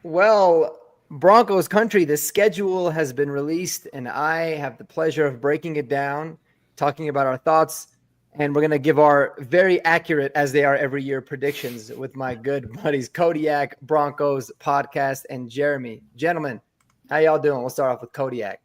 Well, Broncos Country, the schedule has been released, and I have the pleasure of breaking it down, talking about our thoughts, and we're going to give our very accurate, as they are every year, predictions with my good buddies Kodiak, Broncos podcast, and Jeremy. Gentlemen, how y'all doing? We'll start off with Kodiak.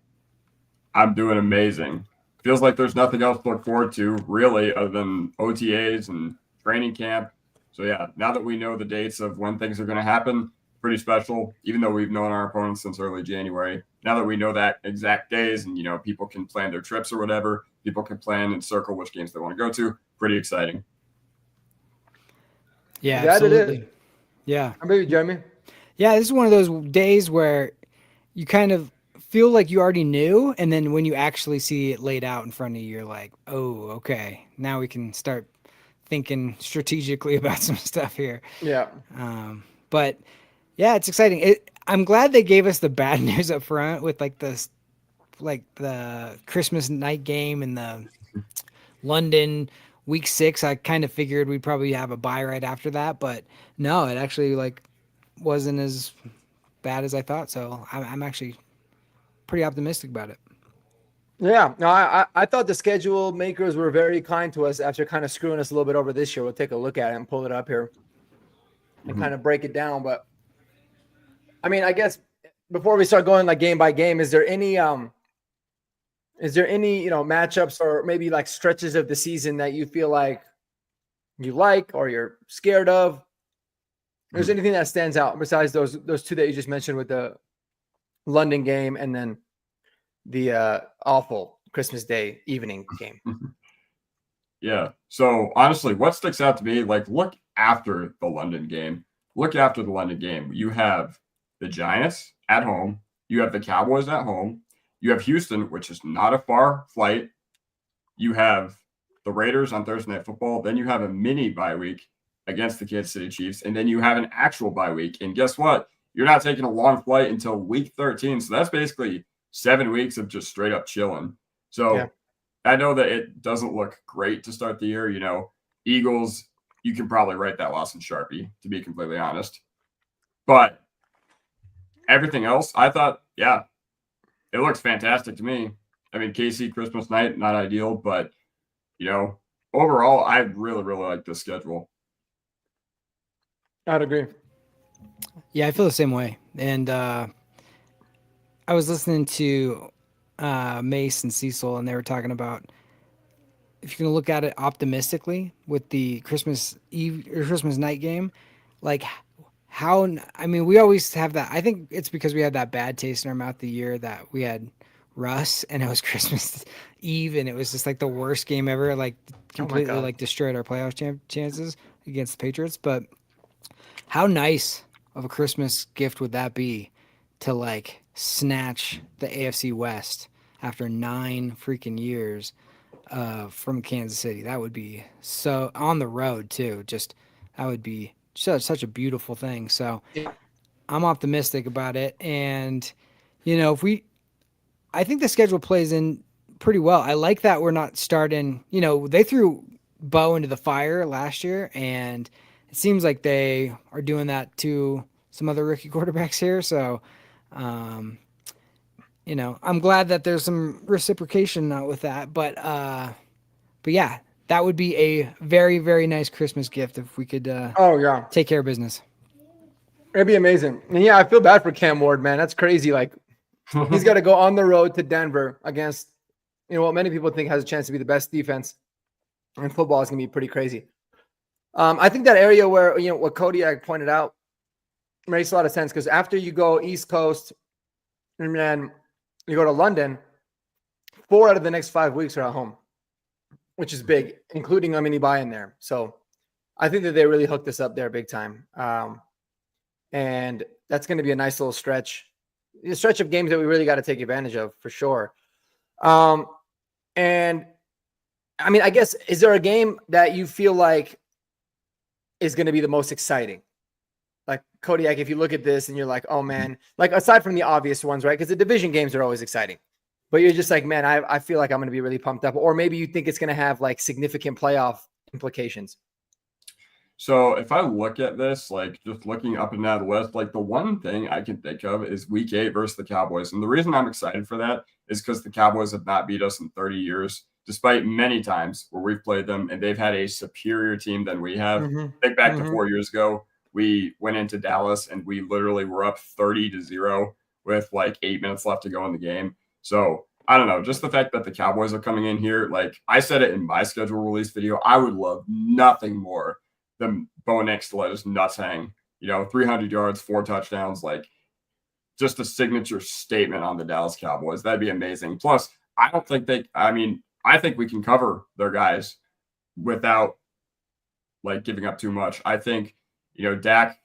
I'm doing amazing. Feels like there's nothing else to look forward to, really, other than OTAs and training camp. So, yeah, now that we know the dates of when things are going to happen, pretty special, even though we've known our opponents since early January. Now that we know that exact days and, people can plan their trips or whatever, people can plan and circle which games they want to go to. Pretty exciting. Yeah, That absolutely. it is. Yeah. How about you, Jeremy? Yeah, this is one of those days where you kind of feel like you already knew, and then when you actually see it laid out in front of you, you're like, oh, okay, now we can start thinking strategically about some stuff here. Yeah. But yeah, it's exciting. I'm glad they gave us the bad news up front with the Christmas night game and the London week 6. I kind of figured we'd probably have a bye right after that, but no, it actually wasn't as bad as I thought. So I'm actually pretty optimistic about it. Yeah, no, I thought the schedule makers were very kind to us after kind of screwing us a little bit over this year. We'll take a look at it and pull it up here and kind of break it down. But I mean, I guess before we start going game by game, is there any matchups or maybe stretches of the season that you feel like you like or you're scared of? Is there anything that stands out besides those two that you just mentioned with the London game and then the awful Christmas Day evening game? Yeah. So honestly, what sticks out to me, look after the London game. Look after the London game. You have the Giants at home. You have the Cowboys at home. You have Houston, which is not a far flight. You have the Raiders on Thursday Night Football. Then you have a mini bye week against the Kansas City Chiefs. And then you have an actual bye week. And guess what? You're not taking a long flight until week 13. So that's basically 7 weeks of just straight up chilling. So yeah. I know that it doesn't look great to start the year. Eagles, you can probably write that loss in Sharpie, to be completely honest. But everything else, I thought, yeah, it looks fantastic to me. I mean, KC Christmas night, not ideal, but, overall, I really, really like this schedule. I'd agree. Yeah, I feel the same way. And I was listening to Mace and Cecil, and they were talking about if you're going to look at it optimistically with the Christmas Eve or Christmas night game, we always have that. I think it's because we had that bad taste in our mouth the year that we had Russ, and it was Christmas Eve, and it was just the worst game ever, completely destroyed our playoff chances against the Patriots. But how nice of a Christmas gift would that be to snatch the AFC West after 9 freaking years from Kansas City? That would be so on the road too. That would be such a beautiful thing. So I'm optimistic about it. And, I think the schedule plays in pretty well. I like that we're not starting, they threw Bo into the fire last year, and it seems like they are doing that to some other rookie quarterbacks here. So, I'm glad that there's some reciprocation with that. But yeah, that would be a very, very nice Christmas gift if we could take care of business. It'd be amazing. And yeah, I feel bad for Cam Ward, man. That's crazy. He's got to go on the road to Denver against, what many people think has a chance to be the best defense in football is going to be pretty crazy. I think that area where, what Kodiak pointed out makes a lot of sense because after you go East Coast and then you go to London, 4 out of the next 5 weeks are at home, which is big, including a mini buy in there. So I think that they really hooked us up there big time. And that's going to be a nice little stretch of games that we really got to take advantage of for sure. And I mean, I guess, is there a game that you feel like is going to be the most exciting? Kodiak, if you look at this and you're like, oh man, aside from the obvious ones, right? Because the division games are always exciting, but you're just like, man, I feel like I'm going to be really pumped up. Or maybe you think it's going to have significant playoff implications. So if I look at this, like just looking up and down the list, like the one thing I can think of is Week 8 versus the Cowboys. And the reason I'm excited for that is because the Cowboys have not beat us in 30 years, despite many times where we've played them and they've had a superior team than we have. Think back to 4 years ago. We went into Dallas and we literally were up 30-0 with like 8 minutes left to go in the game. So I don't know, just the fact that the Cowboys are coming in here. Like I said it in my schedule release video, I would love nothing more than Bo Nix to let his nuts hang. 300 yards, 4 touchdowns, like just a signature statement on the Dallas Cowboys. That'd be amazing. Plus, I think we can cover their guys without like giving up too much. I think, Dak,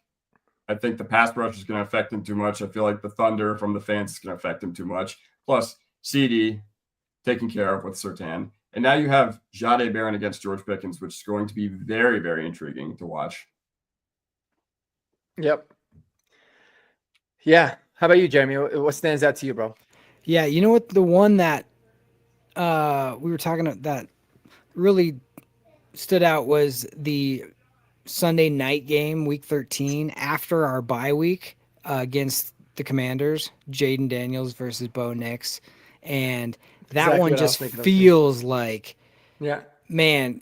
I think the pass rush is going to affect him too much. I feel like the thunder from the fans is going to affect him too much. Plus, CD taken care of with Surtain. And now you have Jahdae Barron against George Pickens, which is going to be very, very intriguing to watch. Yep. Yeah. How about you, Jeremy? What stands out to you, bro? Yeah, you know what? The one that we were talking about that really stood out was the Sunday night game, Week 13, after our bye week against the Commanders, Jaden Daniels versus Bo Nix. And that Exactly one what I was just thinking of, feels like, yeah, man,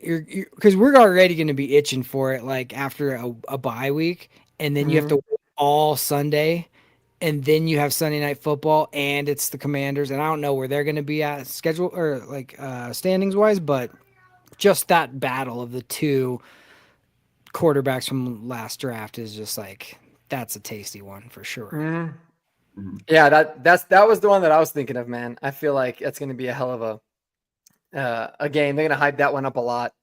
because we're already going to be itching for it, like after a bye week, and then you have to wait all Sunday, and then you have Sunday night football, and it's the Commanders, and I don't know where they're going to be at schedule or like standings wise, but just that battle of the two quarterbacks from last draft is just like, that's a tasty one for sure. Yeah, that was the one that I was thinking of, man. I feel like that's going to be a hell of a game. They're going to hype that one up a lot.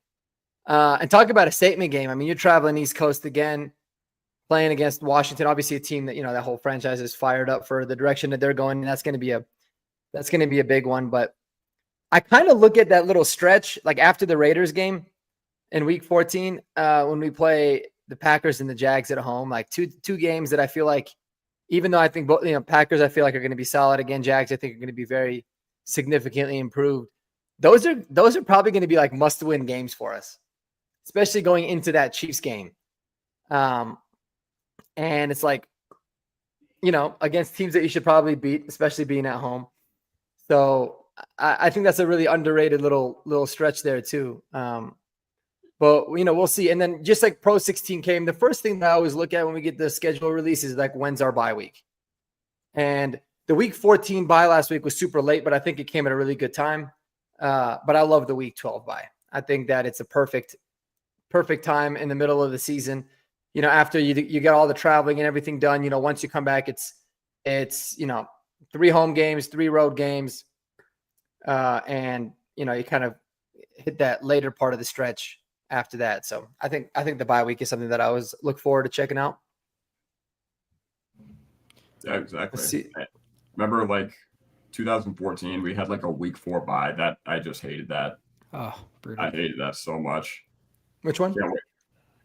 And talk about a statement game. I mean, you're traveling East Coast again, playing against Washington, obviously a team that, that whole franchise is fired up for the direction that they're going. And that's going to be a big one. But I kind of look at that little stretch, like after the Raiders game in Week 14, when we play the Packers and the Jags at home, like two games that I feel like, even though I think both, Packers, I feel like are going to be solid again. Jags, I think are going to be very significantly improved. Those are probably going to be like must-win games for us, especially going into that Chiefs game. And it's like, against teams that you should probably beat, especially being at home. So I think that's a really underrated little stretch there too. But we'll see. And then just like Pro 16 came, the first thing that I always look at when we get the schedule release is like, when's our bye week? And the Week 14 bye last week was super late, but I think it came at a really good time. But I love the Week 12 bye. I think that it's a perfect time in the middle of the season. After you get all the traveling and everything done, once you come back, it's 3 home games, 3 road games. And you kind of hit that later part of the stretch after that. So I think the bye week is something that I always look forward to checking out. Yeah, exactly. Remember like 2014, we had like a Week 4 bye. That I just hated that. Oh, brutal. I hated that so much. Which one?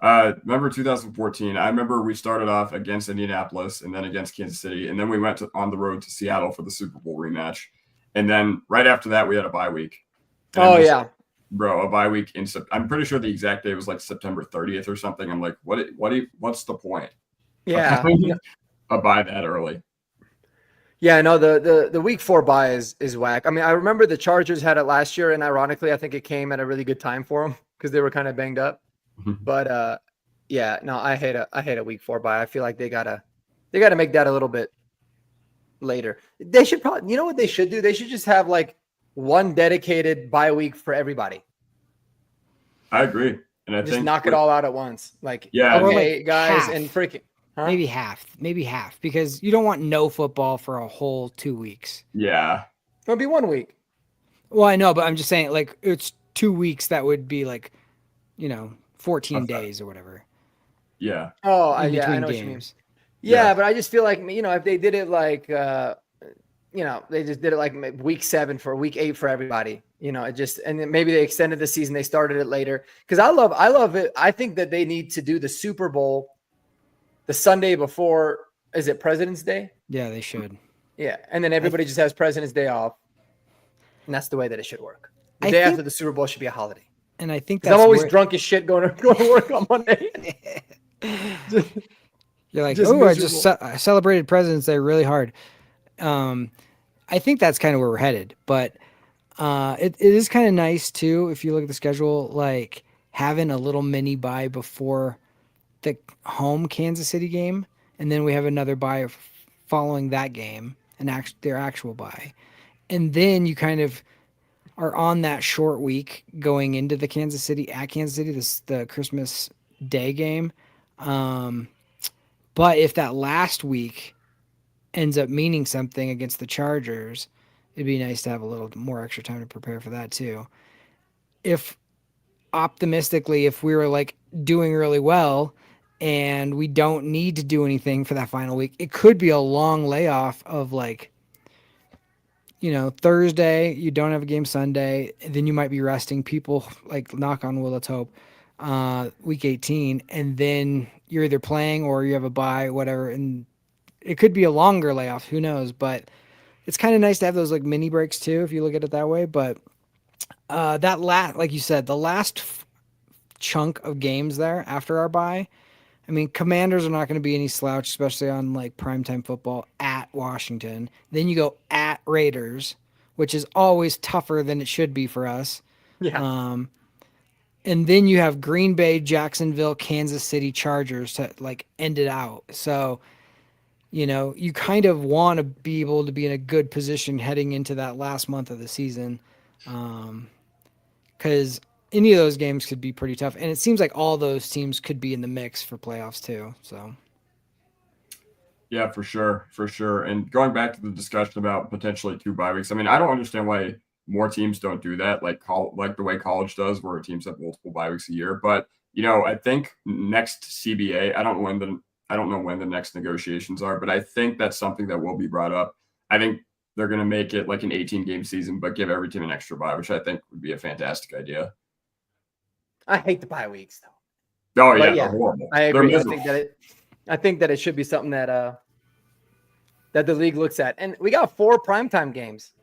Remember 2014? I remember we started off against Indianapolis and then against Kansas City, and then we went on the road to Seattle for the Super Bowl rematch. And then right after that, we had a bye week. Oh, yeah. Bro, a bye week I'm pretty sure the exact day was like September 30th or something. I'm like, what's the point? Yeah. A bye that early. Yeah, no, the Week 4 bye is whack. I mean, I remember the Chargers had it last year, and ironically, I think it came at a really good time for them because they were kind of banged up. But yeah, no, I hate a Week 4 bye. I feel like they gotta make that a little bit later. They should probably, what they should do? They should just have like one dedicated bye week for everybody. I agree, and I just think knock it all out at once. Like, yeah, okay, guys, half. and freaking maybe half, because you don't want no football for a whole 2 weeks. Yeah, it'll be 1 week. Well, I know, but I'm just saying, like, it's 2 weeks. That would be like, 14 days or whatever. Yeah. Oh, yeah, I know what you mean. Yeah, but I just feel like, if they did it like, they just did it like Week 7 for Week 8 for everybody, it just, and then maybe they extended the season. They started it later. Cause I love it. I think that they need to do the Super Bowl the Sunday before. Is it President's Day? Yeah, they should. Yeah. And then everybody just has President's Day off. And that's the way that it should work. The day after the Super Bowl should be a holiday. And I think 'Cause that's I'm always drunk as shit going to work on Monday. You're like, Just oh, miserable. I celebrated President's Day really hard. I think that's kind of where we're headed, but it is kind of nice too if you look at the schedule, like having a little mini bye before the home Kansas City game, and then we have another bye following that game, their actual bye, and then you kind of are on that short week going into the Kansas City, the Christmas Day game. Um, but if that last week ends up meaning something against the Chargers, it'd be nice to have a little more extra time to prepare for that too. If optimistically, if we were like doing really well and we don't need to do anything for that final week, it could be a long layoff of like, Thursday, you don't have a game Sunday, then you might be resting people, like knock on wood, let's hope, week 18, and then you're either playing or you have a bye, whatever, and it could be a longer layoff, who knows, but it's kind of nice to have those like mini breaks too, if you look at it that way, but like you said, the last chunk of games there after our bye, I mean, Commanders are not going to be any slouch, especially on like primetime football at Washington. Then you go at Raiders, which is always tougher than it should be for us. Yeah. And then you have Green Bay, Jacksonville, Kansas City Chargers to like end it out. So, you kind of want to be able to be in a good position heading into that last month of the season. Because any of those games could be pretty tough. And it seems like all those teams could be in the mix for playoffs too. So, Yeah, for sure, for sure. And going back to the discussion about potentially 2 bye weeks, I mean, I don't understand why more teams don't do that, like the way college does, where teams have multiple bye weeks a year. But I think next CBA, I don't know when the next negotiations are, but I think that's something that will be brought up. I think they're going to make it like an 18-game season, but give every team an extra bye, which I think would be a fantastic idea. I hate the bye weeks though. Oh But yeah, they're horrible. I agree. They're I think that it should be something that the league looks at. And we got 4 primetime games.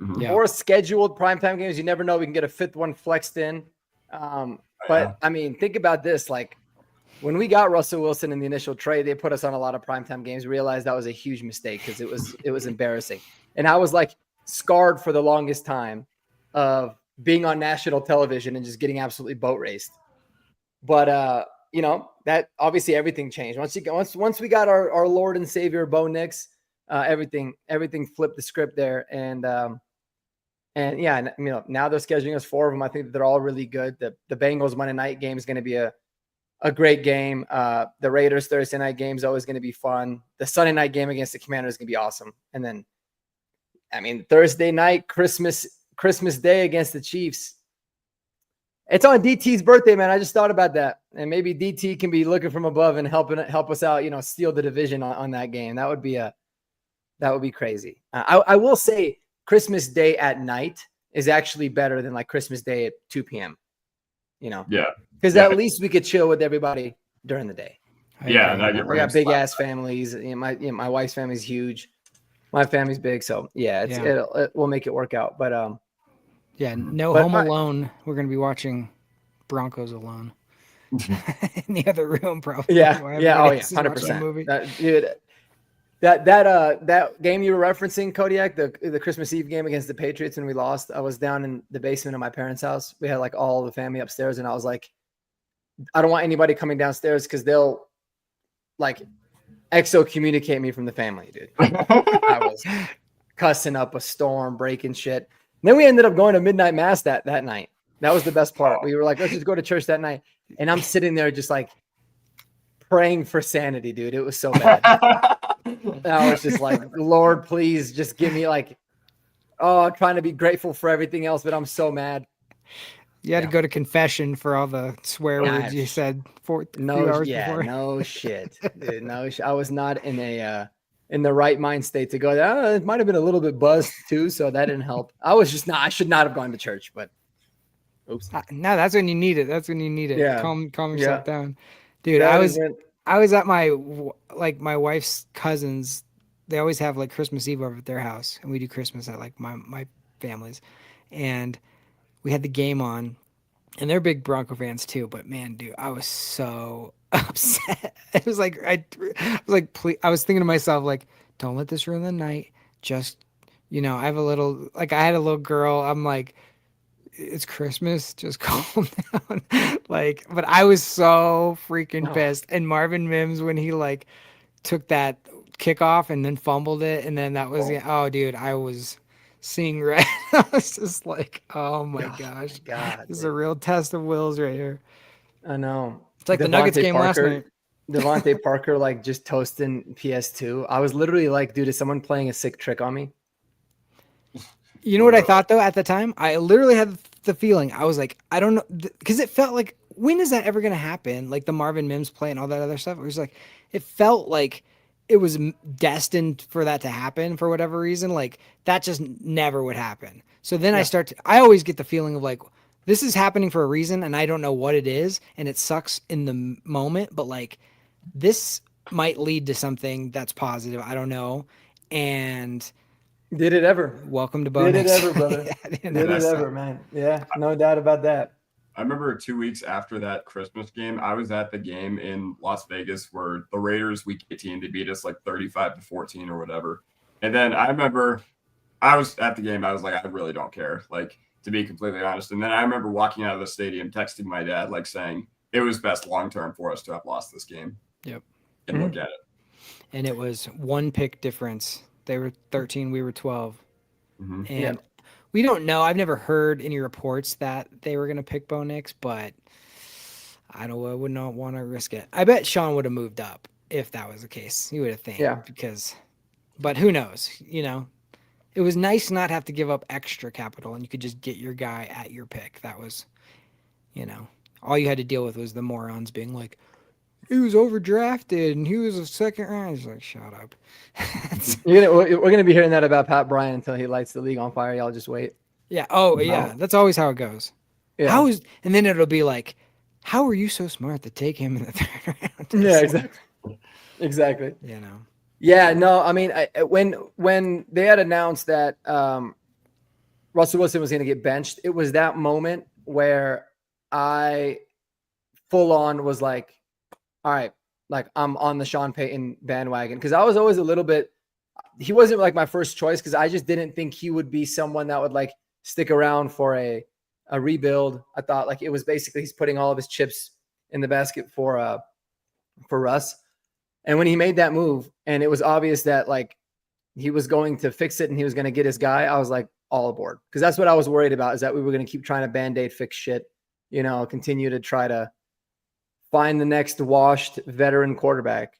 Mhm. yeah. 4 scheduled primetime games. You never know. We can get a 5th one flexed in. But I mean, think about this. Like when we got Russell Wilson in the initial trade, they put us on a lot of primetime games. We realized that was a huge mistake because it was embarrassing. And I was like scarred for the longest time of being on national television and just getting absolutely boat raced. But that obviously everything changed. Once we got our Lord and Savior Bo Nix, everything flipped the script there. And yeah, now they're scheduling us 4 of them. I think that they're all really good. The Bengals Monday night game is going to be a great game. The Raiders Thursday night game is always going to be fun. The Sunday night game against the Commanders is going to be awesome. And then, I mean, Thursday night, Christmas Day against the Chiefs. It's on DT's birthday, man. I just thought about that. And maybe DT can be looking from above and help us out, steal the division on that game. That would be crazy. I will say Christmas Day at night is actually better than like Christmas Day at 2 p.m. Yeah. Because at least we could chill with everybody during the day. Yeah, and I get we got big ass families. My wife's family's huge. My family's big, so it will make it work out. But Home Alone. We're gonna be watching Broncos alone in the other room, probably. Yeah, 100%. Dude, that game you were referencing, Kodiak, the Christmas Eve game against the Patriots, and we lost. I was down in the basement of my parents' house. We had like all the family upstairs, and I was like, I don't want anybody coming downstairs because they'll like exo-communicate me from the family, dude. I was cussing up a storm, breaking shit. And then we ended up going to midnight mass that night. That was the best part. We were like, let's just go to church that night. And I'm sitting there just like praying for sanity, dude. It was so bad. I was just like, Lord, please just give me like, trying to be grateful for everything else, but I'm so mad. You had to go to confession for all the swear words you said 3 hours before. No shit. Dude, I was not in the right mind state to go. It might have been a little bit buzzed too, so that didn't help. I should not have gone to church, but oops. No, that's when you need it. That's when you need it. Yeah. Calm yourself down, dude. I was at my wife's cousins. They always have like Christmas Eve over at their house, and we do Christmas at like my family's, and we had the game on, And they're big Bronco fans too. But man, dude, I was so upset. It was like I was like, please, I was thinking to myself like, don't let this ruin the night. Just I have a little like I had a little girl. I'm like, it's Christmas. Just calm down. Like, but I was so freaking Oh, pissed. And Marvin Mims when he like took that kickoff and then fumbled it, and then that was dude, I was seeing red. I was just like, oh my oh my gosh, God, this is a dude. real test of wills right here. I know. It's like the Nuggets game last night. Devontae Parker, like just toasting PS2. I was literally like, dude, is someone playing a sick trick on me? You know what I thought though at the time? I literally had the feeling I was like, I don't know, because it felt like, when is that ever going to happen? Like the Marvin Mims play and all that other stuff. It was like, it felt like it was destined for that to happen for whatever reason. Like that just never would happen. So then Yeah. I always get the feeling of like, this is happening for a reason and I don't know what it is. And it sucks in the moment, but like this might lead to something that's positive. I don't know. And Did it ever? welcome to Bo Did it next. ever, brother? Yeah, Did it ever, man? Yeah, no doubt about that. I remember 2 weeks after that Christmas game, I was at the game in Las Vegas where the Raiders week 18, they beat us like 35-14 or whatever. And then I remember I was at the game, I was like, I really don't care, like, to be completely honest. And then I remember walking out of the stadium, texting my dad, like saying it was best long term for us to have lost this game. Yep. And look at it. And it was one pick difference. They were 13, we were 12. Mm-hmm. And we don't know. I've never heard any reports that they were going to pick Bo Nix, but I would not want to risk it. I bet Sean would have moved up if that was the case. He would have think. Yeah. But who knows? It was nice not have to give up extra capital and you could just get your guy at your pick. That was, all you had to deal with was the morons being like, he was overdrafted and he was a second round. He's like, shut up. We're gonna be hearing that about Pat Bryant until he lights the league on fire. Y'all just wait. Yeah. Oh, yeah. That's always how it goes. Yeah. And then it'll be like, how were you so smart to take him in the third round? Yeah, exactly. Exactly. Yeah, no, I mean, when they had announced that Russell Wilson was going to get benched, it was that moment where I full on was like, all right, like I'm on the Sean Payton bandwagon, because I was always a little bit, he wasn't like my first choice because I just didn't think he would be someone that would like stick around for a rebuild. I thought like it was basically he's putting all of his chips in the basket for Russ. And when he made that move and it was obvious that like he was going to fix it and he was going to get his guy, I was like all aboard, because that's what I was worried about, is that we were going to keep trying to Band-Aid fix shit, continue to try to find the next washed veteran quarterback.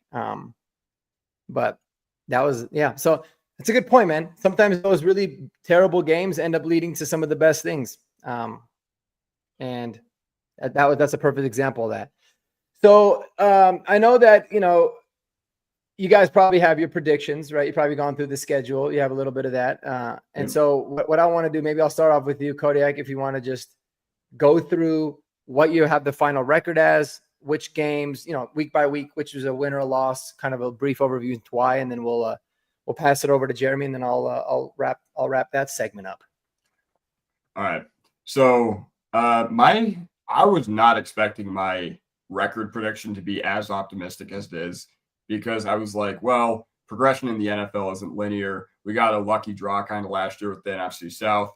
But that was, yeah. So it's a good point, man. Sometimes those really terrible games end up leading to some of the best things. And that's a perfect example of that. So I know that, you guys probably have your predictions, right? You've probably gone through the schedule. You have a little bit of that. And so what I want to do, maybe I'll start off with you, Kodiak, if you want to just go through what you have the final record as, which games, week by week, which was a win or a loss, kind of a brief overview into why, and then we'll pass it over to Jeremy, and then I'll wrap that segment up. All right. So I was not expecting my record prediction to be as optimistic as it is, because I was like, well, progression in the NFL isn't linear. We got a lucky draw kind of last year with the NFC South,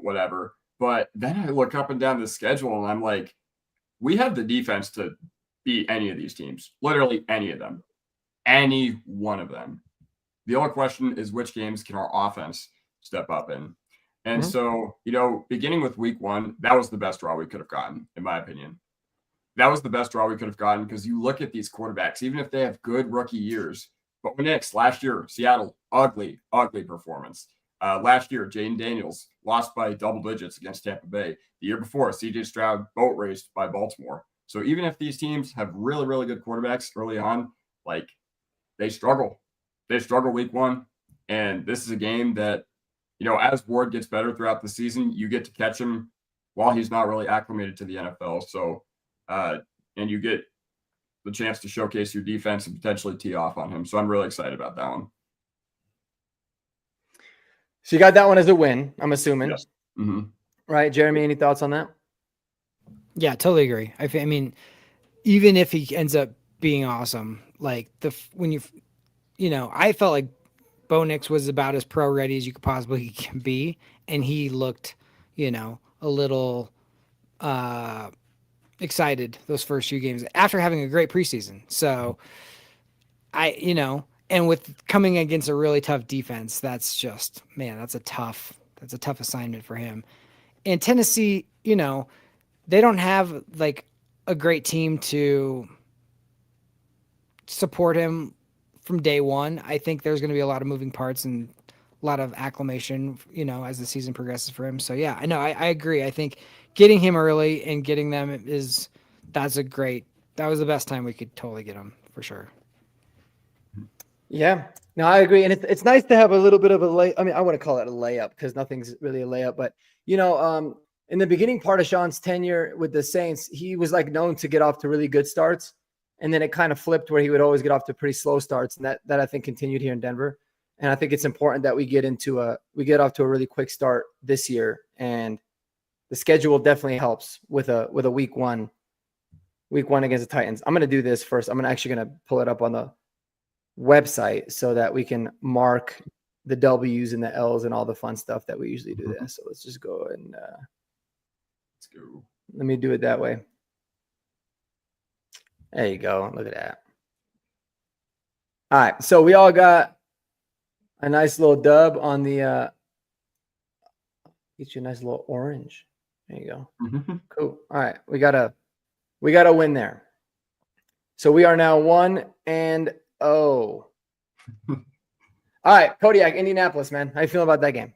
whatever. But then I look up and down the schedule and I'm like, we have the defense to beat any of these teams, literally any of them, any one of them. The only question is which games can our offense step up in? And so, beginning with week 1, that was the best draw we could have gotten, in my opinion. That was the best draw we could have gotten, because you look at these quarterbacks, even if they have good rookie years. But Knicks last year, Seattle, ugly performance. Last year, Jaden Daniels lost by double digits against Tampa Bay. The year before, CJ Stroud boat raced by Baltimore. So even if these teams have really, really good quarterbacks early on, like they struggle. They struggle week 1. And this is a game that, as Ward gets better throughout the season, you get to catch him while he's not really acclimated to the NFL. So, and you get the chance to showcase your defense and potentially tee off on him. So I'm really excited about that one. So you got that one as a win, I'm assuming. Yes. Mm-hmm. Right, Jeremy, any thoughts on that? Yeah, totally agree. I mean, even if he ends up being awesome, like I felt like Bo Nix was about as pro ready as you could possibly can be, and he looked, a little uh, excited those first few games after having a great preseason. So and with coming against a really tough defense, that's just man, that's a tough assignment for him. And Tennessee, they don't have like a great team to support him from day one. I think there's going to be a lot of moving parts and a lot of acclimation, as the season progresses for him. So yeah, I know I agree. I think getting him early and getting them that was the best time we could totally get him for sure. Yeah, no, I agree, and it's nice to have a little bit of a lay. I mean, I wouldn't call it a layup because nothing's really a layup, but in the beginning part of Sean's tenure with the Saints, he was like known to get off to really good starts, and then it kind of flipped where he would always get off to pretty slow starts, and that I think continued here in Denver. And I think it's important that we get off to a really quick start this year, and the schedule definitely helps with a week one against the Titans. I'm gonna do this first. I'm actually gonna pull it up on the website so that we can mark the W's and the L's and all the fun stuff that we usually do there. So let's just go and let's go. Let me do it that way. There you go. Look at that. All right. So we all got a nice little dub on the get you a nice little orange. There you go. Cool. All right. We got a win there. So we are now 1-0. All right, Kodiak, Indianapolis, man. How you feeling about that game?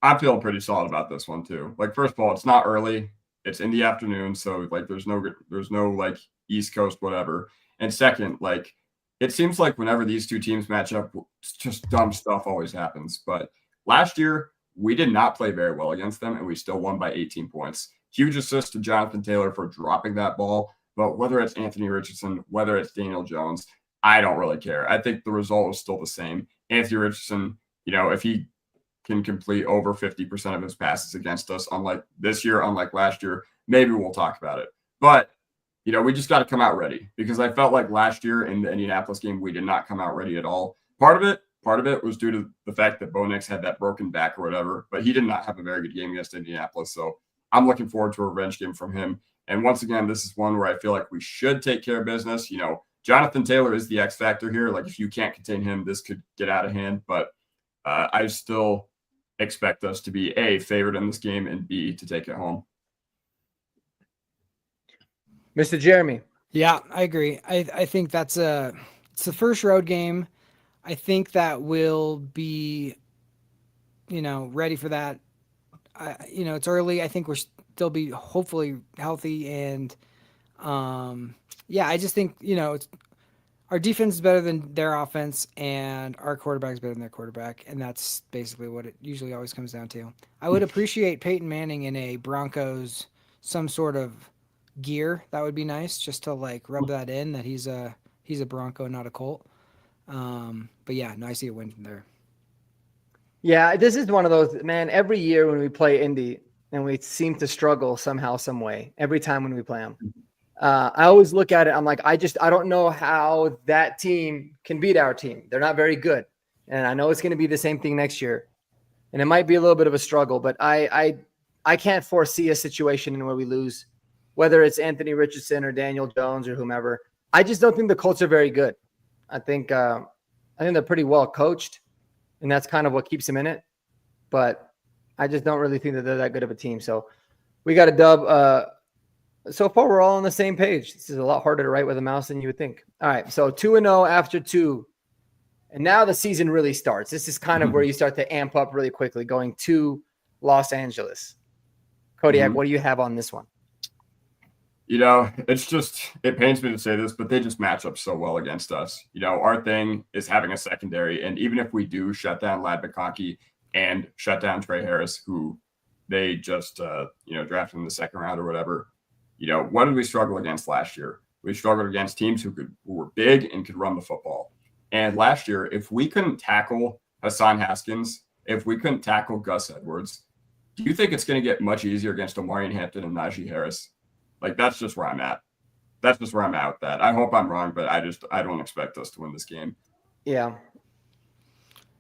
I'm feeling pretty solid about this one too. Like, first of all, it's not early; it's in the afternoon, so like, there's no like East Coast whatever. And second, like, it seems like whenever these two teams match up, just dumb stuff always happens. But last year, we did not play very well against them, and we still won by 18 points. Huge assist to Jonathan Taylor for dropping that ball. But whether it's Anthony Richardson, whether it's Daniel Jones, I don't really care. I think the result is still the same. Anthony Richardson, if he can complete over 50% of his passes against us, unlike this year, unlike last year, maybe we'll talk about it. But, we just got to come out ready, because I felt like last year in the Indianapolis game, we did not come out ready at all. Part of it was due to the fact that Bo Nix had that broken back or whatever, but he did not have a very good game against Indianapolis. So I'm looking forward to a revenge game from him. And once again, this is one where I feel like we should take care of business. Jonathan Taylor is the X factor here. Like, if you can't contain him, this could get out of hand. But I still expect us to be A, favored in this game, and B, to take it home. Mr. Jeremy. Yeah, I agree. I think it's the first road game. I think that we'll be, ready for that. It's early. I think we're still be hopefully healthy, and I just think our defense is better than their offense, and our quarterback is better than their quarterback, and that's basically what it usually always comes down to. I would appreciate Peyton Manning in a Broncos some sort of gear. That would be nice, just to like rub that in that he's a Bronco, not a Colt. But yeah, no, I see a win from there. Yeah, this is one of those, man. Every year when we play Indy, and we seem to struggle somehow, some way. Every time when we play them, I always look at it. I'm like, I don't know how that team can beat our team. They're not very good, and I know it's going to be the same thing next year, and it might be a little bit of a struggle. But I can't foresee a situation in where we lose, whether it's Anthony Richardson or Daniel Jones or whomever. I just don't think the Colts are very good. I think they're pretty well coached, and that's kind of what keeps them in it. But I just don't really think that they're that good of a team. So we got a dub. So far, we're all on the same page. This is a lot harder to write with a mouse than you would think. All right, so 2-0 after 2. And now the season really starts. This is kind of where you start to amp up really quickly, going to Los Angeles. Kodiak, what do you have on this one? It pains me to say this, but they just match up so well against us. Our thing is having a secondary. And even if we do shut down Ladd McConkey and shut down Trey Harris, who they just, drafted in the second round or whatever, what did we struggle against last year? We struggled against teams who were big and could run the football. And last year, if we couldn't tackle Hassan Haskins, if we couldn't tackle Gus Edwards, do you think it's going to get much easier against Omarion Hampton and Najee Harris? Like that's just where I'm at. That's just where I'm at with that. I hope I'm wrong, but I don't expect us to win this game. Yeah.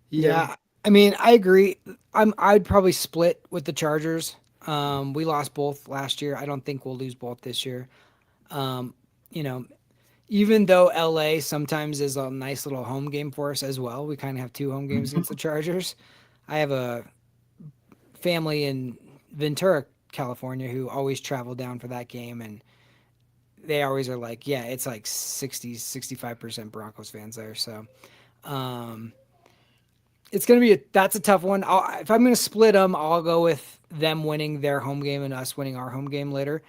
Yeah. I mean, I agree. I'd probably split with the Chargers. We lost both last year. I don't think we'll lose both this year. You know, even though LA sometimes is a nice little home game for us as well. We kind of have 2 home games against the Chargers. I have a family in Ventura, California, who always travel down for that game, and they always are like, yeah, it's like 65% Broncos fans there. So, it's going to be that's a tough one. If I'm going to split them, I'll go with them winning their home game and us winning our home game later.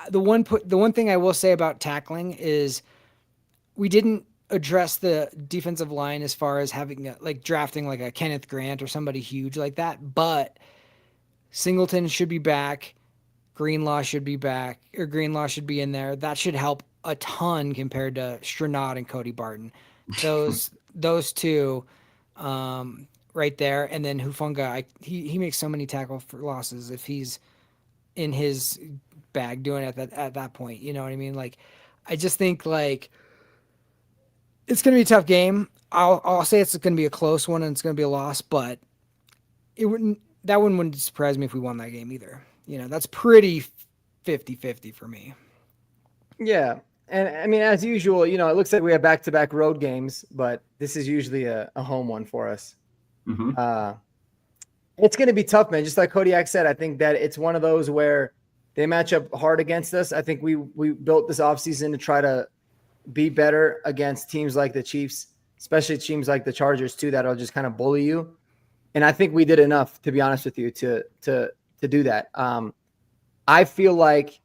The one thing I will say about tackling is we didn't address the defensive line as far as having drafting like a Kenneth Grant or somebody huge like that, but Singleton should be back. Greenlaw should be back, or Greenlaw should be in there. That should help a ton compared to Stranad and Cody Barton. Those two right there. And then Hufanga, he makes so many tackle for losses if he's in his bag doing it at that point. You know what I mean? Like, I just think like it's going to be a tough game. I'll say it's going to be a close one and it's going to be a loss, but that one wouldn't surprise me if we won that game either. You know, that's pretty 50-50 for me. Yeah. And I mean, as usual, you know, it looks like we have back-to-back road games, but this is usually a home one for us. Mm-hmm. It's going to be tough, man. Just like Kodiak said, I think that it's one of those where they match up hard against us. I think we built this offseason to try to be better against teams like the Chiefs, especially teams like the Chargers too, that'll just kind of bully you. And I think we did enough, to be honest with you, to do that. I feel like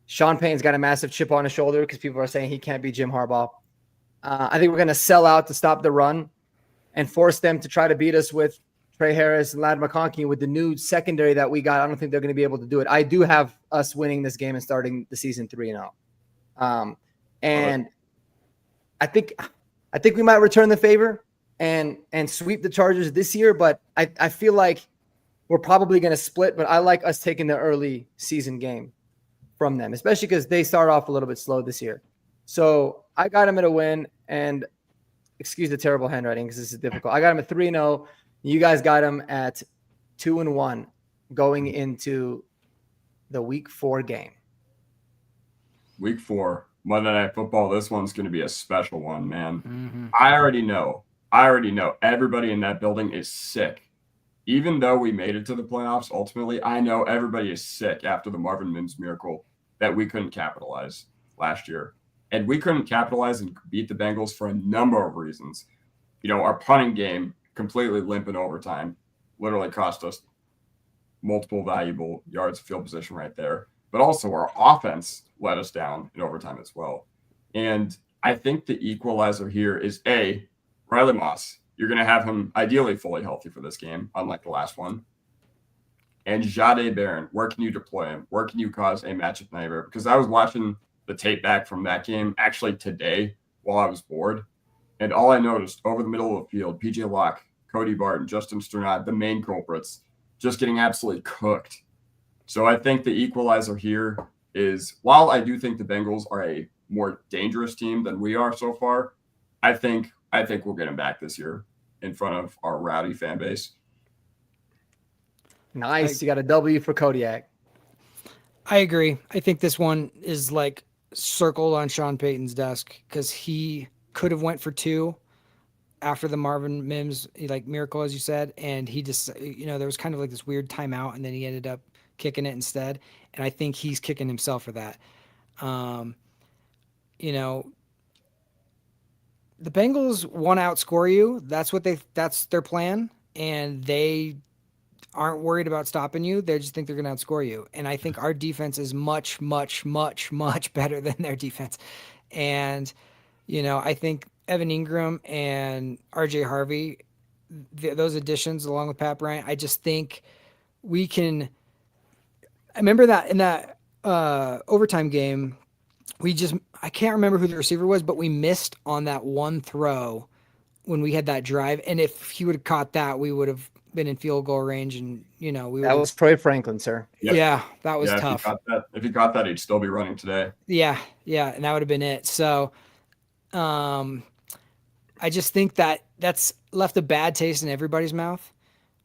Sean Payton's got a massive chip on his shoulder because people are saying he can't be Jim Harbaugh. I think we're going to sell out to stop the run and force them to try to beat us with Trey Harris and Ladd McConkey with the new secondary that we got. I don't think they're going to be able to do it. I do have us winning this game and starting the season 3-0. And I think we might return the favor and sweep the Chargers this year, but I feel like we're probably going to split, but I like us taking the early season game from them, especially because they start off a little bit slow this year. So I got them at a win, and excuse the terrible handwriting because this is difficult. I got them at 3-0. You guys got them at 2-1 going into the week 4 game. Week 4, Monday Night Football. This one's going to be a special one, man. Mm-hmm. I already know. Everybody in that building is sick. Even though we made it to the playoffs, ultimately, I know everybody is sick after the Marvin Mims miracle that we couldn't capitalize last year. And we couldn't capitalize and beat the Bengals for a number of reasons. You know, our punting game completely limp in overtime literally cost us multiple valuable yards of field position right there. But also our offense let us down in overtime as well. And I think the equalizer here is Riley Moss. You're going to have him ideally fully healthy for this game, unlike the last one. And Jade Barron, where can you deploy him? Where can you cause a matchup nightmare? Because I was watching the tape back from that game actually today while I was bored. And all I noticed over the middle of the field, PJ Locke, Cody Barton, Justin Strnad, the main culprits, just getting absolutely cooked. So I think the equalizer here is, while I do think the Bengals are a more dangerous team than we are so far, I think we'll get him back this year in front of our rowdy fan base. Nice. You got a W for Kodiak. I agree. I think this one is like circled on Sean Payton's desk because he could have went for 2 after the Marvin Mims miracle, as you said, and he just there was kind of like this weird timeout, and then he ended up kicking it instead, and I think he's kicking himself for that. The Bengals want to outscore you. That's their plan, and they aren't worried about stopping you. They just think they're going to outscore you. And I think our defense is much, much, much, much better than their defense. And, I think Evan Ingram and RJ Harvey, those additions along with Pat Bryant, I just think we can. I remember that in that overtime game, I can't remember who the receiver was, but we missed on that one throw when we had that drive. And if he would have caught that, we would have been in field goal range, and we that was Troy Franklin, sir. Yep. Yeah, that was Yeah, tough. If he got that, he'd still be running today. Yeah, and that would have been it. So, I just think that's left a bad taste in everybody's mouth.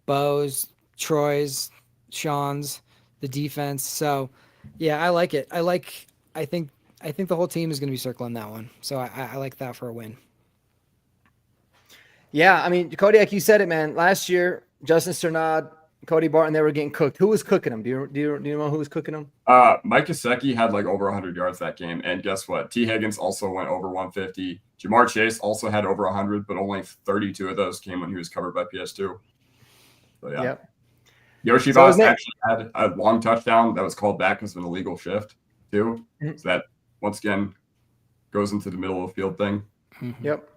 Bo's, Troy's, Sean's, the defense. So, yeah, I like it. I think the whole team is going to be circling that one. So I like that for a win. Yeah, I mean, Cody, like you said it, man. Last year, Justin Strnad, Cody Barton, they were getting cooked. Who was cooking them? Do you know who was cooking them? Mike Gesicki had like over 100 yards that game, and guess what? T. Higgins also went over 150. Jamar Chase also had over 100, but only 32 of those came when he was covered by PS2. So yeah. Yep. Yoshi Voss actually had a long touchdown that was called back because of an illegal shift too. Mm-hmm. So that once again goes into the middle of the field thing. Mm-hmm. Yep.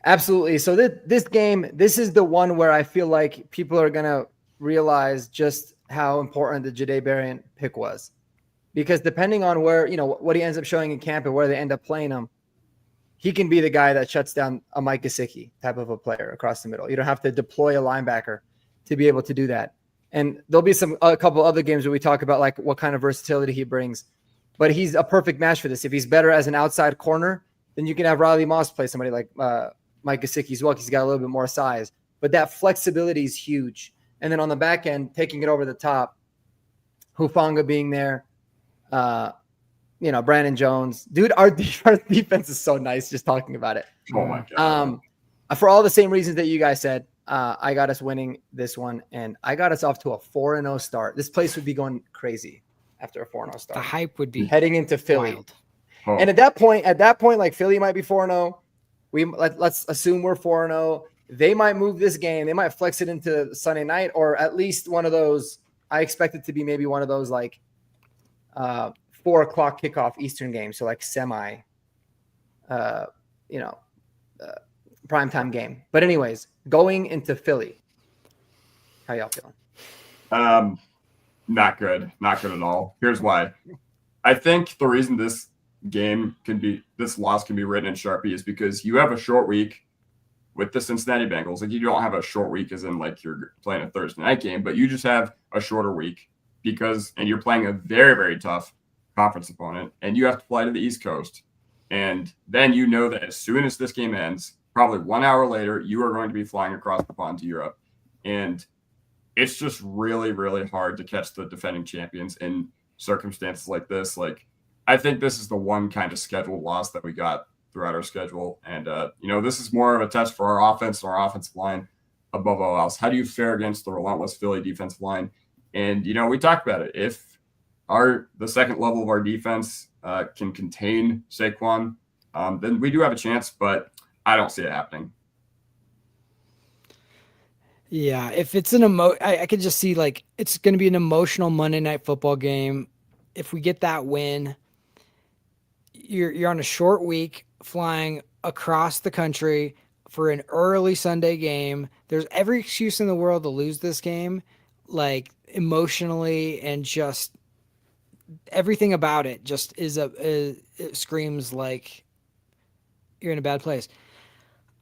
Absolutely. So this game, this is the one where I feel like people are going to realize just how important the Jahdae Barron pick was. Because depending on where, what he ends up showing in camp and where they end up playing him, he can be the guy that shuts down a Mike Gesicki type of a player across the middle. You don't have to deploy a linebacker to be able to do that. And there'll be a couple other games where we talk about like what kind of versatility he brings. But he's a perfect match for this. If he's better as an outside corner, then you can have Riley Moss play somebody like Mike Gesicki as well, because he's got a little bit more size. But that flexibility is huge. And then on the back end, taking it over the top, Hufanga being there, Brandon Jones. Dude, our defense is so nice just talking about it. Oh, my God. For all the same reasons that you guys said, I got us winning this one, and I got us off to a 4-0 start. This place would be going crazy after a 4-0 start. The hype would be heading into Philly. Wild. Oh. And at that point, like Philly might be 4-0. Let's assume we're 4-0. They might move this game. They might flex it into Sunday night, or at least one of those. I expect it to be maybe one of those like 4:00 kickoff Eastern games. So like semi, primetime game. But anyways, going into Philly, how y'all feeling? Not good at all. Here's why. I think the reason this loss can be written in Sharpie is because you have a short week with the Cincinnati Bengals. Like, you don't have a short week as in like you're playing a Thursday night game, but you just have a shorter week and you're playing a very, very tough conference opponent, and you have to fly to the East Coast. And then you know that as soon as this game ends, probably 1 hour later, you are going to be flying across the pond to Europe. And it's just really, really hard to catch the defending champions in circumstances like this. Like, I think this is the one kind of scheduled loss that we got throughout our schedule. And, this is more of a test for our offense and our offensive line above all else. How do you fare against the relentless Philly defensive line? And, we talked about it. If the second level of our defense can contain Saquon, then we do have a chance, but I don't see it happening. Yeah, if it's I could just see like it's going to be an emotional Monday Night Football game. If we get that win, you're on a short week flying across the country for an early Sunday game. There's every excuse in the world to lose this game, like emotionally, and just everything about it just it screams like you're in a bad place.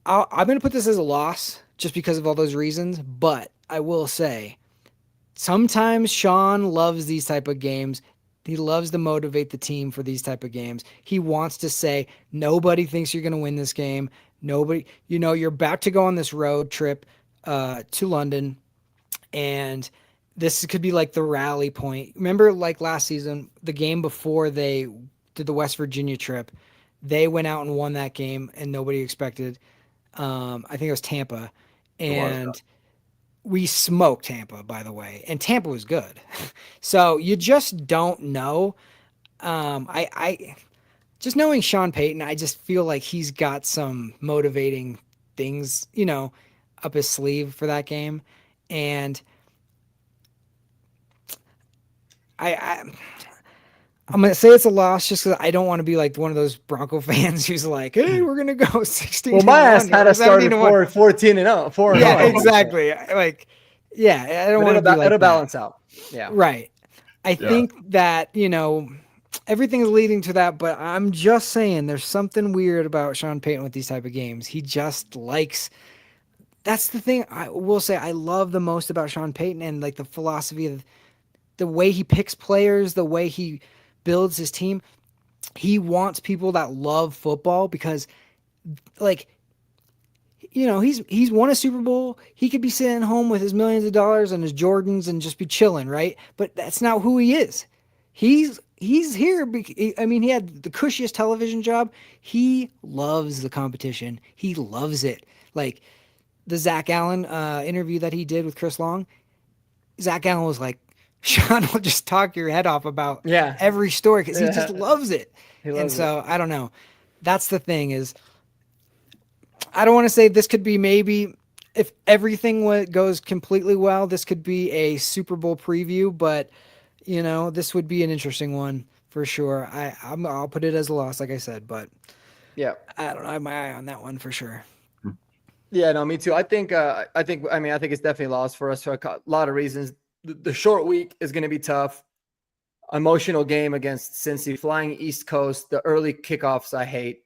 I'm going to put this as a loss just because of all those reasons, but I will say sometimes Sean loves these type of games. He loves to motivate the team for these type of games. He wants to say, nobody thinks you're going to win this game. Nobody, you're about to go on this road trip to London, and this could be like the rally point. Remember, like last season, the game before they did the West Virginia trip, they went out and won that game, and nobody expected. I think it was Tampa, and we smoked Tampa, by the way, and Tampa was good. So you just don't know. I just knowing Sean Payton, I just feel like he's got some motivating things, up his sleeve for that game. And I'm going to say it's a loss just because I don't want to be like one of those Bronco fans who's like, hey, we're going to go 16. Well, my ass had us started 14-0. 4-0. Yeah, exactly. Like, yeah, I don't want to be like it'll balance out. Yeah. Right. I think that, everything is leading to that, but I'm just saying there's something weird about Sean Payton with these type of games. He just likes that's the thing I will say I love the most about Sean Payton and like the philosophy of the way he picks players, the way he builds his team. He wants people that love football because like he's won a Super Bowl. He could be sitting home with his millions of dollars and his Jordans and just be chilling, right? But that's not who he is. He's here. I mean, he had the cushiest television job. He loves the competition. He loves it. Like the Zach Allen interview that he did with Chris Long. Zach Allen was like, Sean will just talk your head off about every story because he just loves it. I don't know. That's the thing is, I don't want to say this could be maybe if everything goes completely well, this could be a Super Bowl preview, but this would be an interesting one for sure. I'll put it as a loss, like I said, but yeah, I don't know. I have my eye on that one for sure. Yeah, no, me too. I think it's definitely a loss for us for a lot of reasons. The short week is going to be tough. Emotional game against Cincy, flying East Coast, the early kickoffs I hate.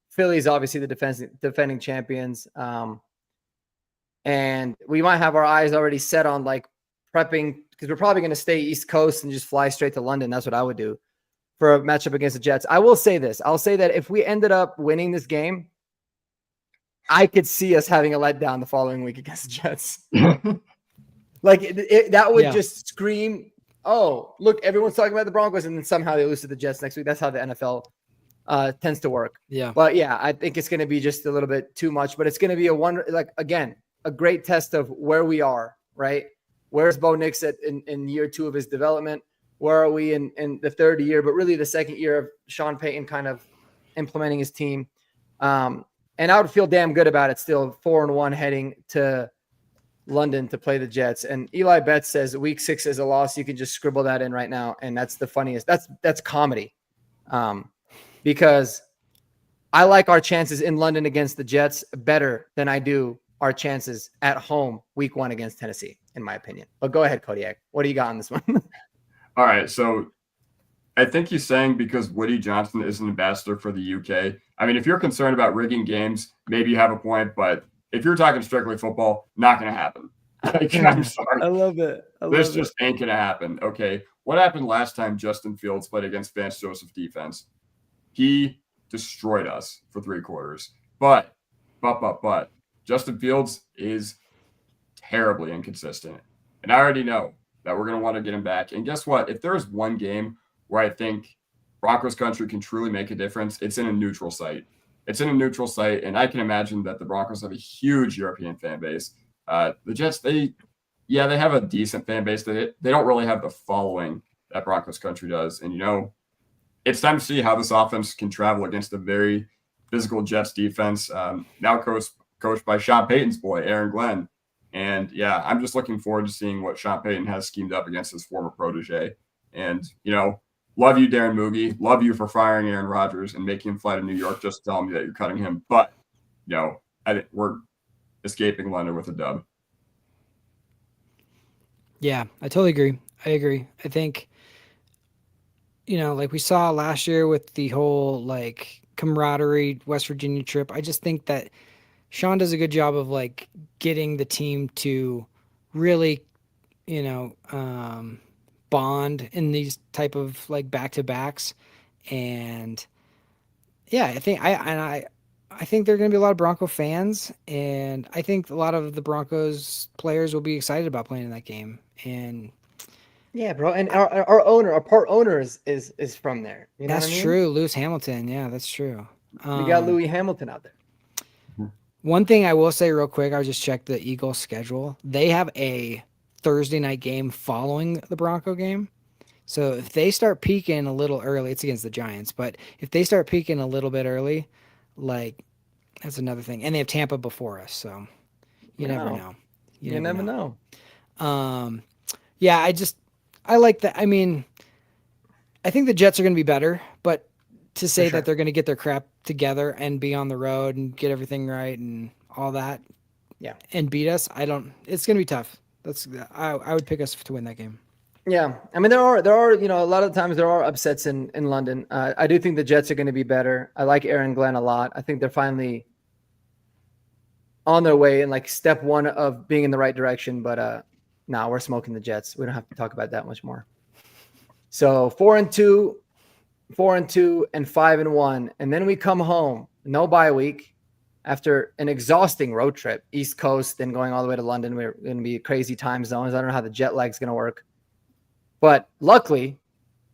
Philly's obviously the defending champions. And we might have our eyes already set on like prepping because we're probably going to stay East Coast and just fly straight to London. That's what I would do for a matchup against the Jets. I will say this. I'll say that if we ended up winning this game, I could see us having a letdown the following week against the Jets. Like that would just scream, oh, look, everyone's talking about the Broncos, and then somehow they lose to the Jets next week. That's how the NFL tends to work. Yeah. But yeah, I think it's going to be just a little bit too much, but it's going to be a great test of where we are, right? Where's Bo Nix in year 2 of his development? Where are we in the third year, but really the second year of Sean Payton kind of implementing his team. And I would feel damn good about it still, 4-1 heading to London to play the Jets. And Eli Betts says week 6 is a loss. You can just scribble that in right now. And that's the funniest. That's comedy. Because I like our chances in London against the Jets better than I do our chances at home week 1 against Tennessee, in my opinion. But go ahead, Kodiak. What do you got on this one? All right. So I think he's saying because Woody Johnson is an ambassador for the UK. I mean, if you're concerned about rigging games, maybe you have a point. But if you're talking strictly football, not going to happen. Like, I'm sorry. I love it. This just ain't going to happen. Okay. What happened last time Justin Fields played against Vance Joseph defense? He destroyed us for 3 quarters. But Justin Fields is terribly inconsistent. And I already know that we're going to want to get him back. And guess what? If there's one game where I think Broncos Country can truly make a difference, it's in a neutral site. And I can imagine that the Broncos have a huge European fan base. The Jets, they have a decent fan base. They don't really have the following that Broncos Country does. And, it's time to see how this offense can travel against a very physical Jets defense, now coached by Sean Payton's boy, Aaron Glenn. And, yeah, I'm just looking forward to seeing what Sean Payton has schemed up against his former protege. And, love you, Darren Moogie. Love you for firing Aaron Rodgers and making him fly to New York just to tell me that you're cutting him. But, I think we're escaping London with a dub. Yeah, I totally agree. I think, like we saw last year with the whole like camaraderie West Virginia trip, I just think that Sean does a good job of like getting the team to really, bond in these type of like back-to-backs. And yeah, I think I think there are going to be a lot of Bronco fans, and I think a lot of the Broncos players will be excited about playing in that game. And yeah, bro. And our part owner is from there. You know that's what I mean? true. Lewis Hamilton. Yeah, that's true. We got Louis Hamilton out there. One thing I will say real quick, I just checked the Eagles schedule. They have a Thursday night game following the Bronco game. So if they start peaking a little early, it's against the Giants, but if they start peaking a little bit early, like that's another thing. And they have Tampa before us, so you never know. You never know. Yeah, I like that. I mean, I think the Jets are going to be better, but to say that they're going to get their crap together and be on the road and get everything right and all that, and beat us, it's going to be tough. I would pick us to win that game. Yeah, I mean there are a lot of times there are upsets in London. I do think the Jets are going to be better. I like Aaron Glenn a lot. I think they're finally on their way and like step one of being in the right direction. But we're smoking the Jets. We don't have to talk about that much more. So 4-2, 4-2, and 5-1, and then we come home. No bye week. After an exhausting road trip, East Coast, then going all the way to London. We're going to be crazy time zones. I don't know how the jet lag's going to work. But luckily,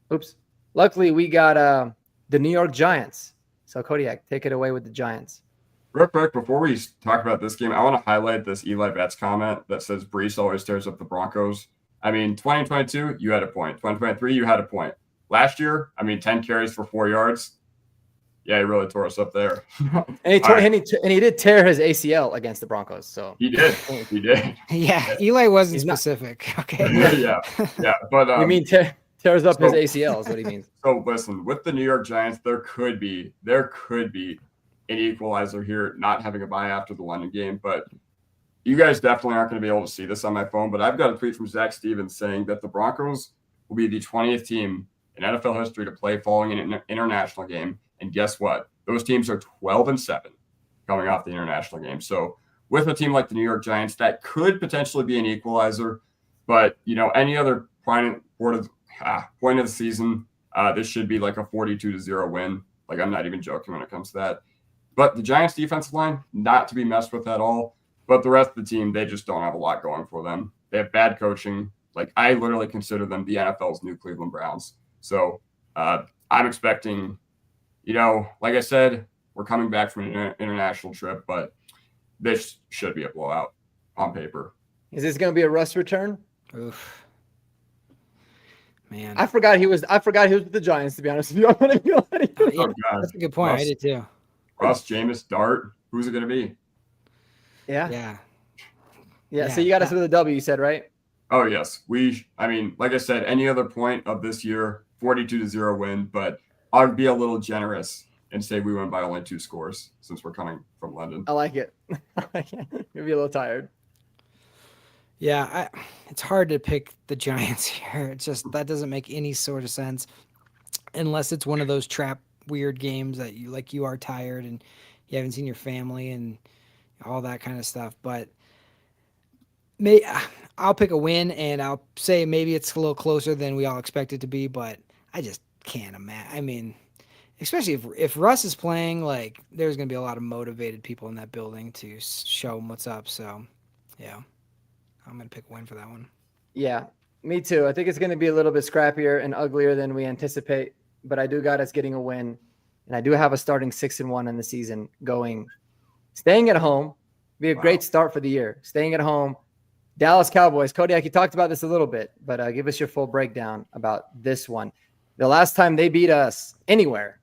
we got the New York Giants. So Kodiak, take it away with the Giants. Real quick, before we talk about this game, I want to highlight this Eli Betts comment that says Brees always tears up the Broncos. I mean, 2022, you had a point. 2023, you had a point. Last year, 10 carries for 4 yards. Yeah, he really tore us up there. and he did tear his ACL against the Broncos. So he did. Yeah, Eli wasn't specific. Okay. Yeah. But you mean tears up his ACL is what he means. So listen, with the New York Giants, there could be an equalizer here, not having a bye after the London game. But you guys definitely aren't going to be able to see this on my phone. But I've got a tweet from Zach Stevens saying that the Broncos will be the 20th team in NFL history to play following an international game. And guess what? Those teams are 12-7 coming off the international game. So with a team like the New York Giants, that could potentially be an equalizer. But, any other point of the season, this should be like a 42-0 win. Like, I'm not even joking when it comes to that. But the Giants defensive line, not to be messed with at all. But the rest of the team, they just don't have a lot going for them. They have bad coaching. Like, I literally consider them the NFL's new Cleveland Browns. So I'm expecting, like I said, we're coming back from an international trip, but this should be a blowout on paper. Is this going to be a Russ return? Oof. Man. I forgot he was with the Giants, to be honest with you. Oh, God. That's a good point. I did too. Russ, Jameis, Dart. Who's it going to be? Yeah. So you got us with a W, you said, right? Oh, yes. Like I said, any other point of this year, 42-0 win, but I'd be a little generous and say we win by only 2 scores since we're coming from London. I like it. You'll be a little tired. Yeah, it's hard to pick the Giants here. It's just that doesn't make any sort of sense unless it's one of those trap weird games that you are tired and you haven't seen your family and all that kind of stuff. But I'll pick a win, and I'll say maybe it's a little closer than we all expect it to be, but I just can't imagine. Especially if Russ is playing, like, there's going to be a lot of motivated people in that building to show him what's up. So, yeah, I'm going to pick a win for that one. Yeah, me too. I think it's going to be a little bit scrappier and uglier than we anticipate, but I do got us getting a win, and I do have a starting 6-1 in the season going. Staying at home be a great start for the year. Staying at home. Dallas Cowboys. Kodiak, you talked about this a little bit, but give us your full breakdown about this one. The last time they beat us anywhere,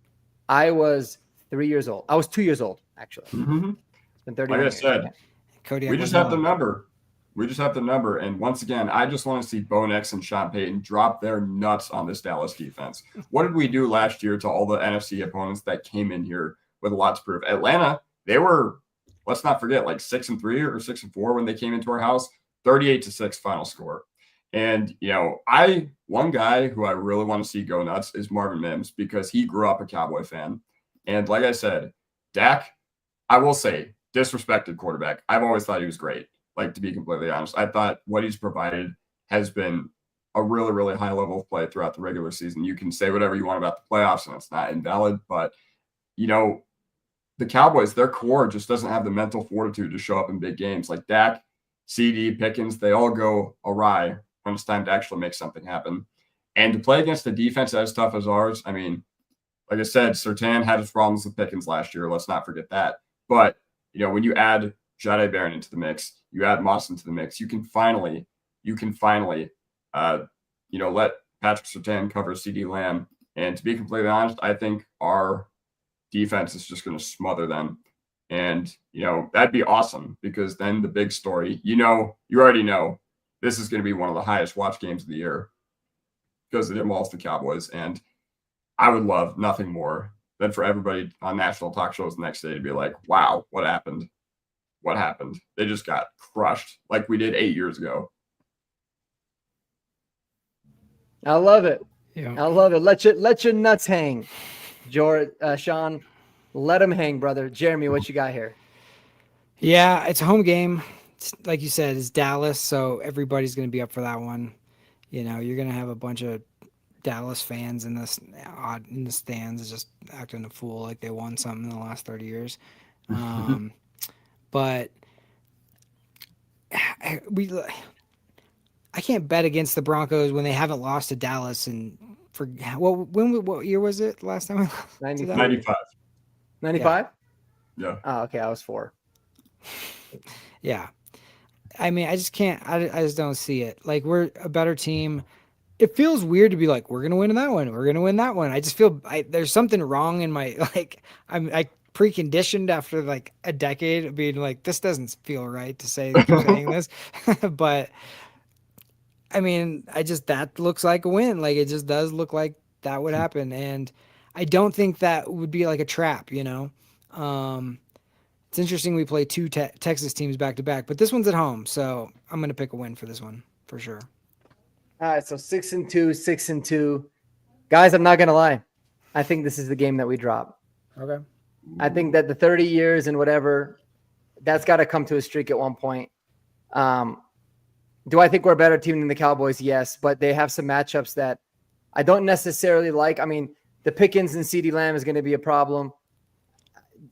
I was 3 years old. I was 2 years old, actually. Mm-hmm. It's been 30 Like years. I said, Kodiak, we just have the number. And once again, I just want to see Bo Nix and Sean Payton drop their nuts on this Dallas defense. What did we do last year to all the NFC opponents that came in here with a lot to prove? Atlanta, they were, let's not forget, like 6-3 or 6-4 when they came into our house. 38-6 final score. And, one guy who I really want to see go nuts is Marvin Mims because he grew up a Cowboy fan. And like I said, Dak, I will say, disrespected quarterback. I've always thought he was great. Like, to be completely honest, I thought what he's provided has been a really, really high level of play throughout the regular season. You can say whatever you want about the playoffs, and it's not invalid. But, the Cowboys, their core just doesn't have the mental fortitude to show up in big games. Like Dak, CD, Pickens, they all go awry when it's time to actually make something happen. And to play against a defense as tough as ours, like I said, Surtain had his problems with Pickens last year. Let's not forget that. But, when you add Jahdae Barron into the mix, you add Moss into the mix, you can finally, let Patrick Surtain cover CD Lamb. And to be completely honest, I think our defense is just going to smother them. And, that'd be awesome because then the big story, you already know this is going to be one of the highest watch games of the year because it involves the Cowboys. And I would love nothing more than for everybody on national talk shows the next day to be like, wow, what happened? What happened? They just got crushed like we did 8 years ago. I love it. Yeah. I love it. Let your nuts hang, Sean. Let them hang, brother. Jeremy, what you got here? Yeah, it's a home game. Like you said, it's Dallas, so everybody's going to be up for that one. You're going to have a bunch of Dallas fans in the stands just acting a fool like they won something in the last 30 years. But we I can't bet against the Broncos when they haven't lost to Dallas and what year was it last time? 95. 95? Yeah. Oh, okay. I was 4. Yeah. I mean, I just can't. I just don't see it. Like, we're a better team. It feels weird to be like, we're gonna win that one. We're gonna win that one. I just feel there's something wrong in my like. I'm preconditioned after like a decade of being like, this doesn't feel right to keep saying this, but I mean, that looks like a win. Like, it just does look like that would happen, and I don't think that would be like a trap. It's interesting we play two Texas teams back to back, but this one's at home, so I'm going to pick a win for this one for sure. All right, so 6-2, 6-2. Guys, I'm not going to lie. I think this is the game that we drop. Okay. I think that the 30 years and whatever, that's got to come to a streak at one point. Do I think we're a better team than the Cowboys? Yes, but they have some matchups that I don't necessarily like. I mean, the Pickens and CeeDee Lamb is going to be a problem.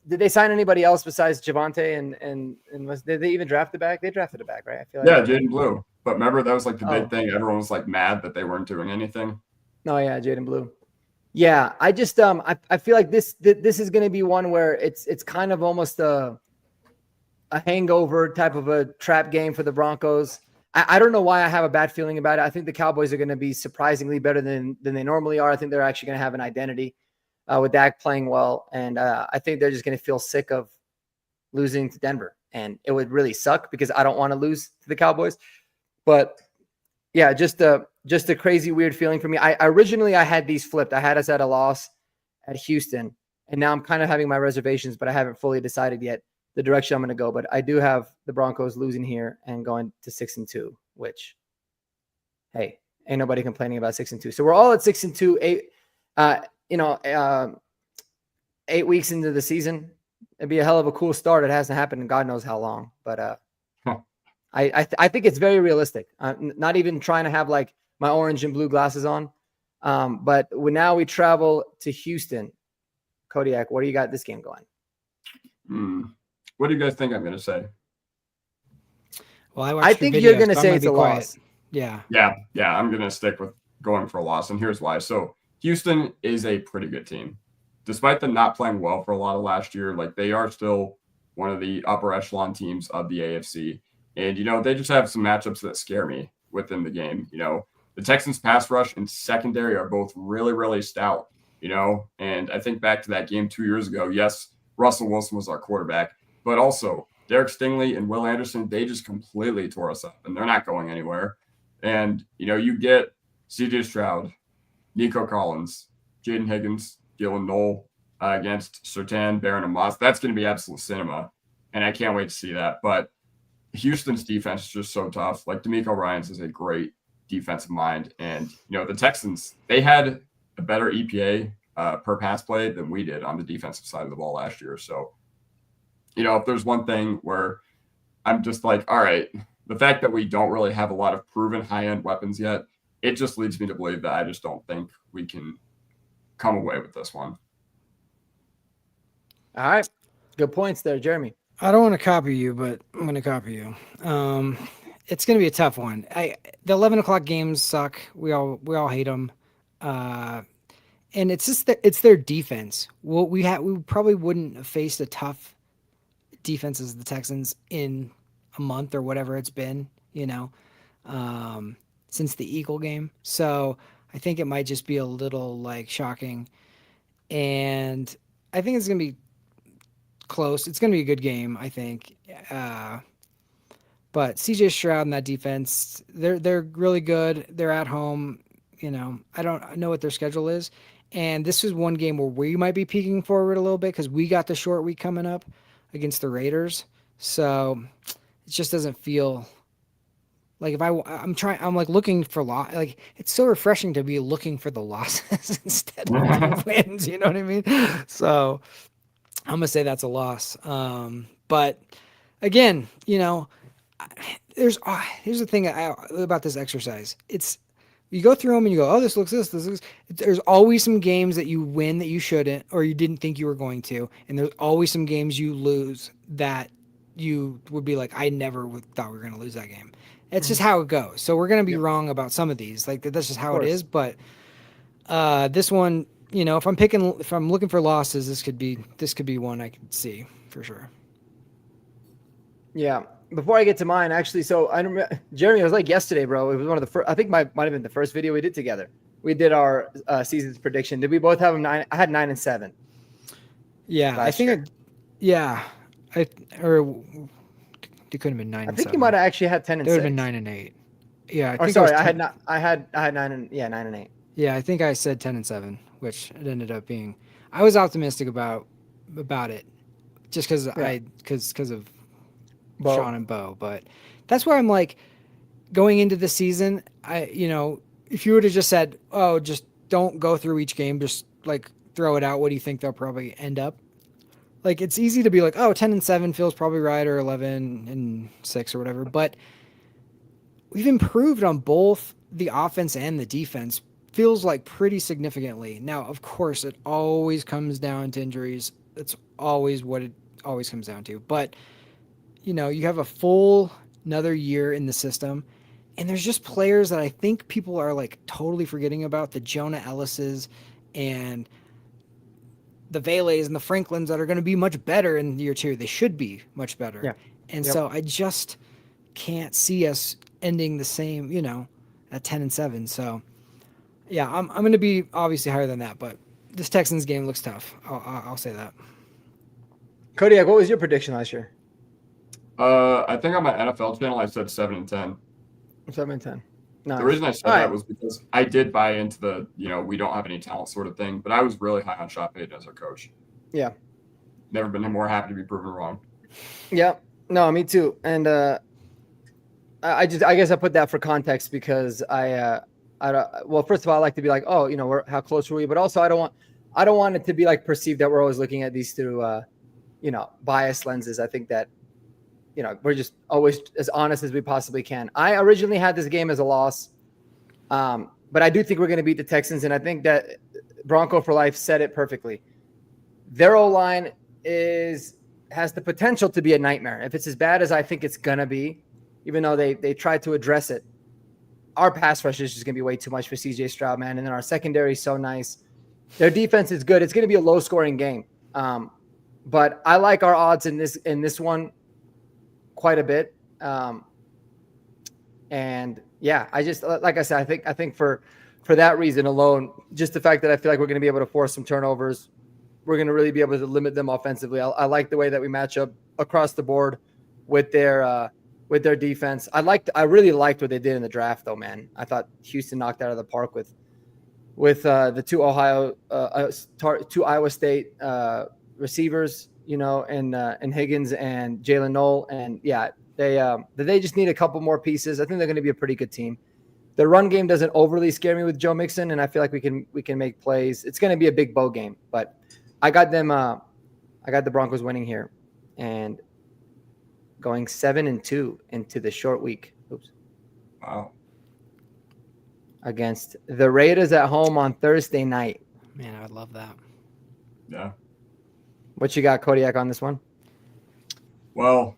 Did they sign anybody else besides Javonte and did they even draft it back? They drafted it back, right? I feel like Jaden Blue. But remember, that was like the big thing. Everyone was like mad that they weren't doing anything. Oh yeah, Jaden Blue. Yeah, I just I feel like this is going to be one where it's kind of almost a hangover type of a trap game for the Broncos. I don't know why I have a bad feeling about it. I think the Cowboys are going to be surprisingly better than they normally are. I think they're actually going to have an identity with Dak playing well. And I think they're just going to feel sick of losing to Denver. And it would really suck because I don't want to lose to the Cowboys. But yeah, just a crazy, weird feeling for me. I originally had these flipped. I had us at a loss at Houston. And now I'm kind of having my reservations, but I haven't fully decided yet the direction I'm going to go. But I do have the Broncos losing here and going to 6-2, which, hey, ain't nobody complaining about 6-2. So we're all at 6-2, 8 weeks into the season. It'd be a hell of a cool start. It hasn't happened in God knows how long, but I think it's very realistic. Not even trying to have like my orange and blue glasses on. But now we travel to Houston. Kodiak, what do you got this game going? What do you guys think I'm going to say? Well, I think you're going to say it's a loss. Yeah. I'm going to stick with going for a loss, and here's why. So Houston is a pretty good team. Despite them not playing well for a lot of last year, like they are still one of the upper echelon teams of the AFC. And, they just have some matchups that scare me within the game. The Texans pass rush and secondary are both really, really stout, and I think back to that game 2 years ago. Yes, Russell Wilson was our quarterback, but also Derek Stingley and Will Anderson, they just completely tore us up and they're not going anywhere. And, you get CJ Stroud, Nico Collins, Jaden Higgins, Gillen Knoll against Surtain, Barron, and Moss. That's going to be absolute cinema. And I can't wait to see that. But Houston's defense is just so tough. Like D'Amico Ryans is a great defensive mind. And, the Texans, they had a better EPA per pass play than we did on the defensive side of the ball last year. So, if there's one thing where I'm just like, all right, the fact that we don't really have a lot of proven high-end weapons yet, it just leads me to believe that I just don't think we can come away with this one. All right. Good points there, Jeremy. I don't want to copy you, but I'm going to copy you. It's going to be a tough one. The 11 o'clock games suck. We all hate them. And it's just it's their defense. Well, we probably wouldn't have faced a tough defense as the Texans in a month or whatever it's been, since the Eagle game. So I think it might just be a little like shocking. And I think it's going to be close. It's going to be a good game, I think. But CJ Stroud and that defense, they're really good. They're at home. I don't know what their schedule is. And this is one game where we might be peeking forward a little bit because we got the short week coming up against the Raiders. So it just doesn't feel like I'm like looking for like it's so refreshing to be looking for the losses instead of wins. You know what I mean? So I'm gonna say that's a loss. But again, here's the thing about this exercise. It's you go through them and you go, oh, this looks this. There's always some games that you win that you shouldn't, or you didn't think you were going to, and there's always some games you lose that you would be like, I never thought we were going to lose that game. It's just how it goes. So we're going to be wrong about some of these. Like that's just how it is. But this one, if I'm looking for losses, this could be one I could see for sure. Yeah. Before I get to mine, actually, so I remember, Jeremy, it was like yesterday, bro. It was one of the first. I think might have been the first video we did together. We did our season's prediction. Did we both have them 9? I had 9 and 7. Yeah, I think. It could have been 9. I and think 7. you might have actually had 10 and 6. It would have been 9 and 8. Yeah, I had 9 and 8. Yeah, I think I said 10 and 7, which it ended up being. I was optimistic about it, just because of Sean and Bo, but that's where I'm like, going into the season, if you would have just said, oh, just don't go through each game, just like throw it out, what do you think they'll probably end up? Like, it's easy to be like, oh, 10 and 7 feels probably right, or 11 and 6 or whatever, but we've improved on both the offense and the defense, feels like pretty significantly. Now, of course, it always comes down to injuries. That's always what it always comes down to, but you have a full another year in the system, and there's just players that I think people are like totally forgetting about, the Jonah Ellises and the Vele's and the Franklins that are going to be much better in year 2. They should be much better. Yeah. And so I just can't see us ending the same, at 10 and 7. So yeah, I'm going to be obviously higher than that, but this Texans game looks tough. I'll say that. Kodiak, what was your prediction last year? I think on my NFL channel I said 7 and 10. 7 and 10. Nice. The reason I said that was because I did buy into the, we don't have any talent sort of thing, but I was really high on Sean Payton as our coach. Yeah. Never been more happy to be proven wrong. Yeah. No, me too. And I guess I put that for context because well, first of all, I like to be like, oh, how close were we? But also I don't want it to be like perceived that we're always looking at these through biased lenses. I think that we're just always as honest as we possibly can. I originally had this game as a loss, but I do think we're going to beat the Texans, and I think that Bronco for Life said it perfectly. Their O-line has the potential to be a nightmare. If it's as bad as I think it's going to be, even though they tried to address it, our pass rush is just going to be way too much for CJ Stroud, man, and then our secondary is so nice. Their defense is good. It's going to be a low-scoring game, but I like our odds in this one quite a bit. And yeah, I just, like I said, I think for that reason alone, just the fact that I feel like we're going to be able to force some turnovers, we're going to really be able to limit them offensively. I like the way that we match up across the board with their defense. I really liked what they did in the draft though, man. I thought Houston knocked out of the park with the two Iowa State receivers, and Higgins and Jalen Noel. And yeah, they just need a couple more pieces. I think they're going to be a pretty good team. The run game doesn't overly scare me with Joe Mixon, and I feel like we can make plays. It's going to be a big bowl game, but I got them. I got the Broncos winning here and going 7-2 into the short week. Oops. Wow. Against the Raiders at home on Thursday night. Man, I would love that. Yeah. What you got, Kodiak, on this one? Well,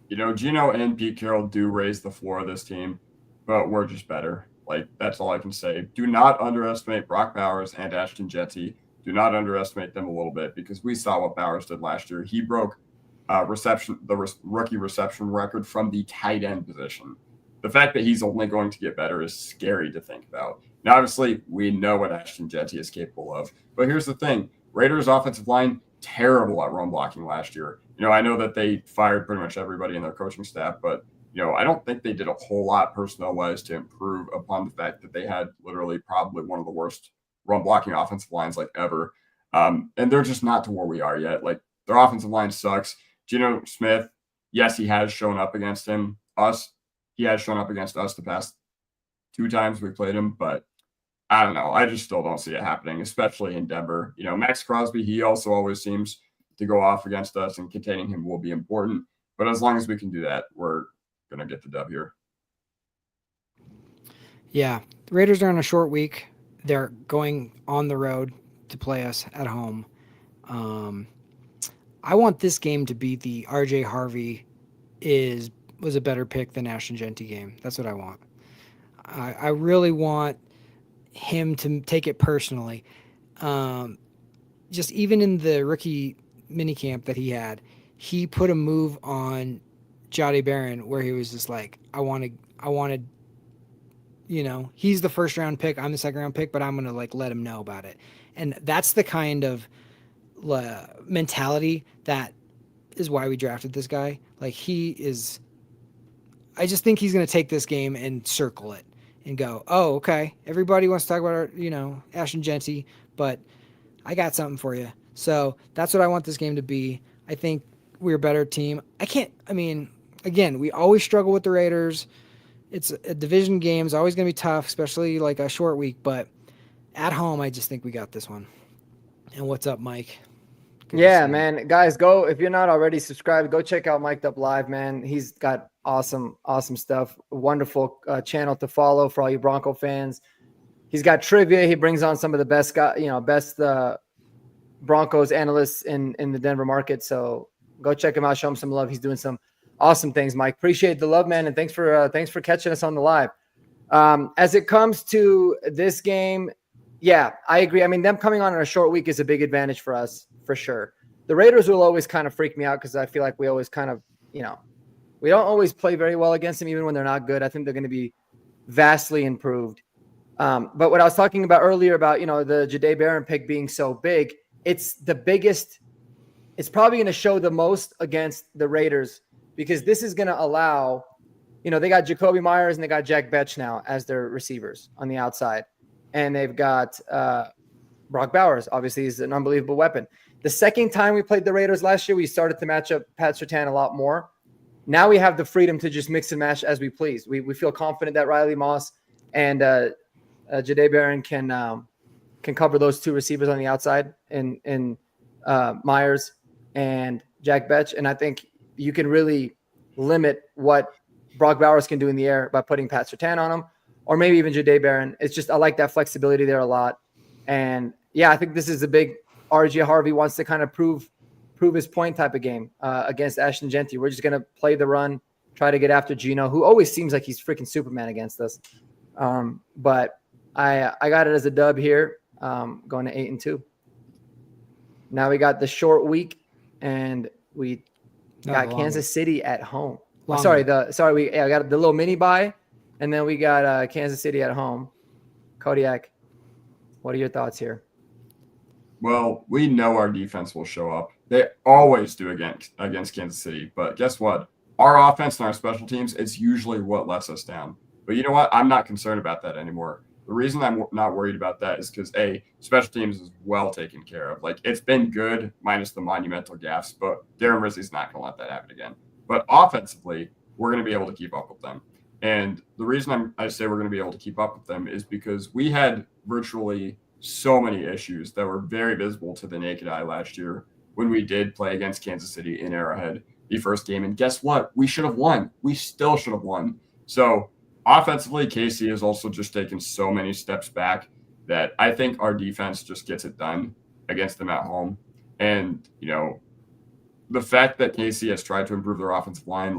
Gino and Pete Carroll do raise the floor of this team, but we're just better. Like, that's all I can say. Do not underestimate Brock Bowers and Ashton Jetty. Do not underestimate them a little bit because we saw what Bowers did last year. He broke the rookie reception record from the tight end position. The fact that he's only going to get better is scary to think about. Now, obviously, we know what Ashton Jetty is capable of. But here's the thing. Raiders' offensive line, terrible at run blocking last year. I know that they fired pretty much everybody in their coaching staff, but, I don't think they did a whole lot personnel-wise to improve upon the fact that they had literally probably one of the worst run blocking offensive lines like ever. And they're just not to where we are yet. Like, their offensive line sucks. Geno Smith, yes, he has shown up against us. He has shown up against us the past 2 times we played him, but I don't know. I just still don't see it happening, especially in Denver. Max Crosby, he also always seems to go off against us, and containing him will be important. But as long as we can do that, we're going to get the dub here. Yeah. The Raiders are on a short week. They're going on the road to play us at home. I want this game to be the RJ Harvey was a better pick than Ashton Genty game. That's what I want. I really want him to take it personally. Just even in the rookie minicamp that he had, he put a move on Jody Barron where he was just like, I wanted, he's the first round pick, I'm the second round pick, but I'm gonna like let him know about it. And that's the kind of mentality that is why we drafted this guy. Like I just think he's gonna take this game and circle it and go, oh, okay, everybody wants to talk about Ashton Genty, but I got something for you. So that's what I want this game to be. I think we're a better team. Again, we always struggle with the Raiders. It's a division game. It's always going to be tough, especially like a short week. But at home, I just think we got this one. And what's up, Mike? Good yeah, man. Guys, go. If you're not already subscribed, go check out Mic'd Up Live, man. He's got awesome stuff. Wonderful channel to follow for all you Bronco fans. He's got trivia. He brings on some of the best best Broncos analysts in the Denver market. So go check him out. Show him some love. He's doing some awesome things, Mike. Appreciate the love, man, and thanks for catching us on the live. As it comes to this game, yeah, I agree. I mean, them coming on in a short week is a big advantage for us, for sure. The Raiders will always kind of freak me out because I feel like we always kind of, we don't always play very well against them, even when they're not good. I think they're going to be vastly improved. But what I was talking about earlier about, the Jahdae Barron pick being so big, it's the biggest. It's probably going to show the most against the Raiders because this is going to allow, they got Jacoby Myers and they got Jack Betch now as their receivers on the outside. And they've got Brock Bowers. Obviously, he's an unbelievable weapon. The second time we played the Raiders last year, we started to match up Pat Surtain a lot more. Now we have the freedom to just mix and match as we please. We feel confident that Riley Moss and Jahdae Barron can cover those two receivers on the outside in Myers and Jack Betch. And I think you can really limit what Brock Bowers can do in the air by putting Pat Surtain on him, or maybe even Jahdae Barron. It's just I like that flexibility there a lot. And, yeah, I think this is a big RJ Harvey wants to kind of prove his point type of game against Ashton Genty. We're just going to play the run, try to get after Geno, who always seems like he's freaking Superman against us. But I got it as a dub here, going to 8-2. Now we got the short week, and we got Kansas City at home. We got the little mini bye, and then we got Kansas City at home. Kodiak, what are your thoughts here? Well, we know our defense will show up. They always do against Kansas City. But guess what? Our offense and our special teams, it's usually what lets us down. But you know what? I'm not concerned about that anymore. The reason I'm not worried about that is because, special teams is well taken care of. Like, it's been good minus the monumental gaffes, but Darren Rizzi's not going to let that happen again. But offensively, we're going to be able to keep up with them. And the reason I say we're going to be able to keep up with them is because we had virtually so many issues that were very visible to the naked eye last year when we did play against Kansas City in Arrowhead the first game. And guess what? We should have won. We still should have won. So offensively, KC has also just taken so many steps back that I think our defense just gets it done against them at home. And, the fact that KC has tried to improve their offensive line,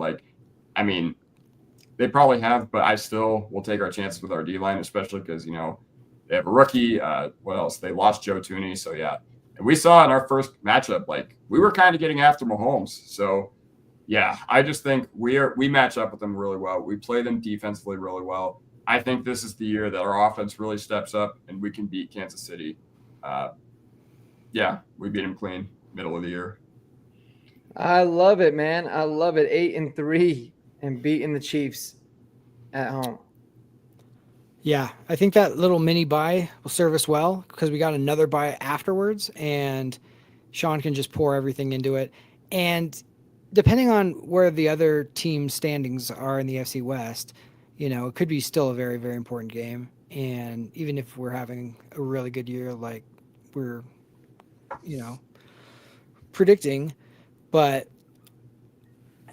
they probably have, but I still will take our chances with our D-line, especially because, they have a rookie. What else? They lost Joe Tooney. So, yeah. And we saw in our first matchup, we were kind of getting after Mahomes. So, yeah, I just think we match up with them really well. We play them defensively really well. I think this is the year that our offense really steps up and we can beat Kansas City. We beat them clean, middle of the year. I love it, man. I love it. 8-3 and beating the Chiefs at home. Yeah, I think that little mini bye will serve us well because we got another bye afterwards, and Sean can just pour everything into it. And depending on where the other team standings are in the AFC West, it could be still a very, very important game. And even if we're having a really good year, like we're, predicting, but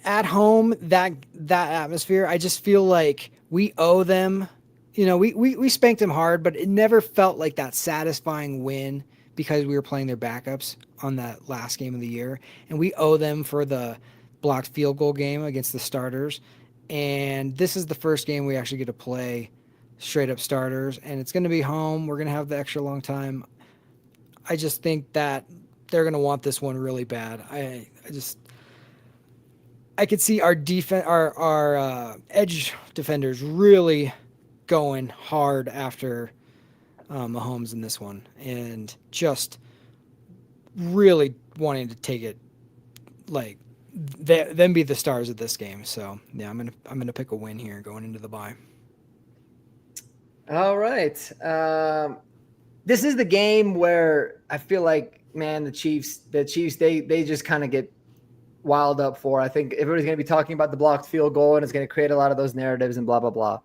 at home, that atmosphere, I just feel like we owe them. We spanked them hard, but it never felt like that satisfying win because we were playing their backups on that last game of the year. And we owe them for the blocked field goal game against the starters. And this is the first game we actually get to play straight up starters. And it's going to be home. We're going to have the extra long time. I just think that they're going to want this one really bad. I could see our edge defenders really going hard after Mahomes in this one, and just really wanting to take it, like them be the stars of this game. So yeah, I'm gonna pick a win here going into the bye. All right, this is the game where I feel like, man, the Chiefs, they just kind of get wild up for. I think everybody's going to be talking about the blocked field goal, and it's going to create a lot of those narratives and blah, blah, blah.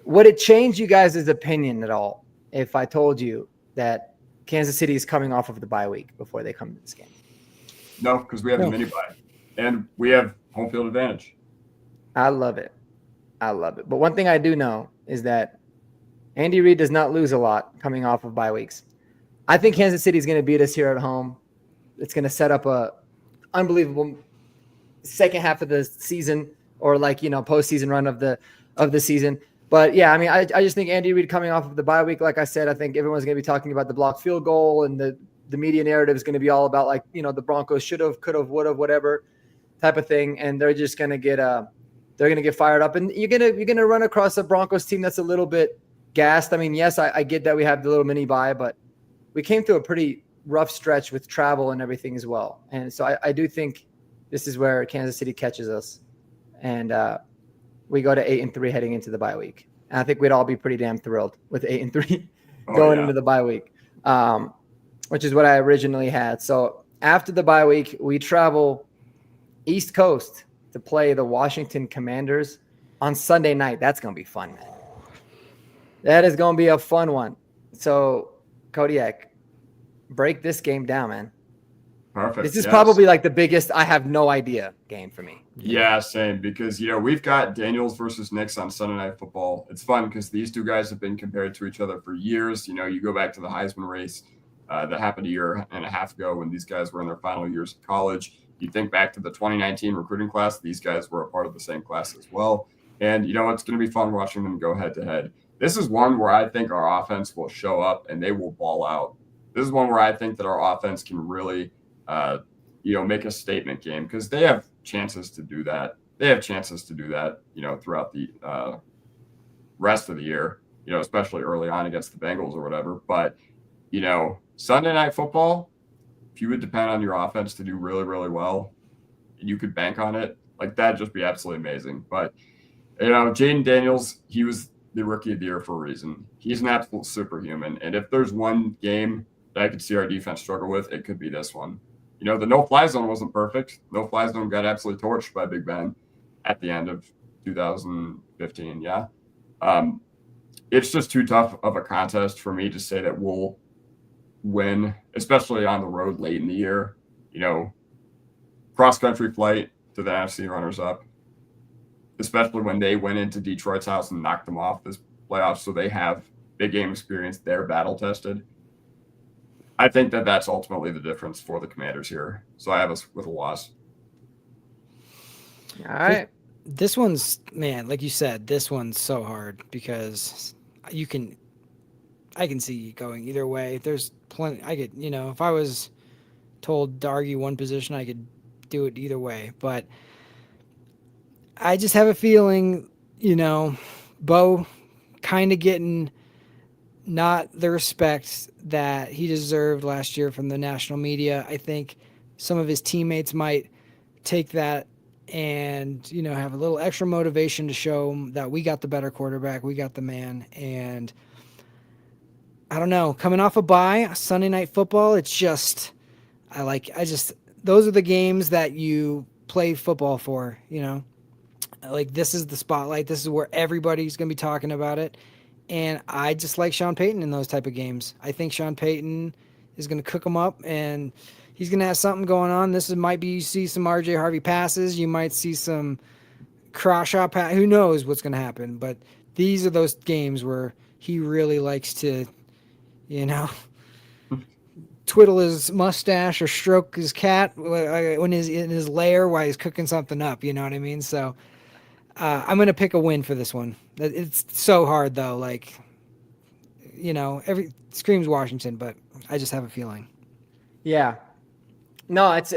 Would it change you guys' opinion at all if I told you that Kansas City is coming off of the bye week before they come to this game? No, because we have the mini bye, and we have home field advantage. I love it. But one thing I do know is that Andy Reid does not lose a lot coming off of bye weeks. I think Kansas City is going to beat us here at home. It's going to set up a unbelievable second half of the season, or postseason run of the season. But yeah, I mean, I just think Andy Reid coming off of the bye week, like I said, I think everyone's going to be talking about the blocked field goal, and the media narrative is going to be all about the Broncos should have, could have, would have, whatever type of thing, and they're just going to get fired up, and you're going to run across a Broncos team that's a little bit gassed. I mean, yes, I get that we have the little mini bye, but we came through a pretty rough stretch with travel and everything as well. And so I do think this is where Kansas City catches us, and we go to 8-3 heading into the bye week. And I think we'd all be pretty damn thrilled with 8-3 going into the bye week, which is what I originally had. So after the bye week, we travel East Coast to play the Washington Commanders on Sunday night. That's going to be fun, man. That is going to be a fun one. So Kodiak, break this game down, man. Perfect. This is probably like the biggest I have no idea game for me. Yeah, same, because we've got Daniels versus Knicks on Sunday Night Football. It's fun because these two guys have been compared to each other for years. You go back to the Heisman race that happened a year and a half ago when these guys were in their final years of college. You think back to the 2019 recruiting class, these guys were a part of the same class as well. And it's going to be fun watching them go head to head. This is one where I think our offense will show up and they will ball out. This is one where I think that our offense can really, make a statement game, because they have chances to do that. Throughout the rest of the year, especially early on against the Bengals or whatever. But, Sunday Night Football, if you would depend on your offense to do really, really well, and you could bank on it, that'd just be absolutely amazing. But, Jaden Daniels, he was the Rookie of the Year for a reason. He's an absolute superhuman. And if there's one game that I could see our defense struggle with, it could be this one. The no-fly zone wasn't perfect. No-fly zone got absolutely torched by Big Ben at the end of 2015, yeah. It's just too tough of a contest for me to say that we'll win, especially on the road late in the year. Cross-country flight to the NFC runners-up, especially when they went into Detroit's house and knocked them off this playoff, so they have big game experience. They're battle-tested. I think that that's ultimately the difference for the Commanders here. So I have us with a loss. All right. This one's, man, like you said, this one's so hard because I can see going either way. There's plenty. I could, if I was told to argue one position, I could do it either way. But I just have a feeling, Bo kind of getting not the respect that he deserved last year from the national media. I think some of his teammates might take that and, have a little extra motivation to show that we got the better quarterback, we got the man. And I don't know, coming off a bye, Sunday Night Football, it's just, those are the games that you play football for, this is the spotlight. This is where everybody's going to be talking about it. And I just like Sean Payton in those type of games. I think Sean Payton is going to cook them up, and he's gonna have something going on. Might be you see some RJ Harvey passes. You might see some Crawshaw pass. Who knows what's gonna happen? But these are those games where he really likes to, twiddle his mustache or stroke his cat when he's in his lair while he's cooking something up. You know what I mean? So I'm gonna pick a win for this one. It's so hard though. Like, every screams Washington, but I just have a feeling. Yeah. No, it's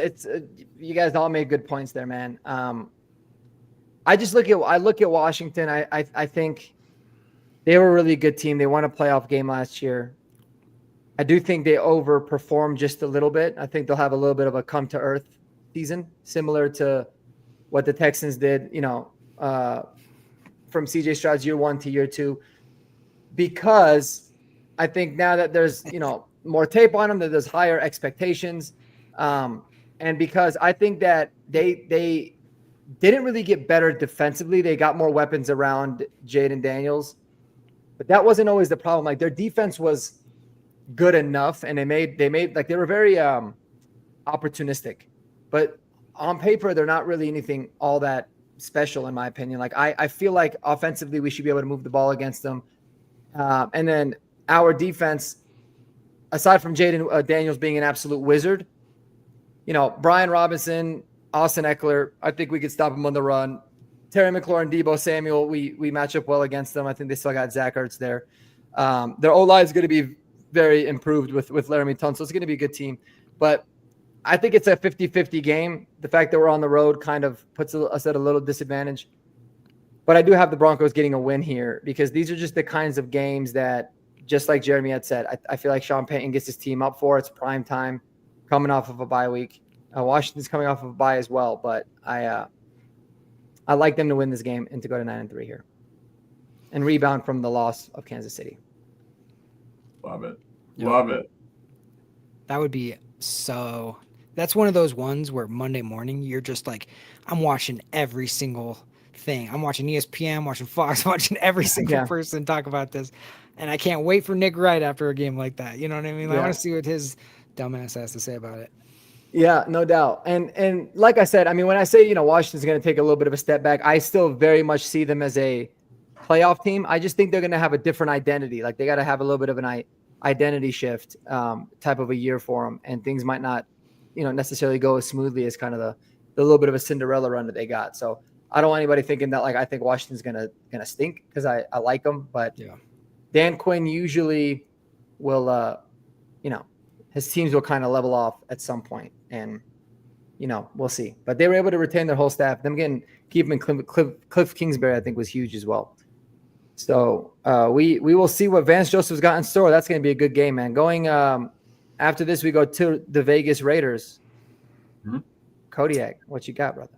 you guys all made good points there, man. I look at Washington. I think they were a really good team. They won a playoff game last year. I do think they overperformed just a little bit. I think they'll have a little bit of a come to earth season, similar to what the Texans did, from CJ Stroud's year 1 to year 2, because I think now that there's, more tape on them, that there's higher expectations. And because I think that they didn't really get better defensively. They got more weapons around Jaden Daniels, but that wasn't always the problem. Like, their defense was good enough, and they made like, they were very opportunistic, but on paper they're not really anything all that special in my opinion. Like, I feel like offensively we should be able to move the ball against them, and then our defense, aside from Jaden Daniels being an absolute wizard, Brian Robinson, Austin Eckler, I think we could stop him on the run. Terry McLaurin, Debo Samuel, we match up well against them. I think they still got Zach Ertz there. Their O-line is going to be very improved with Laramie Tunsil. It's going to be a good team. But I think it's a 50-50 game. The fact that we're on the road kind of puts us at a little disadvantage. But I do have the Broncos getting a win here, because these are just the kinds of games that, just like Jeremy had said, I feel like Sean Payton gets his team up for. It's prime time, coming off of a bye week. Washington's coming off of a bye as well, but I like them to win this game and to go to 9-3 here and rebound from the loss of Kansas City. Love it. Love it. That would be so. That's one of those ones where Monday morning you're just like, I'm watching every single thing. I'm watching ESPN, I'm watching Fox, I'm watching every single person talk about this. And I can't wait for Nick Wright after a game like that. You know what I mean? I want to see what his dumbass has to say about it. Yeah, no doubt. And like I said, I mean, when I say, Washington's going to take a little bit of a step back, I still very much see them as a playoff team. I just think they're going to have a different identity. Like, they got to have a little bit of an identity shift type of a year for them. And things might not, necessarily go as smoothly as kind of the little bit of a Cinderella run that they got. So I don't want anybody thinking that, like, I think Washington's going to stink, because I like them. But Dan Quinn usually will, his teams will kind of level off at some point, and we'll see. But they were able to retain their whole staff. Them keeping Cliff Kingsbury, I think, was huge as well. So we will see what Vance Joseph's got in store. That's going to be a good game, man. Going after this, we go to the Vegas Raiders. Mm-hmm. Kodiak, what you got, brother?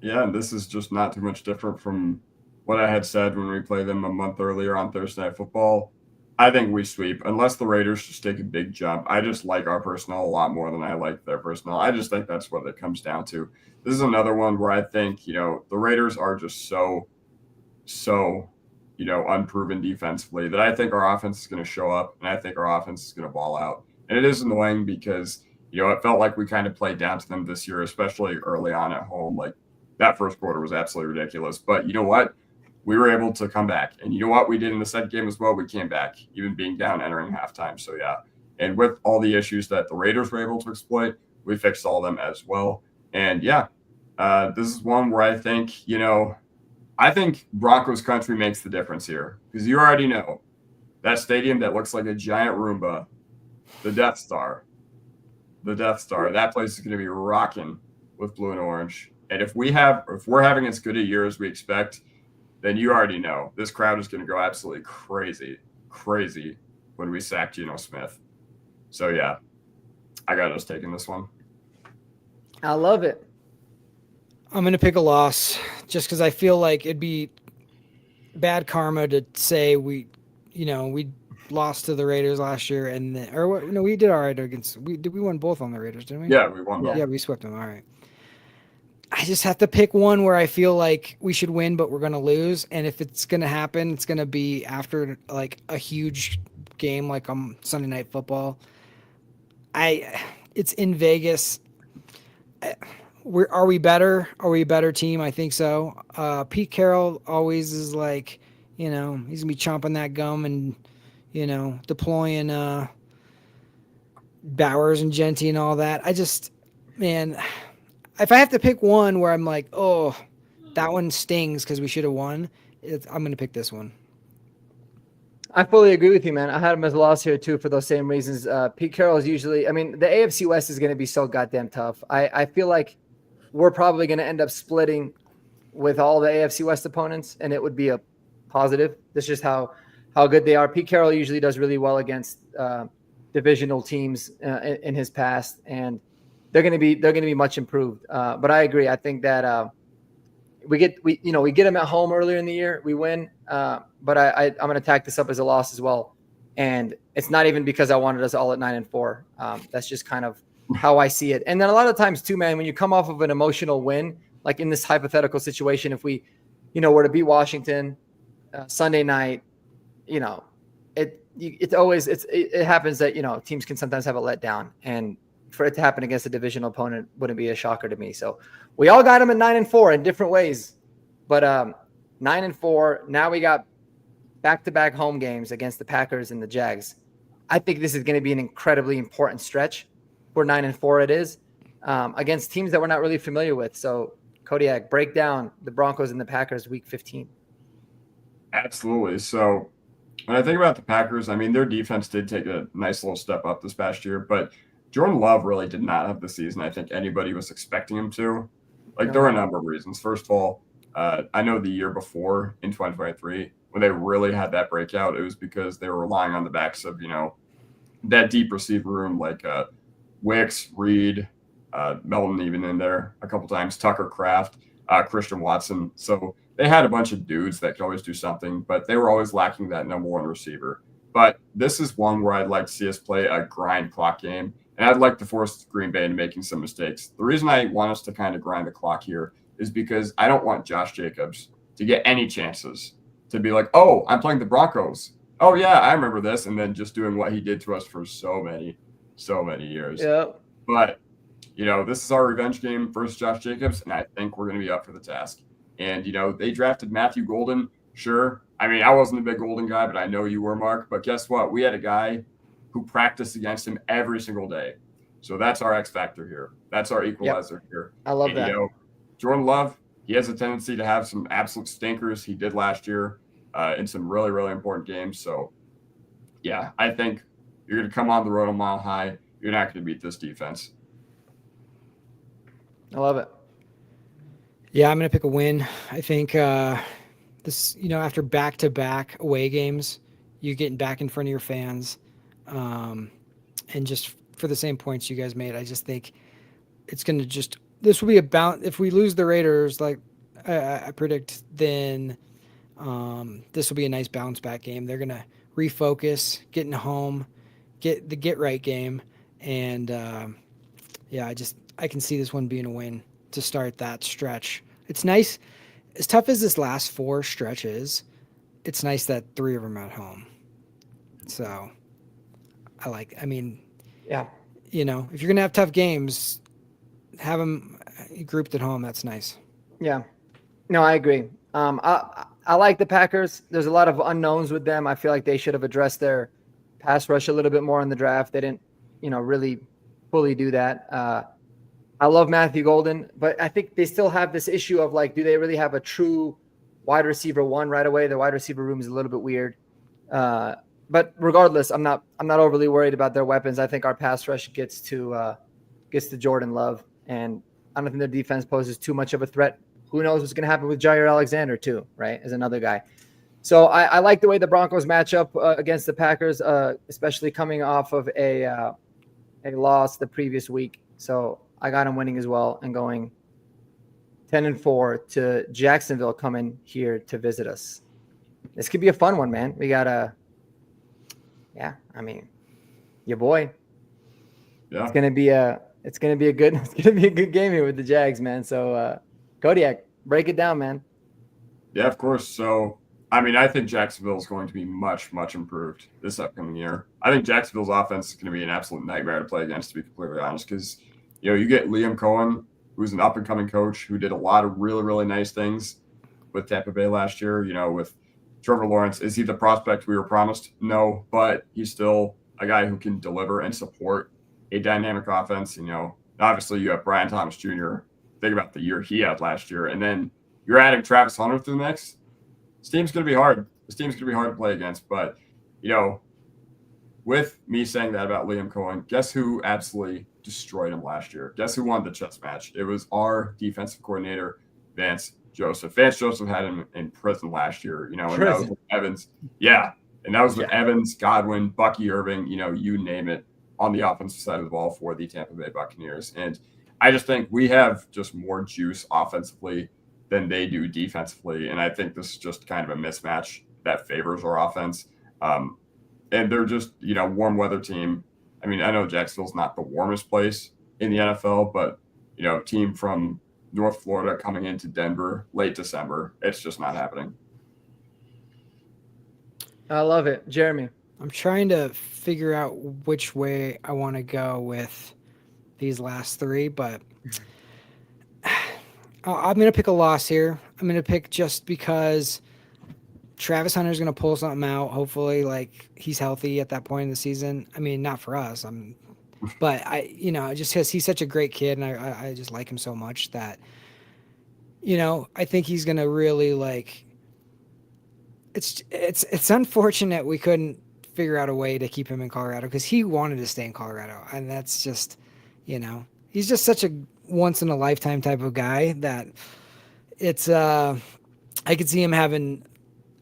Yeah, and this is just not too much different from what I had said when we played them a month earlier on Thursday Night Football. I think we sweep, unless the Raiders just take a big jump. I just like our personnel a lot more than I like their personnel. I just think that's what it comes down to. This is another one where I think, the Raiders are just so, unproven defensively, that I think our offense is going to show up, and I think our offense is going to ball out. And it is annoying because, it felt like we kind of played down to them this year, especially early on at home. Like, that first quarter was absolutely ridiculous. But you know what? We were able to come back. And you know what we did in the second game as well? We came back, even being down entering halftime. So, yeah. And with all the issues that the Raiders were able to exploit, we fixed all of them as well. And, this is one where I think, I think Broncos Country makes the difference here. Because you already know that stadium that looks like a giant Roomba, the Death Star. That place is going to be rocking with blue and orange. And if we're having as good a year as we expect, then you already know this crowd is going to go absolutely crazy when we sack Geno Smith. So, yeah, I got us taking this one. I love it. I'm going to pick a loss just because I feel like it'd be bad karma to say we lost to the Raiders last year. We did all right against – we won both on the Raiders, didn't we? Yeah, we won both. Yeah, we swept them. All right. I just have to pick one where I feel like we should win, but we're going to lose. And if it's going to happen, it's going to be after like a huge game, like on Sunday Night Football. it's in Vegas. Are we better? Are we a better team? I think so. Pete Carroll always is like, he's gonna be chomping that gum and, deploying Bowers and Genty and all that. Man, if I have to pick one where I'm like, oh, that one stings because we should have won, I'm gonna pick this one. I fully agree with you, man. I had him as a loss here too for those same reasons. Pete Carroll is usually, the AFC West is going to be so goddamn tough. I feel like we're probably going to end up splitting with all the AFC West opponents, and it would be a positive. That's just how good they are. Pete Carroll usually does really well against divisional teams in his past, and they're going to be much improved. But I agree. I think that we get them at home earlier in the year, we win. But I'm going to tack this up as a loss as well. And it's not even because I wanted us all at 9-4. That's just kind of how I see it. And then a lot of times too, man, when you come off of an emotional win, like in this hypothetical situation, if we, were to beat Washington Sunday night, it happens that, teams can sometimes have a letdown, and for it to happen against a divisional opponent wouldn't be a shocker to me. So we all got them at 9-4 in different ways, but 9-4. Now we got back-to-back home games against the Packers and the Jags. I think this is going to be an incredibly important stretch. For 9-4 it is against teams that we're not really familiar with. So Kodiak, break down the Broncos and the Packers week 15. Absolutely. So when I think about the Packers, their defense did take a nice little step up this past year, but Jordan Love really did not have the season I think anybody was expecting him to. There were a number of reasons. First of all, I know the year before in 2023, when they really had that breakout, it was because they were relying on the backs of, that deep receiver room, like Wicks, Reed, Melton even in there a couple times, Tucker Kraft, Christian Watson. So they had a bunch of dudes that could always do something, but they were always lacking that number one receiver. But this is one where I'd like to see us play a grind clock game, and I'd like to force Green Bay into making some mistakes. The reason I want us to kind of grind the clock here is because I don't want Josh Jacobs to get any chances to be like, oh, I'm playing the Broncos. Oh, yeah, I remember this. And then just doing what he did to us for so many years. Yeah. But, this is our revenge game versus Josh Jacobs, and I think we're going to be up for the task. And, they drafted Matthew Golden. Sure. I wasn't a big Golden guy, but I know you were, Mark. But guess what? We had a guy who practiced against him every single day. So that's our X factor here. That's our equalizer here. I love that. Jordan Love, he has a tendency to have some absolute stinkers. He did last year in some really, really important games. So, yeah, I think you're going to come on the road a mile high. You're not going to beat this defense. I love it. Yeah, I'm going to pick a win. I think this, after back-to-back away games, you're getting back in front of your fans. And just for the same points you guys made, I just think it's going to this will be if we lose the Raiders, like I predict, then this will be a nice bounce back game. They're going to refocus, getting home, get the get-right game. And, I can see this one being a win to start that stretch. It's nice. As tough as this last four stretch is, it's nice that three of them are at home. So yeah. If you're going to have tough games, have them grouped at home. That's nice. Yeah. No, I agree. I like the Packers. There's a lot of unknowns with them. I feel like they should have addressed their pass rush a little bit more in the draft. They didn't, really fully do that. I love Matthew Golden, but I think they still have this issue of do they really have a true wide receiver one right away? The wide receiver room is a little bit weird. But regardless, I'm not overly worried about their weapons. I think our pass rush gets to Jordan Love, and I don't think their defense poses too much of a threat. Who knows what's going to happen with Jair Alexander too, right? As another guy. So I like the way the Broncos match up against the Packers, especially coming off of a loss the previous week. So I got them winning as well and going 10-4 to Jacksonville coming here to visit us. This could be a fun one, man. We got your boy. Yeah. It's gonna be a good game here with the Jags, man. So Kodiak, break it down, man. Yeah, of course. So I mean, I think Jacksonville is going to be much, much improved this upcoming year. I think Jacksonville's offense is going to be an absolute nightmare to play against, to be completely honest, because, you get Liam Cohen, who's an up-and-coming coach who did a lot of really, really nice things with Tampa Bay last year, with Trevor Lawrence. Is he the prospect we were promised? No, but he's still a guy who can deliver and support a dynamic offense. Obviously you have Brian Thomas Jr. Think about the year he had last year. And then you're adding Travis Hunter to the mix. This team's going to be hard. This team's going to be hard to play against. But, with me saying that about Liam Cohen, guess who absolutely destroyed him last year? Guess who won the chess match? It was our defensive coordinator, Vance Joseph. Vance Joseph had him in prison last year, and that was with Evans. Yeah. And that was with Evans, Godwin, Bucky Irving, you name it, on the offensive side of the ball for the Tampa Bay Buccaneers. And I just think we have just more juice offensively than they do defensively. And I think this is just kind of a mismatch that favors our offense. And they're just, warm weather team. I mean, I know Jacksonville's not the warmest place in the NFL, but, team from North Florida coming into Denver late December, it's just not happening. I love it. Jeremy. I'm trying to figure out which way I want to go with these last three, but I'm going to pick a loss here. I'm going to pick just because Travis Hunter's going to pull something out. Hopefully, he's healthy at that point in the season. I mean, not for us. But just because he's such a great kid, and I just like him so much that, I think he's going to really It's unfortunate we couldn't figure out a way to keep him in Colorado because he wanted to stay in Colorado, and that's just, he's just such a once in a lifetime type of guy that it's I could see him having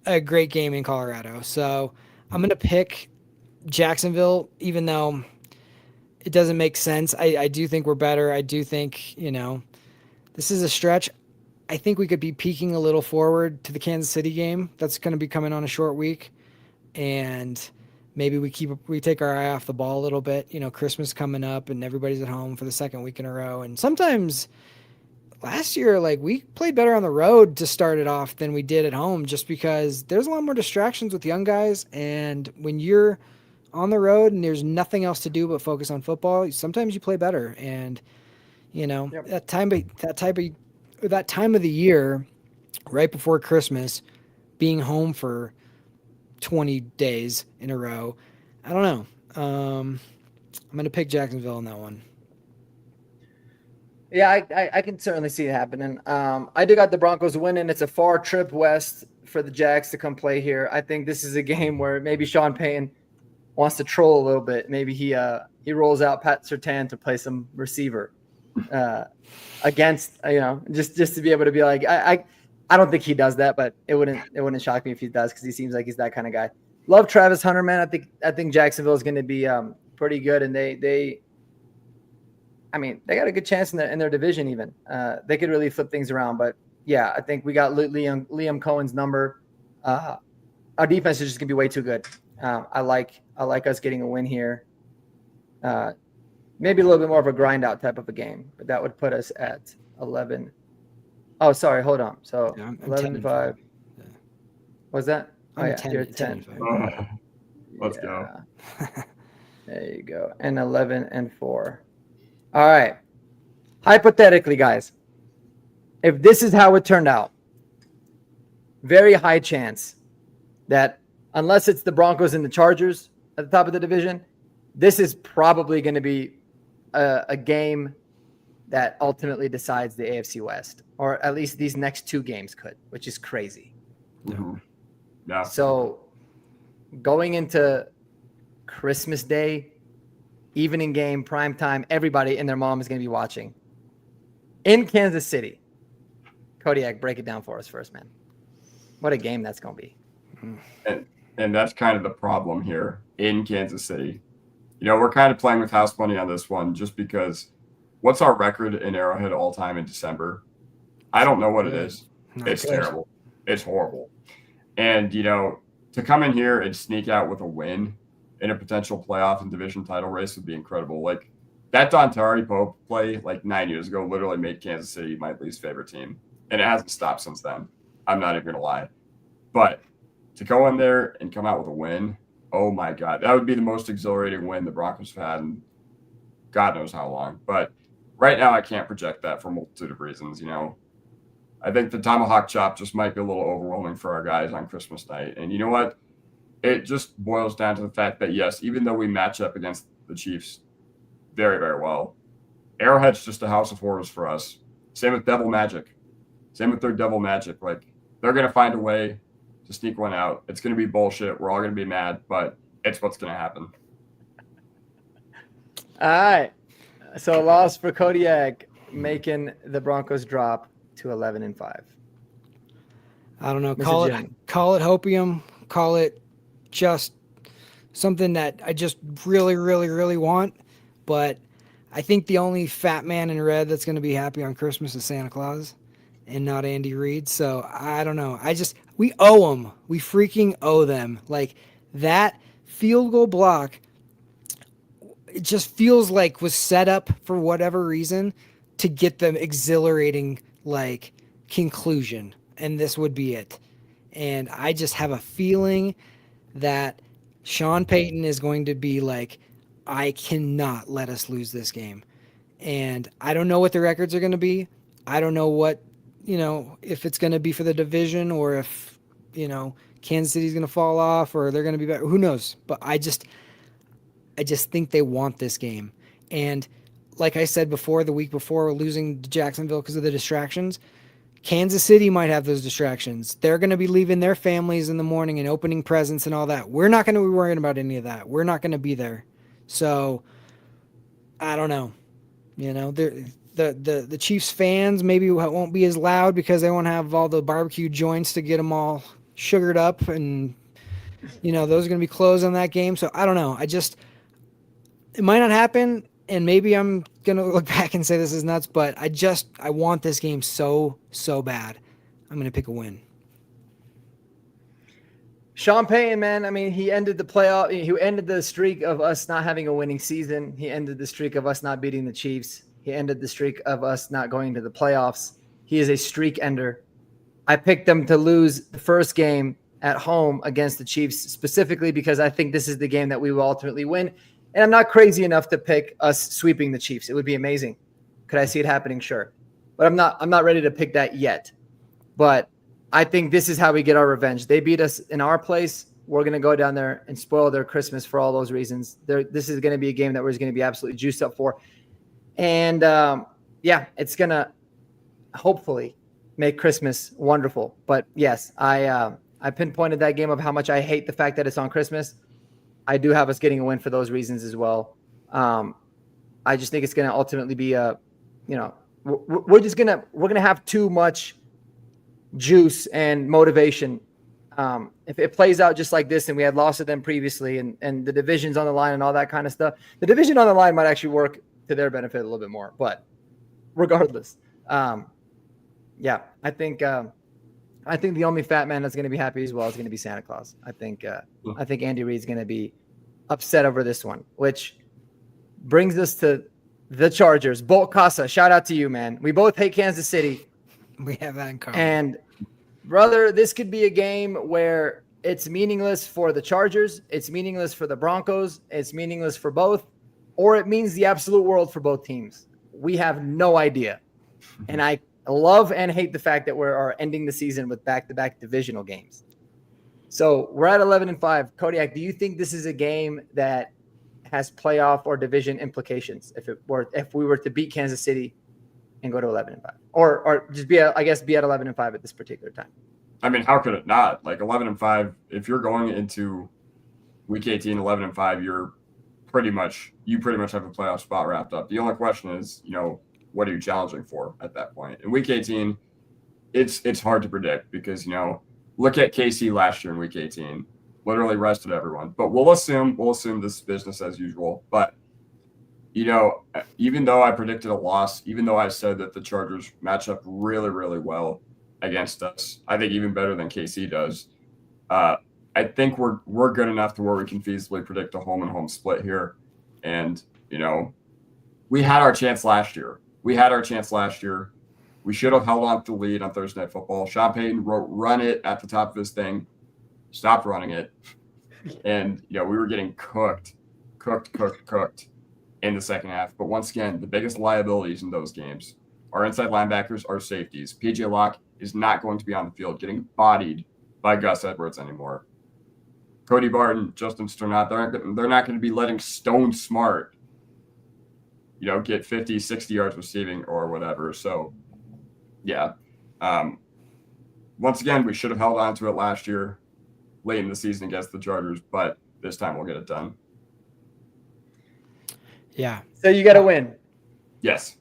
a great game in Colorado. So I'm gonna pick Jacksonville, even though it doesn't make sense. I do think we're better. I do think this is a stretch. I think we could be peeking a little forward to the Kansas City game. That's going to be coming on a short week, and maybe we take our eye off the ball a little bit. Christmas coming up, and everybody's at home for the second week in a row. And sometimes last year, we played better on the road to start it off than we did at home, just because there's a lot more distractions with young guys. And when you're on the road and there's nothing else to do but focus on football, sometimes you play better. And that time of the year, right before Christmas, being home for 20 days in a row, I don't know. I'm going to pick Jacksonville on that one. Yeah, I can certainly see it happening. I do got the Broncos winning. It's a far trip west for the Jags to come play here. I think this is a game where maybe Sean Payton wants to troll a little bit. Maybe he rolls out Pat Surtain to play some receiver against, just to be able to be like, I don't think he does that, but it wouldn't shock me if he does, because he seems like he's that kind of guy. Love Travis Hunter, man. I think Jacksonville is going to be pretty good, and they got a good chance in their division even. They could really flip things around, but yeah, I think we got Liam Cohen's number. Our defense is just going to be way too good. I like us getting a win here. Maybe a little bit more of a grind out type of a game, but that would put us at 11. Oh, sorry. Hold on. So yeah, I'm 11-5. Yeah. What's that? I'm 10, you're 10. Let's go. There you go. And 11-4. All right. Hypothetically, guys, if this is how it turned out, very high chance that unless it's the Broncos and the Chargers at the top of the division, this is probably going to be a game that ultimately decides the AFC West, or at least these next two games could, which is crazy. Mm-hmm. Yeah. So going into Christmas Day, evening game, prime time, everybody and their mom is going to be watching in Kansas City. Kodiak, break it down for us first, man. What a game that's going to be. And that's kind of the problem here in Kansas City. We're kind of playing with house money on this one, just because what's our record in Arrowhead all time in December? I don't know what it is. It's terrible. It's horrible. And, to come in here and sneak out with a win in a potential playoff and division title race would be incredible. That Dontari Pope play 9 years ago literally made Kansas City my least favorite team. And it hasn't stopped since then. I'm not even going to lie. But to go in there and come out with a win, oh my God, that would be the most exhilarating win the Broncos have had in God knows how long. But right now, I can't project that for a multitude of reasons. I think the tomahawk chop just might be a little overwhelming for our guys on Christmas night. And you know what? It just boils down to the fact that, yes, even though we match up against the Chiefs very, very well, Arrowhead's just a house of horrors for us. Same with Devil Magic. Same with their Devil Magic. Like, they're going to find a way to sneak one out. It's going to be bullshit. We're all going to be mad, but it's what's going to happen. All right. So a loss for Kodiak, making the Broncos drop to 11-5. I don't know. Mr. Jim. Call it hopium. Call it just something that I just really, really, really want. But I think the only fat man in red that's going to be happy on Christmas is Santa Claus and not Andy Reid. So I don't know. We owe them. We freaking owe them. Like, that field goal block, it just feels like was set up for whatever reason to get them exhilarating, like, conclusion. And this would be it. And I just have a feeling that Sean Payton is going to be like, I cannot let us lose this game. And I don't know what the records are going to be. I don't know what, if it's going to be for the division or if, Kansas City's going to fall off or they're going to be better. Who knows? But I just think they want this game. And like I said before, the week before, losing to Jacksonville because of the distractions, Kansas City might have those distractions. They're going to be leaving their families in the morning and opening presents and all that. We're not going to be worrying about any of that. We're not going to be there. So I don't know. The Chiefs fans maybe won't be as loud because they won't have all the barbecue joints to get them all sugared up, and those are going to be closed on that game. So I don't know. It might not happen, and maybe I'm going to look back and say this is nuts, but I want this game so bad. I'm going to pick a win. Sean Payton, man, I mean, he ended the playoff. He ended the streak of us not having a winning season. He ended the streak of us not beating the Chiefs. He ended the streak of us not going to the playoffs. He is a streak ender. I picked them to lose the first game at home against the Chiefs, specifically because I think this is the game that we will ultimately win. And I'm not crazy enough to pick us sweeping the Chiefs. It would be amazing. Could I see it happening? Sure. But I'm not ready to pick that yet. But I think this is how we get our revenge. They beat us in our place. We're going to go down there and spoil their Christmas for all those reasons. This is going to be a game that we're going to be absolutely juiced up for. And, it's going to hopefully make Christmas wonderful. But, yes, I pinpointed that game of how much I hate the fact that it's on Christmas. I do have us getting a win for those reasons as well. I just think it's going to ultimately be we're going to have too much juice and motivation. If it plays out just like this and we had lost to them previously and the division's on the line and all that kind of stuff, the division on the line might actually work to their benefit a little bit more. But regardless, I think the only fat man that's going to be happy as well is going to be Santa Claus. I think Andy Reid's going to be upset over this one, which brings us to the Chargers. Bolt Casa, shout out to you, man. We both hate Kansas City. We have that in common. And brother, this could be a game where it's meaningless for the Chargers, it's meaningless for the Broncos, it's meaningless for both, or it means the absolute world for both teams. We have no idea. And I love and hate the fact that we are ending the season with back-to-back divisional games. So we're at 11-5. Kodiak, do you think this is a game that has playoff or division implications if we were to beat Kansas City and go to 11-5, or just be at 11-5 at this particular time? I mean, how could it not? Like 11-5, if you're going into week 18, 11-5, you pretty much have a playoff spot wrapped up. The only question is, what are you challenging for at that point? In week 18, it's hard to predict because, look at KC last year in week 18, literally rested everyone. But we'll assume this is business as usual. But even though I predicted a loss, even though I said that the Chargers match up really, really well against us, I think even better than KC does. I think we're good enough to where we can feasibly predict a home-and-home split here. And, we had our chance last year. We should have held on to the lead on Thursday Night Football. Sean Payton wrote "run it" at the top of his thing. stopped running it, and we were getting cooked in the second half. But once again, the biggest liabilities in those games are inside linebackers, are safeties. PJ Locke is not going to be on the field getting bodied by Gus Edwards anymore. Cody Barton, Justin Sternat, they're not going to be letting Stone Smart, get 50, 60 yards receiving or whatever. So, yeah. Once again, we should have held on to it last year, late in the season against the Chargers, but this time we'll get it done. Yeah. So you got to win. Yes.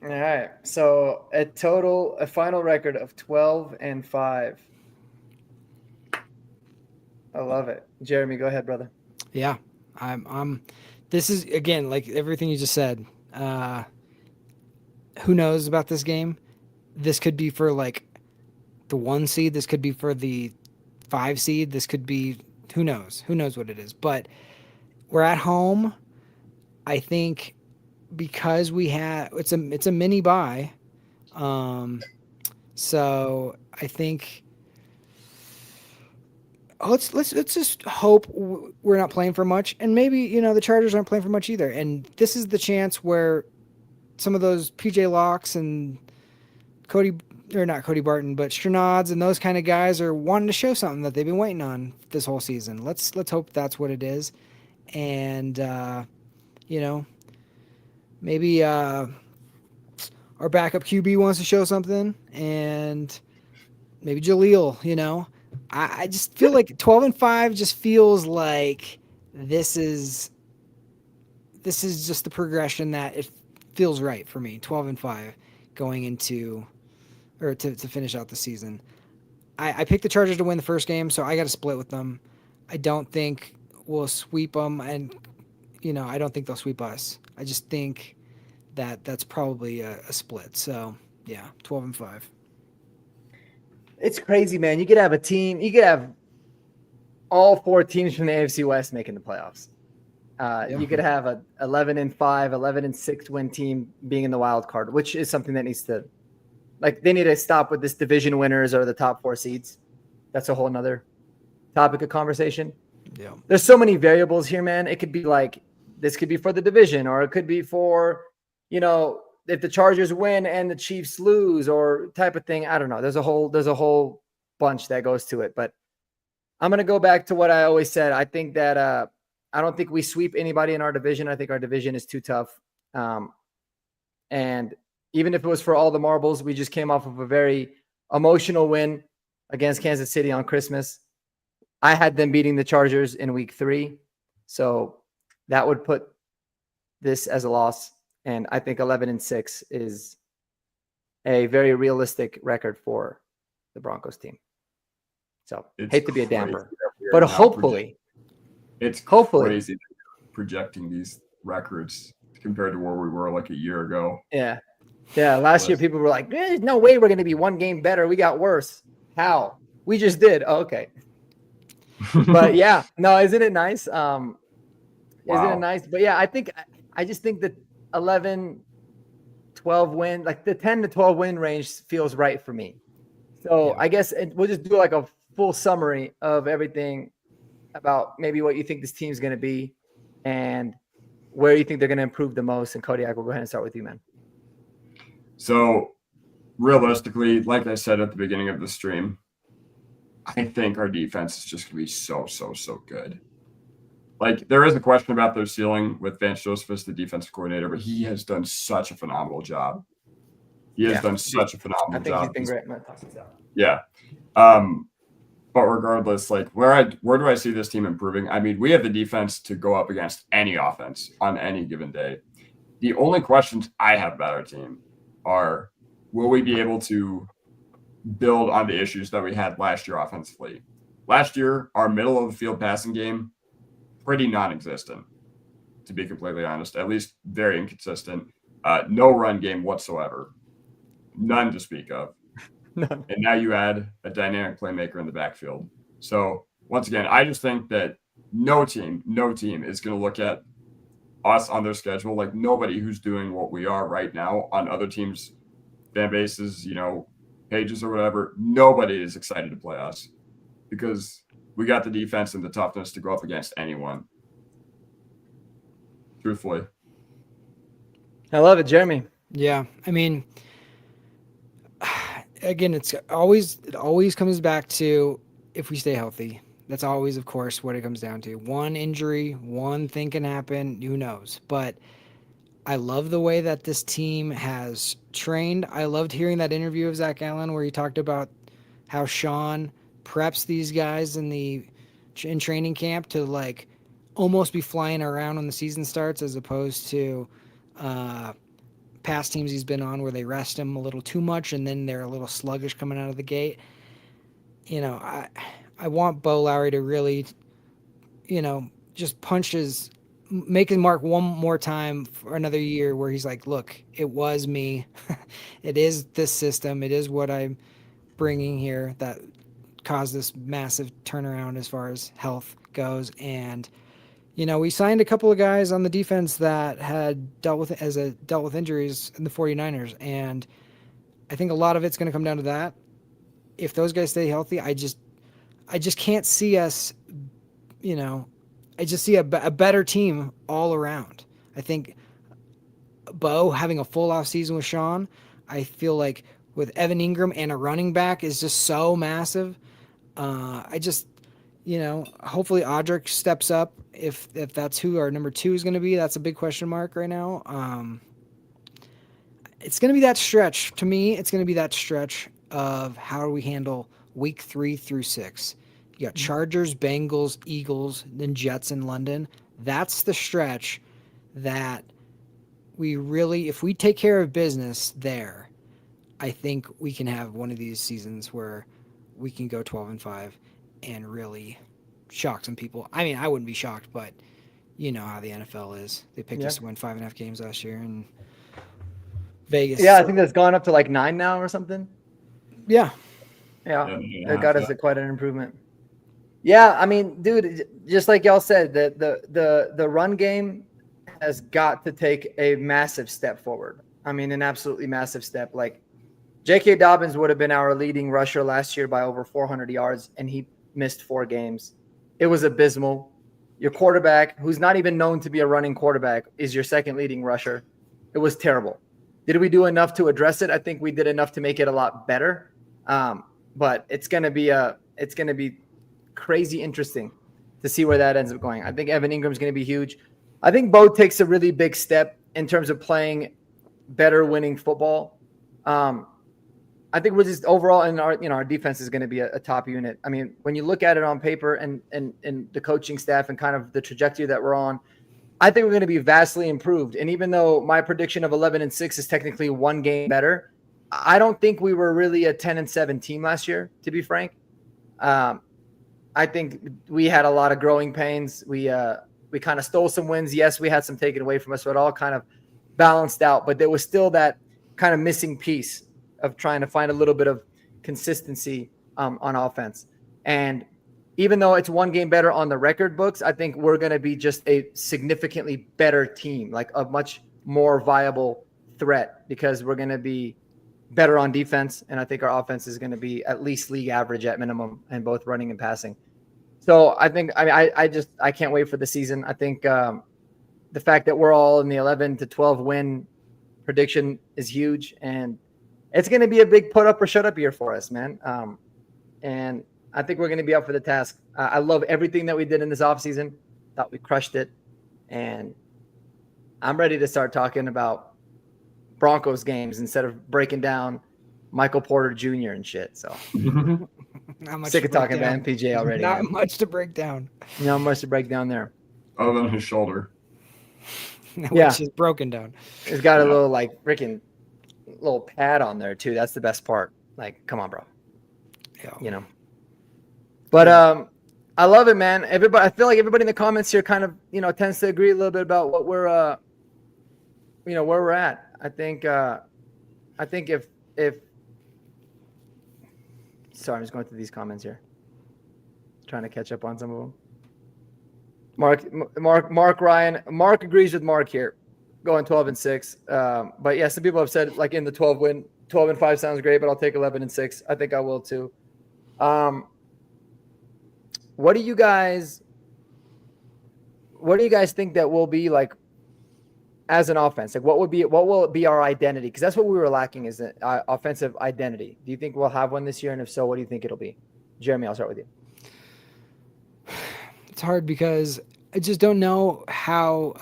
All right. So a final record of 12-5. I love it. Jeremy, go ahead, brother. Yeah. This is, again, like everything you just said. Who knows about this game? This could be for like the 1 seed. This could be for the 5 seed. This could be, who knows? Who knows what it is? But we're at home. I think because we have, it's a mini bye. So I think let's just hope we're not playing for much, and maybe the Chargers aren't playing for much either. And this is the chance where some of those PJ Locks and not Cody Barton, but Strnads and those kind of guys are wanting to show something that they've been waiting on this whole season. Let's hope that's what it is, and maybe our backup QB wants to show something, and maybe Jaleel. I just feel like 12-5 just feels like this is just the progression that it feels right for me. 12-5 going into or to finish out the season. I picked the Chargers to win the first game, so I got to split with them. I don't think we'll sweep them, and I don't think they'll sweep us. I just think that's probably a split. So yeah, 12-5. It's crazy, man. You could have a team. You could have all 4 teams from the AFC West making the playoffs. You could have a 11-5, 11-6 win team being in the wild card, which is something that needs to, they need to stop with this division winners or the top 4 seeds. That's a whole nother topic of conversation. Yeah. There's so many variables here, man. It could be this could be for the division, or it could be for, if the Chargers win and the Chiefs lose, or type of thing. I don't know. There's a whole bunch that goes to it, but I'm going to go back to what I always said. I think that I don't think we sweep anybody in our division. I think our division is too tough. And even if it was for all the marbles, we just came off of a very emotional win against Kansas City on Christmas. I had them beating the Chargers in week 3. So that would put this as a loss. And I think 11-6 is a very realistic record for the Broncos team. So hate to be a damper, but hopefully crazy projecting these records compared to where we were like a year ago. Yeah. Last year people were like, "There's no way we're going to be 1 game better. We got worse." How? We just did. Oh, okay. But yeah, no, isn't it nice? Isn't it nice? But yeah, I just think that 11-12 win, like the 10-12 win range feels right for me. So I guess we'll just do a full summary of everything about maybe what you think this team's going to be and where you think they're going to improve the most. And Kodiak, we'll go ahead and start with you, man. So realistically, like I said at the beginning of the stream, I think our defense is just going to be so good. There is a question about their ceiling with Vance Joseph as the defensive coordinator, but he has done such a phenomenal job. I think he's been great. Yeah. But regardless, where do I see this team improving? I mean, we have the defense to go up against any offense on any given day. The only questions I have about our team are, will we be able to build on the issues that we had last year offensively? Last year, our middle of the field passing game, pretty non-existent, to be completely honest, at least very inconsistent. No run game whatsoever. None to speak of. None. And now you add a dynamic playmaker in the backfield. So once again, I just think that no team is going to look at us on their schedule. Nobody who's doing what we are right now on other teams' fan bases, pages or whatever, nobody is excited to play us because we got the defense and the toughness to go up against anyone. Truthfully. I love it, Jeremy. Yeah, I mean, again, it always comes back to if we stay healthy. That's always, of course, what it comes down to. One injury, one thing can happen. Who knows? But I love the way that this team has trained. I loved hearing that interview of Zach Allen where he talked about how Sean preps these guys in training camp to like almost be flying around when the season starts, as opposed to past teams he's been on where they rest him a little too much and then they're a little sluggish coming out of the gate. You know, I want Bo Lowry to really, just make his mark one more time for another year where he's like, look, it was me. It is this system. It is what I'm bringing here that caused this massive turnaround as far as health goes. And, we signed a couple of guys on the defense that had dealt with injuries in the 49ers. And I think a lot of it's going to come down to that. If those guys stay healthy, I just can't see us, I just see a better team all around. I think Bo having a full off season with Sean, I feel like with Evan Ingram and a running back is just so massive. Hopefully Audric steps up if that's who our number 2 is going to be. That's a big question mark right now. It's going to be that stretch. To me, it's going to be that stretch of how do we handle week 3 through 6. You got Chargers, Bengals, Eagles, then Jets in London. That's the stretch that we really, if we take care of business there, I think we can have one of these seasons where we can go 12-5 and really shock some people. I mean, I wouldn't be shocked, but you know how the NFL is. They picked us to win 5.5 games last year in Vegas. Yeah, I think that's gone up to like 9 now or something. Yeah. Yeah. It got us quite an improvement. Yeah, I mean, dude, just like y'all said, the run game has got to take a massive step forward. I mean, an absolutely massive step. Like J.K. Dobbins would have been our leading rusher last year by over 400 yards, and he missed 4 games. It was abysmal. Your quarterback, who's not even known to be a running quarterback, is your second leading rusher. It was terrible. Did we do enough to address it? I think we did enough to make it a lot better. But it's gonna be crazy interesting to see where that ends up going. I think Evan Ingram's going to be huge. I think Bo takes a really big step in terms of playing better winning football. I think we're just overall in our defense is going to be a top unit. I mean, when you look at it on paper and the coaching staff and kind of the trajectory that we're on, I think we're going to be vastly improved. And even though my prediction of 11-6 is technically 1 game better, I don't think we were really a 10-7 team last year, to be frank. I think we had a lot of growing pains. We kind of stole some wins. Yes, we had some taken away from us, so it all kind of balanced out. But there was still that kind of missing piece of trying to find a little bit of consistency on offense. And even though it's 1 game better on the record books, I think we're going to be just a significantly better team, like a much more viable threat, because we're going to be better on defense. And I think our offense is going to be at least league average at minimum in both running and passing. So I can't wait for the season. I think the fact that we're all in the 11-12 win prediction is huge, and it's going to be a big put up or shut up year for us, man. And I think we're going to be up for the task. I love everything that we did in this offseason. Thought we crushed it. And I'm ready to start talking about Broncos games instead of breaking down Michael Porter Jr. and shit. So Not much sick of talking about MPJ already. Not much to break down. Not much to break down there. Other than his shoulder. Which is broken down. It's got a little like freaking little pad on there too. That's the best part. Like, come on, bro. Yeah. But I love it, man. Everybody, I feel like everybody in the comments here kind of, tends to agree a little bit about what we're where we're at. I think if sorry, I'm just going through these comments here. Trying to catch up on some of them. Mark Ryan. Mark agrees with Mark here. Going 12-6. But yeah, some people have said like in the 12-5 sounds great, but I'll take 11-6. I think I will too. what do you guys think that will be like as an offense? Like what will it be our identity? Because that's what we were lacking is an offensive identity. Do you think we'll have one this year? And if so, what do you think it'll be? Jeremy, I'll start with you. It's hard because I just don't know how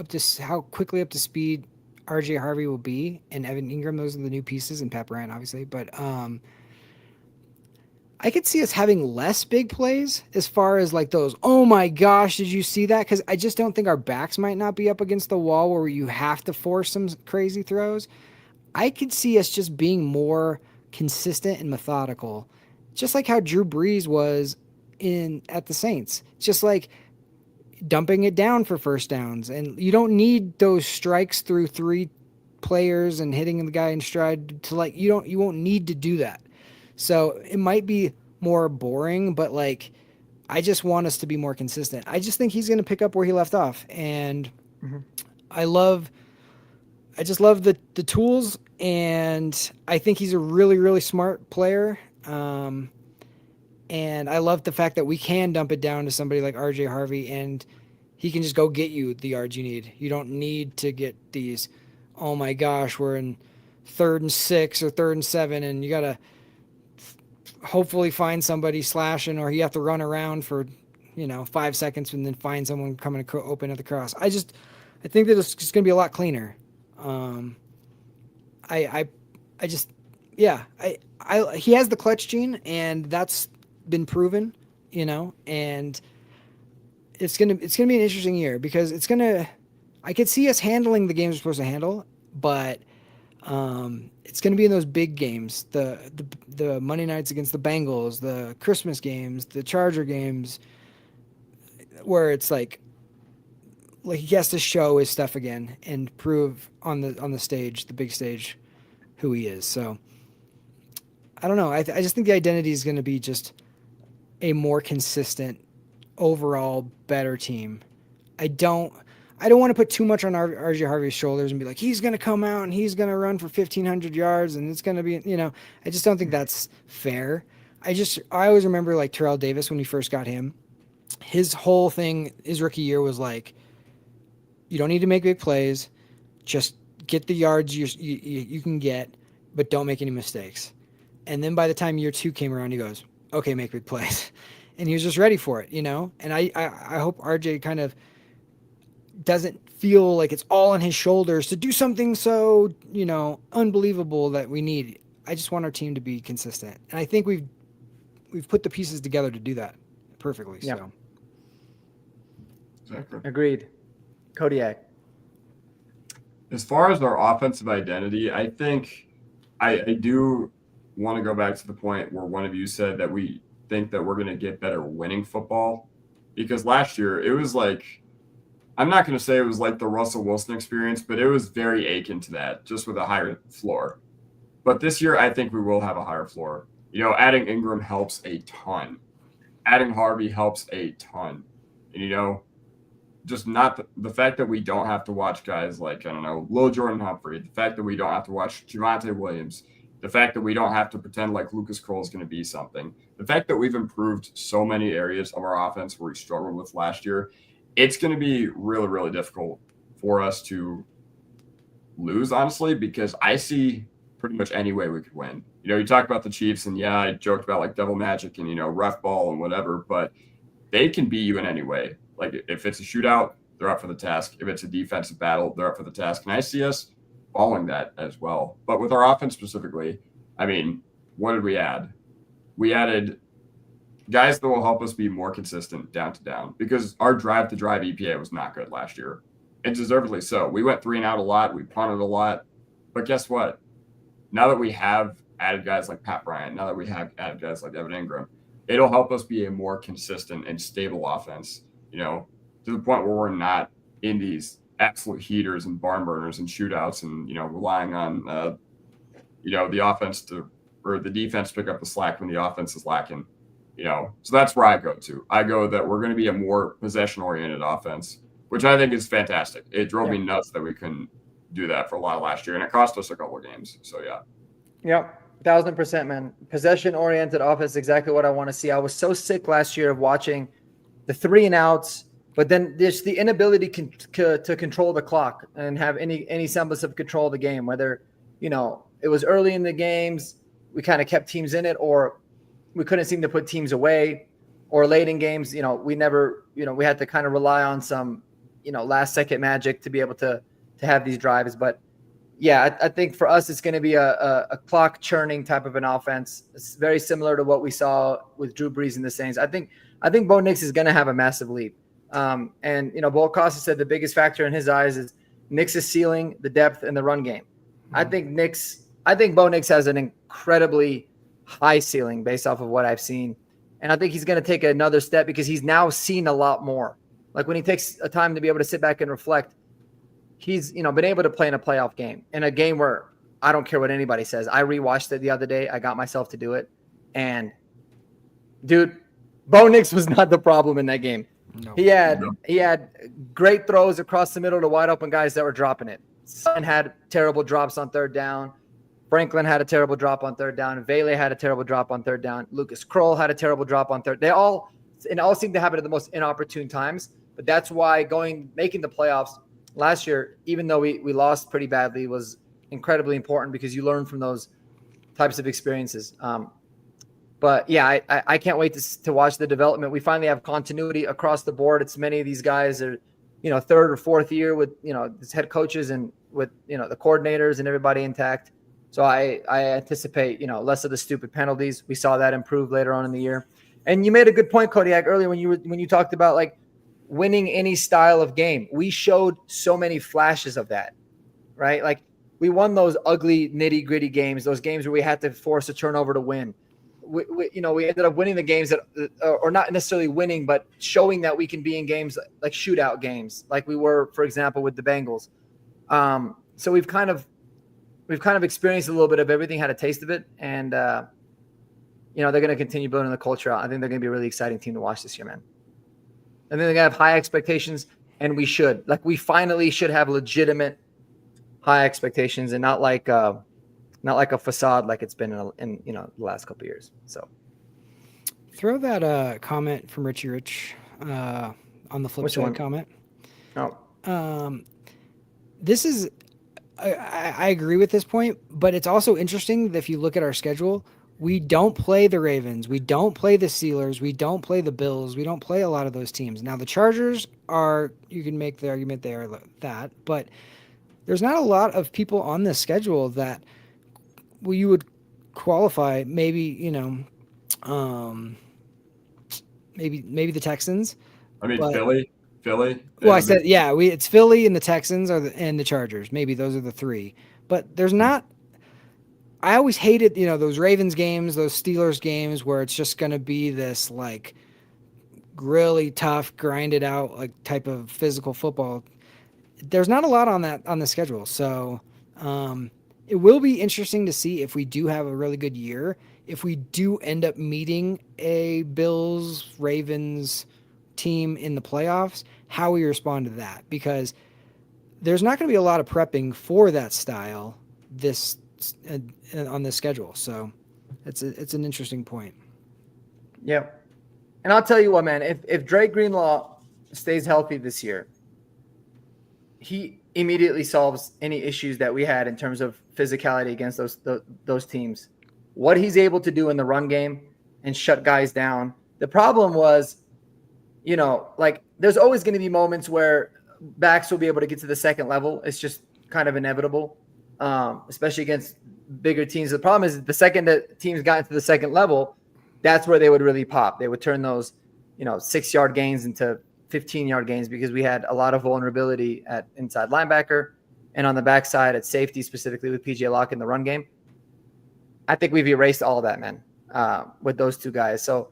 quickly up to speed RJ Harvey will be and Evan Ingram. Those are the new pieces, and Pat Bryant, obviously. But I could see us having less big plays as far as like those, oh my gosh, did you see that? Because I just don't think our backs might not be up against the wall where you have to force some crazy throws. I could see us just being more consistent and methodical, just like how Drew Brees was at the Saints. Just like dumping it down for first downs. And you don't need those strikes through 3 players and hitting the guy in stride to like, you won't need to do that. So it might be more boring, but like, I just want us to be more consistent. I just think he's going to pick up where he left off. And I just love the tools, and I think he's a really, really smart player. And I love the fact that we can dump it down to somebody like RJ Harvey, and he can just go get you the yards you need. You don't need to get these, oh my gosh, we're in 3rd and 6 or 3rd and 7, and you got to hopefully find somebody slashing, or you have to run around for 5 seconds and then find someone coming to open at the cross. I think that it's just going to be a lot cleaner. He has the clutch gene, and that's been proven, and it's gonna be an interesting year because I could see us handling the games we're supposed to handle, but it's gonna be in those big games, the Monday nights against the Bengals, the Christmas games, the Charger games, where it's like he has to show his stuff again and prove on the stage, the big stage, who he is. So I don't know. I just think the identity is going to be just a more consistent, overall better team. I don't want to put too much on RJ Harvey's shoulders and be like, he's going to come out and he's going to run for 1,500 yards and it's going to be, I just don't think that's fair. I always remember like Terrell Davis when we first got him. His whole thing, his rookie year was like, you don't need to make big plays. Just get the yards you can get, but don't make any mistakes. And then by the time year 2 came around, he goes, okay, make big plays. And he was just ready for it, And I hope RJ kind of doesn't feel like it's all on his shoulders to do something so, unbelievable that we need. I just want our team to be consistent. And I think we've put the pieces together to do that perfectly. Yeah. So. Exactly. Agreed. Kodiak. As far as our offensive identity, I think I do want to go back to the point where one of you said that we think that we're going to get better winning football, because last year it was like, I'm not going to say it was like the Russell Wilson experience, but it was very akin to that, just with a higher floor. But this year, I think we will have a higher floor. Adding Ingram helps a ton. Adding Harvey helps a ton. And, just not the fact that we don't have to watch guys like, I don't know, Lil Jordan Humphrey, the fact that we don't have to watch Javonte Williams, the fact that we don't have to pretend like Lucas Kroll is going to be something, the fact that we've improved so many areas of our offense where we struggled with last year, it's going to be really, really difficult for us to lose, honestly, because I see pretty much any way we could win. You talk about the Chiefs, and yeah, I joked about like devil magic and, ref ball and whatever, but they can beat you in any way. Like if it's a shootout, they're up for the task. If it's a defensive battle, they're up for the task. And I see us following that as well. But with our offense specifically, I mean, what did we add? We added guys that will help us be more consistent down to down, because our drive to drive EPA was not good last year. And deservedly so. We went 3 and out a lot. We punted a lot. But guess what? Now that we have added guys like Pat Bryant, now that we have added guys like Evan Ingram, it'll help us be a more consistent and stable offense, to the point where we're not in these absolute heaters and barn burners and shootouts and, relying on, the offense or the defense to pick up the slack when the offense is lacking, So that's where I go to. I go that we're going to be a more possession-oriented offense, which I think is fantastic. It drove me nuts that we couldn't do that for a while last year, and it cost us a couple of games. So, yeah. Yep. 1,000%, man. Possession-oriented offense, exactly what I want to see. I was so sick last year of watching the 3 and outs, but then there's the inability to control the clock and have any semblance of control of the game, whether, it was early in the games, we kind of kept teams in it, or we couldn't seem to put teams away, or late in games, we never, we had to kind of rely on some, last second magic to be able to have these drives. But yeah, I think for us, it's going to be a clock churning type of an offense. It's very similar to what we saw with Drew Brees and the Saints. I think Bo Nix is going to have a massive leap. And Bo Costa said the biggest factor in his eyes is Nix's ceiling, the depth, and the run game. I think Bo Nix has an incredibly high ceiling based off of what I've seen. And I think he's going to take another step because he's now seen a lot more. Like when he takes a time to be able to sit back and reflect, he's, been able to play in a playoff game, in a game where I don't care what anybody says. I rewatched it the other day. I got myself to do it. And dude, Bo Nix was not the problem in that game. No. He had great throws across the middle to wide open guys that were dropping it. Son had terrible drops on third down. Franklin had a terrible drop on third down. Vele had a terrible drop on third down. Lucas Kroll had a terrible drop on third. It all seemed to happen at the most inopportune times. But that's why making the playoffs last year, even though we lost pretty badly, was incredibly important because you learn from those types of experiences. But yeah, I can't wait to watch the development. We finally have continuity across the board. It's many of these guys are, third or fourth year with, his head coaches and with, the coordinators and everybody intact. So I anticipate, less of the stupid penalties. We saw that improve later on in the year. And you made a good point, Kodiak, earlier when you talked about like winning any style of game. We showed so many flashes of that, right? Like we won those ugly nitty gritty games, those games where we had to force a turnover to win. We ended up winning the games that, or not necessarily winning, but showing that we can be in games like shootout games, like we were, for example, with the Bengals. So we've kind of experienced a little bit of everything, had a taste of it, and they're going to continue building the culture out. I think they're going to be a really exciting team to watch this year, man. I think they're going to have high expectations, and we should. Like we finally should have legitimate high expectations, and not like a facade like it's been in the last couple of years. So throw that comment from Richie Rich on the flip side comment. Oh, this is I agree with this point, but it's also interesting that if you look at our schedule, we don't play the Ravens, we don't play the Steelers, we don't play the Bills, we don't play a lot of those teams. Now the Chargers you can make the argument they are that, but there's not a lot of people on this schedule that you would qualify. Maybe maybe the Texans. I mean, Philly. Well, I said, it's Philly and the Texans and the Chargers. Maybe those are the three. But there's not. I always hated, those Ravens games, those Steelers games where it's just going to be this like really tough, grinded out like type of physical football. There's not a lot on the schedule, so it will be interesting to see if we do have a really good year. If we do end up meeting a Bills, Ravens team in the playoffs, how we respond to that, because there's not going to be a lot of prepping for that style on this schedule. So it's an interesting point. Yeah. And I'll tell you what, man, if Dre Greenlaw stays healthy this year, he immediately solves any issues that we had in terms of physicality against those teams. What he's able to do in the run game and shut guys down. The problem was, there's always going to be moments where backs will be able to get to the second level. It's just kind of inevitable, especially against bigger teams. The problem is the second that teams got into the second level, that's where they would really pop. They would turn those, 6-yard gains into 15-yard gains because we had a lot of vulnerability at inside linebacker and on the backside at safety, specifically with PJ Locke in the run game. I think we've erased all that, man, with those two guys. So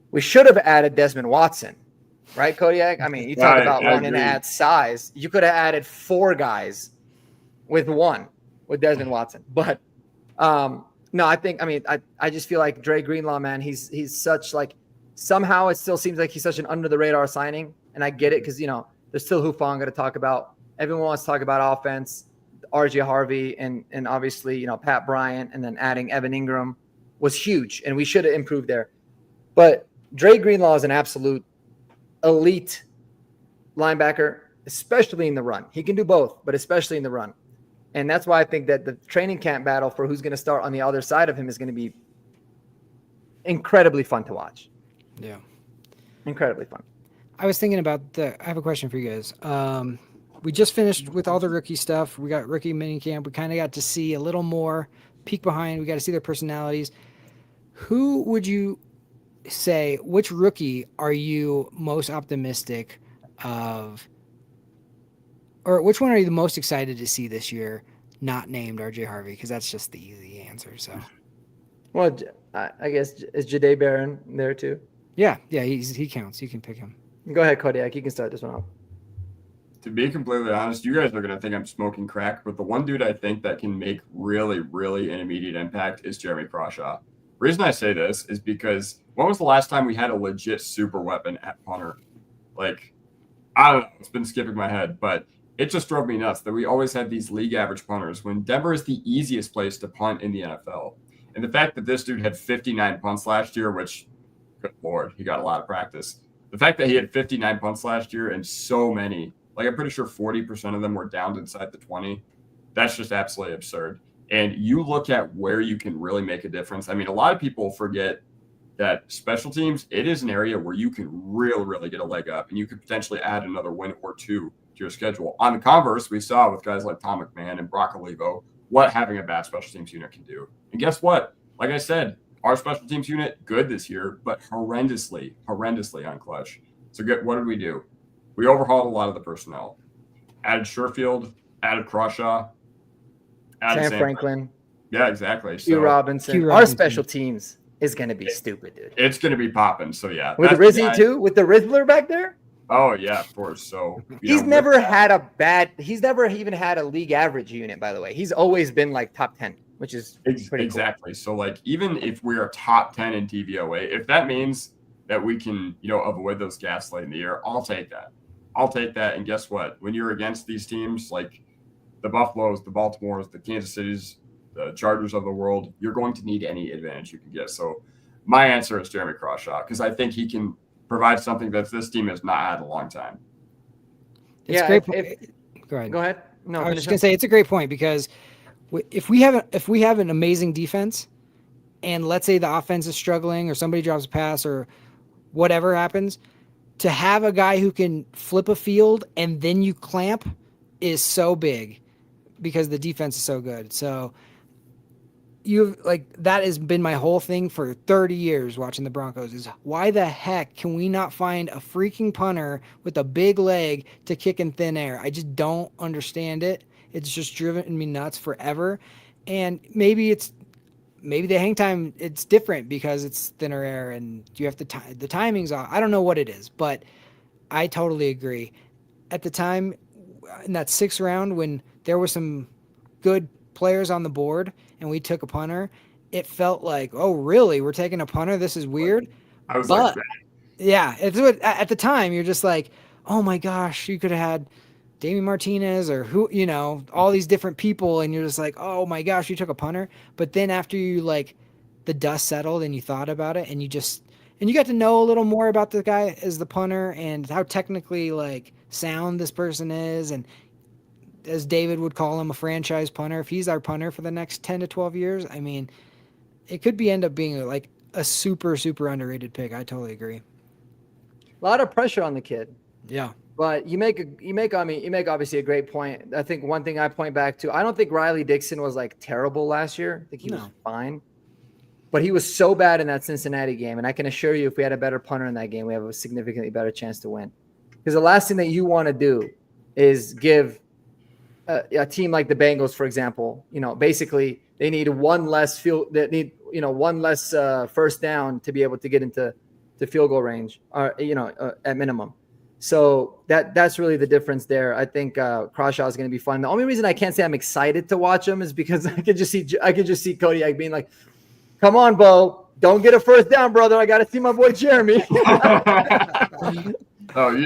we should have added Desmond Watson, right, Kodiak? I mean, you talk about wanting to add size. You could have added 4 guys with Desmond Watson. But no, I just feel like Dre Greenlaw, man, he's such like, somehow it still seems like he's such an under the radar signing. And I get it because, there's still Hufanga to talk about. Everyone wants to talk about offense, RJ Harvey and obviously, Pat Bryant, and then adding Evan Ingram was huge. And we should have improved there. But Dre Greenlaw is an absolute elite linebacker, especially in the run. He can do both, but especially in the run. And that's why I think that the training camp battle for who's going to start on the other side of him is going to be incredibly fun to watch. Yeah. Incredibly fun. I was thinking about I have a question for you guys. We just finished with all the rookie stuff. We got rookie minicamp. We kind of got to see a little more peek behind. We got to see their personalities. Who would you say, which rookie are you most optimistic of, or which one are you the most excited to see this year not named RJ Harvey? Because that's just the easy answer. So, well, I guess, is Jahdae Barron there too? Yeah, he counts. You can pick him. Go ahead, Kodiak. You can start this one off. To be completely honest, you guys are going to think I'm smoking crack, but the one dude I think that can make really, really an immediate impact is Jeremy Crawshaw. The reason I say this is because when was the last time we had a legit super weapon at punter? Like, I don't know. It's been skipping my head, but it just drove me nuts that we always had these league average punters when Denver is the easiest place to punt in the NFL. And the fact that this dude had 59 punts last year, which, good Lord, he got a lot of practice. The fact that he had 59 punts last year and so many, like I'm pretty sure 40% of them were downed inside the 20. That's just absolutely absurd. And you look at where you can really make a difference. I mean, a lot of people forget that special teams, it is an area where you can really, really get a leg up, and you could potentially add another win or two to your schedule. On the converse, we saw with guys like Tom McMahon and Brock Olivo what having a bad special teams unit can do. And guess what? Like I said, our special teams unit, good this year, but horrendously on clutch. So what did we do? We overhauled a lot of the personnel. Added Sherfield, added Crawshaw, added Sam Franklin. Yeah, exactly. Hugh Robinson. Our special teams is going to be stupid, dude. It's going to be popping. So, yeah. With Rizzy, too? With the Rizzler back there? Oh, yeah, of course. So he's never even had a league average unit, by the way. He's always been like top 10, which is pretty exactly. Cool. So, like, even if we are top 10 in DVOA, if that means that we can, avoid those gas late in the year, I'll take that. And guess what? When you're against these teams like the Buffaloes, the Baltimores, the Kansas Cities, the Chargers of the world, you're going to need any advantage you can get. So my answer is Jeremy Crawshaw, because I think he can provide something that this team has not had in a long time. It's great. Go ahead. No, I was just going to say it's a great point, because if we have an amazing defense, and let's say the offense is struggling or somebody drops a pass or whatever happens, to have a guy who can flip a field and then you clamp is so big, because the defense is so good. So that has been my whole thing for 30 years watching the Broncos, is why the heck can we not find a freaking punter with a big leg to kick in thin air? I just don't understand it. It's just driven me nuts forever. And maybe the hang time, it's different because it's thinner air and you have the timing's off. I don't know what it is, but I totally agree. At the time, in that 6th round, when there were some good players on the board and we took a punter, it felt like, oh, really? We're taking a punter? This is weird. I was like, yeah, at the time, you're just like, oh my gosh, you could have had Damian Martinez or who, all these different people, and you're just like, oh my gosh, you took a punter. But then after you the dust settled and you thought about it and you got to know a little more about the guy as the punter and how technically sound this person is, and as David would call him, a franchise punter. If he's our punter for the next 10 to 12 years, I mean, it could end up being a super, super underrated pick. I totally agree. A lot of pressure on the kid. Yeah. But you make obviously a great point. I think one thing I point back to, I don't think Riley Dixon was terrible last year. I think he was fine. But he was so bad in that Cincinnati game. And I can assure you, if we had a better punter in that game, we have a significantly better chance to win. Because the last thing that you want to do is give a team like the Bengals, for example, basically they need one less first down to be able to get into field goal range, or at minimum. So that's really the difference there. I think Crawshaw is going to be fun. The only reason I can't say I'm excited to watch him is because I could just see Kodiak being like, "Come on, Bo, don't get a first down, brother. I got to see my boy Jeremy." Oh, me.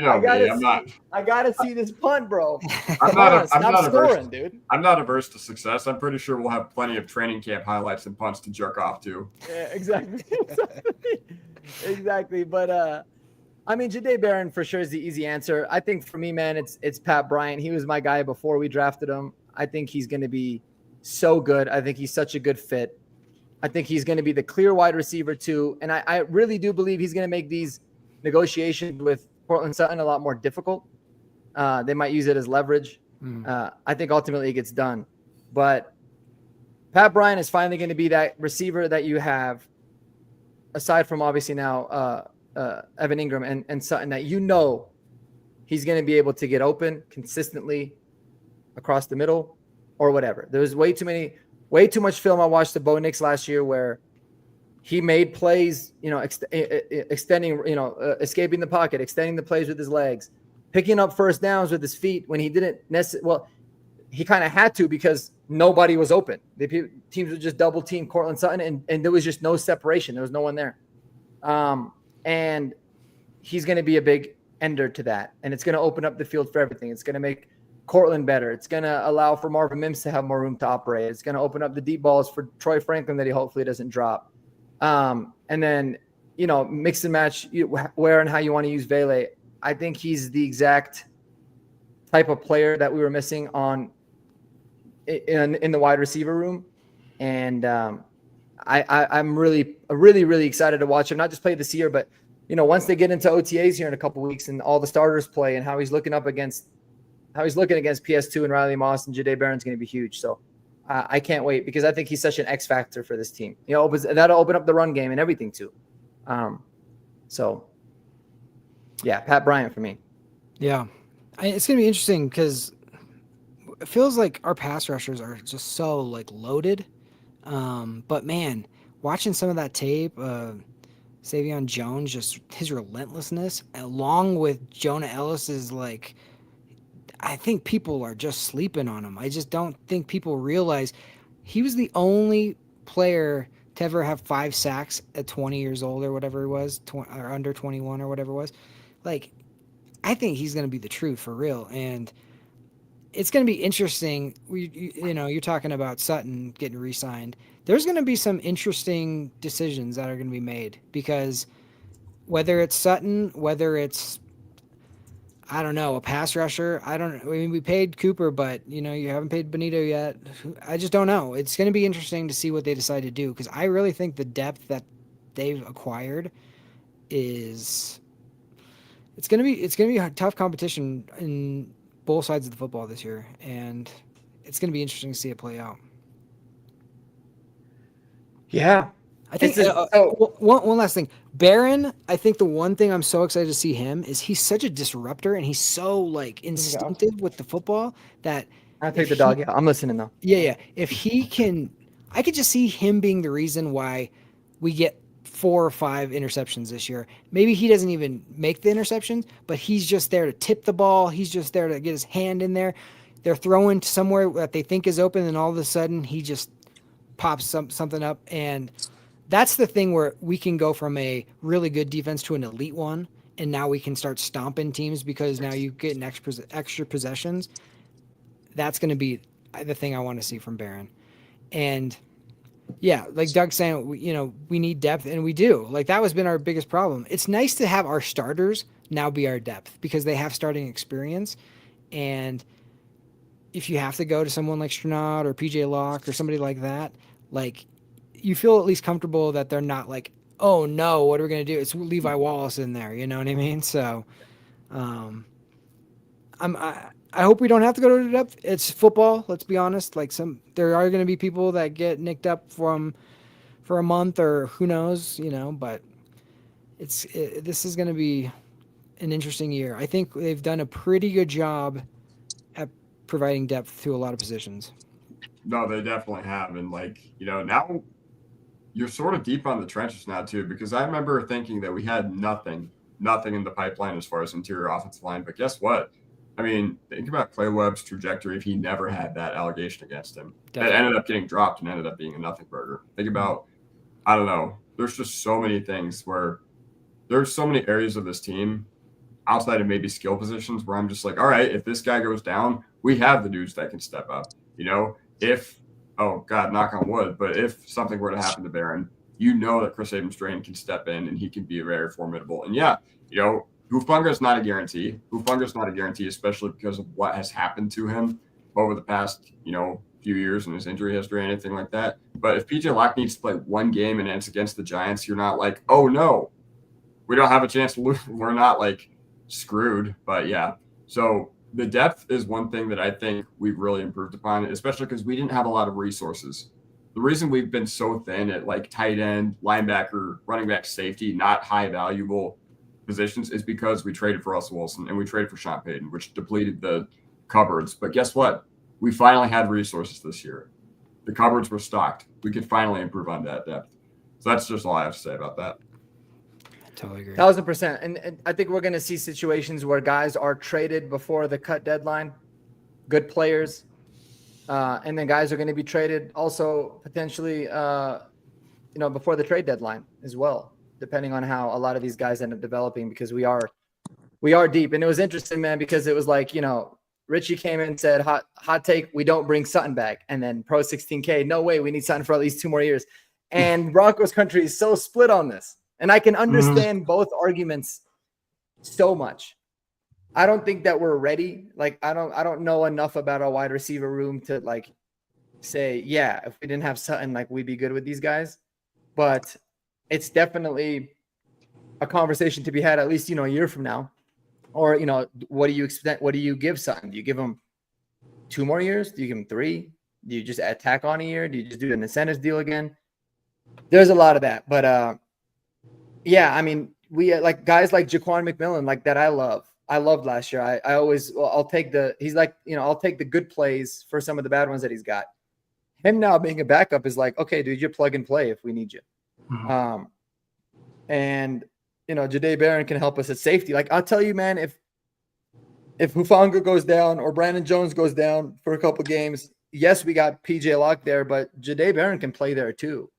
I gotta see this punt, bro. I'm not scoring, dude. I'm not averse to success. I'm pretty sure we'll have plenty of training camp highlights and punts to jerk off to. Yeah, exactly. Exactly. But I mean, Jahdae Barron for sure is the easy answer. I think for me, man, it's Pat Bryant. He was my guy before we drafted him. I think he's going to be so good. I think he's such a good fit. I think he's going to be the clear wide receiver too. And I really do believe he's going to make these negotiations with Portland Sutton a lot more difficult. They might use it as leverage. I think ultimately it gets done. But Pat Bryant is finally going to be that receiver that you have, aside from obviously now Evan Ingram and Sutton, that he's going to be able to get open consistently across the middle or whatever. There's way too much film I watched of Bo Nix last year where he made plays, extending, escaping the pocket, extending the plays with his legs, picking up first downs with his feet when he didn't necessarily. Well, he kind of had to because nobody was open. The teams would just double team Cortland Sutton, and there was just no separation. There was no one there. And he's going to be a big ender to that. And it's going to open up the field for everything. It's going to make Cortland better. It's going to allow for Marvin Mims to have more room to operate. It's going to open up the deep balls for Troy Franklin that he hopefully doesn't drop. And then, mix and match where and how you want to use Vele. I think he's the exact type of player that we were missing in the wide receiver room. And I'm really, really excited to watch him, not just play this year, but, once they get into OTAs here in a couple of weeks and all the starters play and how he's looking against PS2 and Riley Moss and Jahdae Barron's going to be huge. So I can't wait because I think he's such an X factor for this team. That'll open up the run game and everything too. So yeah, Pat Bryant for me. Yeah. It's going to be interesting because it feels like our pass rushers are just so loaded. But man, watching some of that tape, Savion Jones, just his relentlessness, along with Jonah Ellis's I think people are just sleeping on him. I just don't think people realize he was the only player to ever have 5 sacks at 20 years old or whatever it was, or under 21 or whatever it was. I think he's going to be the truth for real. And it's going to be interesting. You're talking about Sutton getting re-signed. There's going to be some interesting decisions that are going to be made because whether it's Sutton, whether it's I don't know, a pass rusher. We paid Cooper, but you haven't paid Benito yet. I just don't know. It's going to be interesting to see what they decide to do because I really think the depth that they've acquired it's going to be a tough competition in both sides of the football this year, and it's going to be interesting to see it play out. Yeah. I think one last thing. Barron, I think the one thing I'm so excited to see him is he's such a disruptor and he's so instinctive with the football that I'll take the dog. Yeah, I'm listening though. Yeah. If he can, I could just see him being the reason why we get 4 or 5 interceptions this year. Maybe he doesn't even make the interceptions, but he's just there to tip the ball. He's just there to get his hand in there. They're throwing to somewhere that they think is open, and all of a sudden he just pops something up. And that's the thing where we can go from a really good defense to an elite one, and now we can start stomping teams because now you get an extra possessions. That's going to be the thing I want to see from Barron. And yeah, like Doug's saying, we need depth, and we do. That was been our biggest problem. It's nice to have our starters now be our depth because they have starting experience. And if you have to go to someone like Stranad or PJ Locke or somebody like that, you feel at least comfortable that they're not oh no, what are we going to do? It's Levi Wallace in there. You know what I mean? So, I hope we don't have to go to depth. It's football. Let's be honest. There are going to be people that get nicked up for a month or who knows, but this is going to be an interesting year. I think they've done a pretty good job at providing depth to a lot of positions. No, they definitely have. And now you're sort of deep on the trenches now too, because I remember thinking that we had nothing in the pipeline as far as interior offensive line. But guess what? I mean, think about Clay Webb's trajectory if he never had that allegation against him. Definitely. That ended up getting dropped and ended up being a nothing burger. Think about, I don't know, there's just so many things where there's so many areas of this team outside of maybe skill positions where I'm just all right, if this guy goes down, we have the dudes that can step up. If, oh God, knock on wood, but if something were to happen to Barron, that Chris Abrams-Drain can step in and he can be very formidable. And yeah, Hufanga is not a guarantee. Hufanga is not a guarantee, especially because of what has happened to him over the past, few years in his injury history, anything like that. But if PJ Locke needs to play one game and it's against the Giants, you're not like, oh no, we don't have a chance to lose. We're not like screwed. But yeah, so the depth is one thing that I think we've really improved upon, especially because we didn't have a lot of resources. The reason we've been so thin at like tight end, linebacker, running back, safety, not high valuable positions is because we traded for Russell Wilson and we traded for Sean Payton, which depleted the cupboards. But guess what? We finally had resources this year. The cupboards were stocked. We could finally improve on that depth. So that's just all I have to say about that. Totally agree. 1,000%. And I think we're going to see situations where guys are traded before the cut deadline, good players, and then guys are going to be traded also potentially, before the trade deadline as well, depending on how a lot of these guys end up developing, because we are deep. And it was interesting, man, because it was like, Richie came in and said, hot take, we don't bring Sutton back. And then Pro 16K, no way, we need Sutton for at least 2 more years. And Broncos country is so split on this. And I can understand both arguments so much. I don't think that we're ready. Like, I don't know enough about our wide receiver room to like say, yeah, if we didn't have Sutton, like we'd be good with these guys. But it's definitely a conversation to be had at least, a year from now. Or, what do you expect? What do you give Sutton? Do you give him 2 more years? Do you give him 3? Do you just tack on a year? Do you just do an incentives deal again? There's a lot of that. But, yeah, I mean, we like guys like Jaquan McMillan, like that I loved last year. I'll take I'll take the good plays for some of the bad ones that he's got. Him now being a backup is like, okay, dude, you're plug and play if we need you. And Jahdae Barron can help us at safety. Like, I'll tell you, man, if Hufanga goes down or Brandon Jones goes down for a couple games, yes, we got PJ Locke there, but Jahdae Barron can play there too.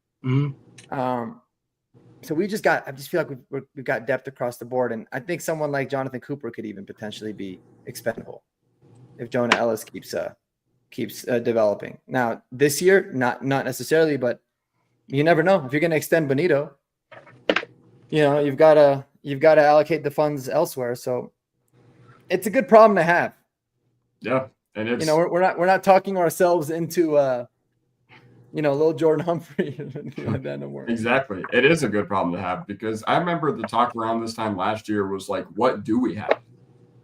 So I just feel like we've got depth across the board. And I think someone like Jonathan Cooper could even potentially be expendable if Jonah Ellis keeps developing. Now this year, not necessarily, but you never know. If you're going to extend Bonito, you've got to allocate the funds elsewhere. So it's a good problem to have. Yeah. And it's, we're not talking ourselves into, little Jordan Humphrey. No more. Exactly. It is a good problem to have because I remember the talk around this time last year was like, what do we have?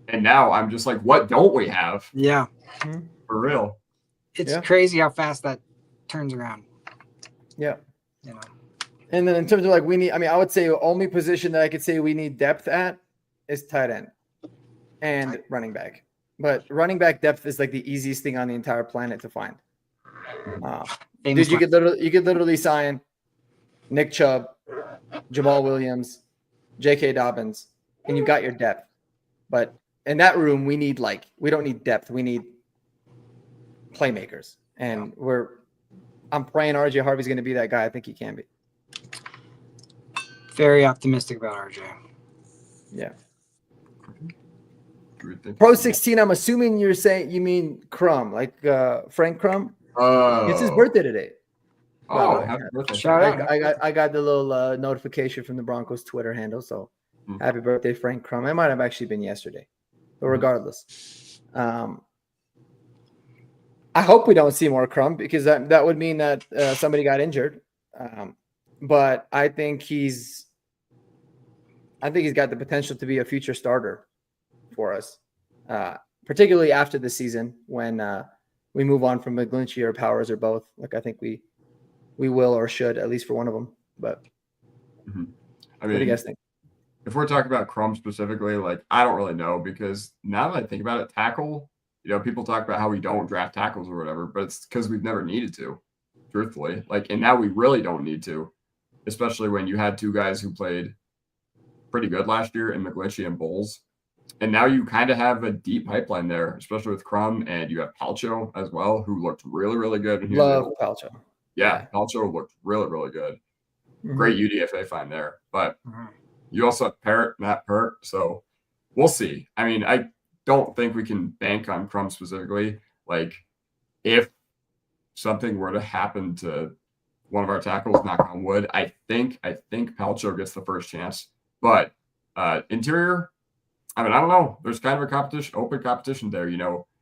And now I'm just like, what don't we have? Yeah. For real. It's crazy how fast that turns around. Yeah. And then in terms of like I would say the only position that I could say we need depth at is tight end and running back. But running back depth is like the easiest thing on the entire planet to find. Dude, you could literally sign Nick Chubb, Jamal Williams, J.K. Dobbins, and you've got your depth. But in that room, we don't need depth. We need playmakers. And I'm praying RJ Harvey's going to be that guy. I think he can be. Very optimistic about RJ. Yeah. Pro 16, I'm assuming you mean Crum, like Frank Crum. It's his birthday today. Oh, happy birthday. Shout out. I got the little notification from the Broncos Twitter handle. So happy birthday, Frank Crum. It might have actually been yesterday. But regardless, I hope we don't see more Crum because that would mean that somebody got injured. But I think he's got the potential to be a future starter for us, particularly after the season when we move on from McGlinchey or Powers or both. Like I think we will or should at least for one of them. But what do you guys think? If we're talking about Crum specifically, like I don't really know because now that I think about it, tackle. People talk about how we don't draft tackles or whatever, but it's because we've never needed to, truthfully. And now we really don't need to, especially when you had 2 guys who played pretty good last year in McGlinchey and Bowles. And now you kind of have a deep pipeline there, especially with Crum, and you have Palcho as well, who looked really, really good. Love Palcho. Yeah, Palcho looked really, really good. Great UDFA find there. But you also have Matt Pert, so we'll see. I mean, I don't think we can bank on Crum specifically. Like, if something were to happen to one of our tackles, knock on wood, I think Palcho gets the first chance. But interior, I mean, I don't know. There's kind of a open competition there.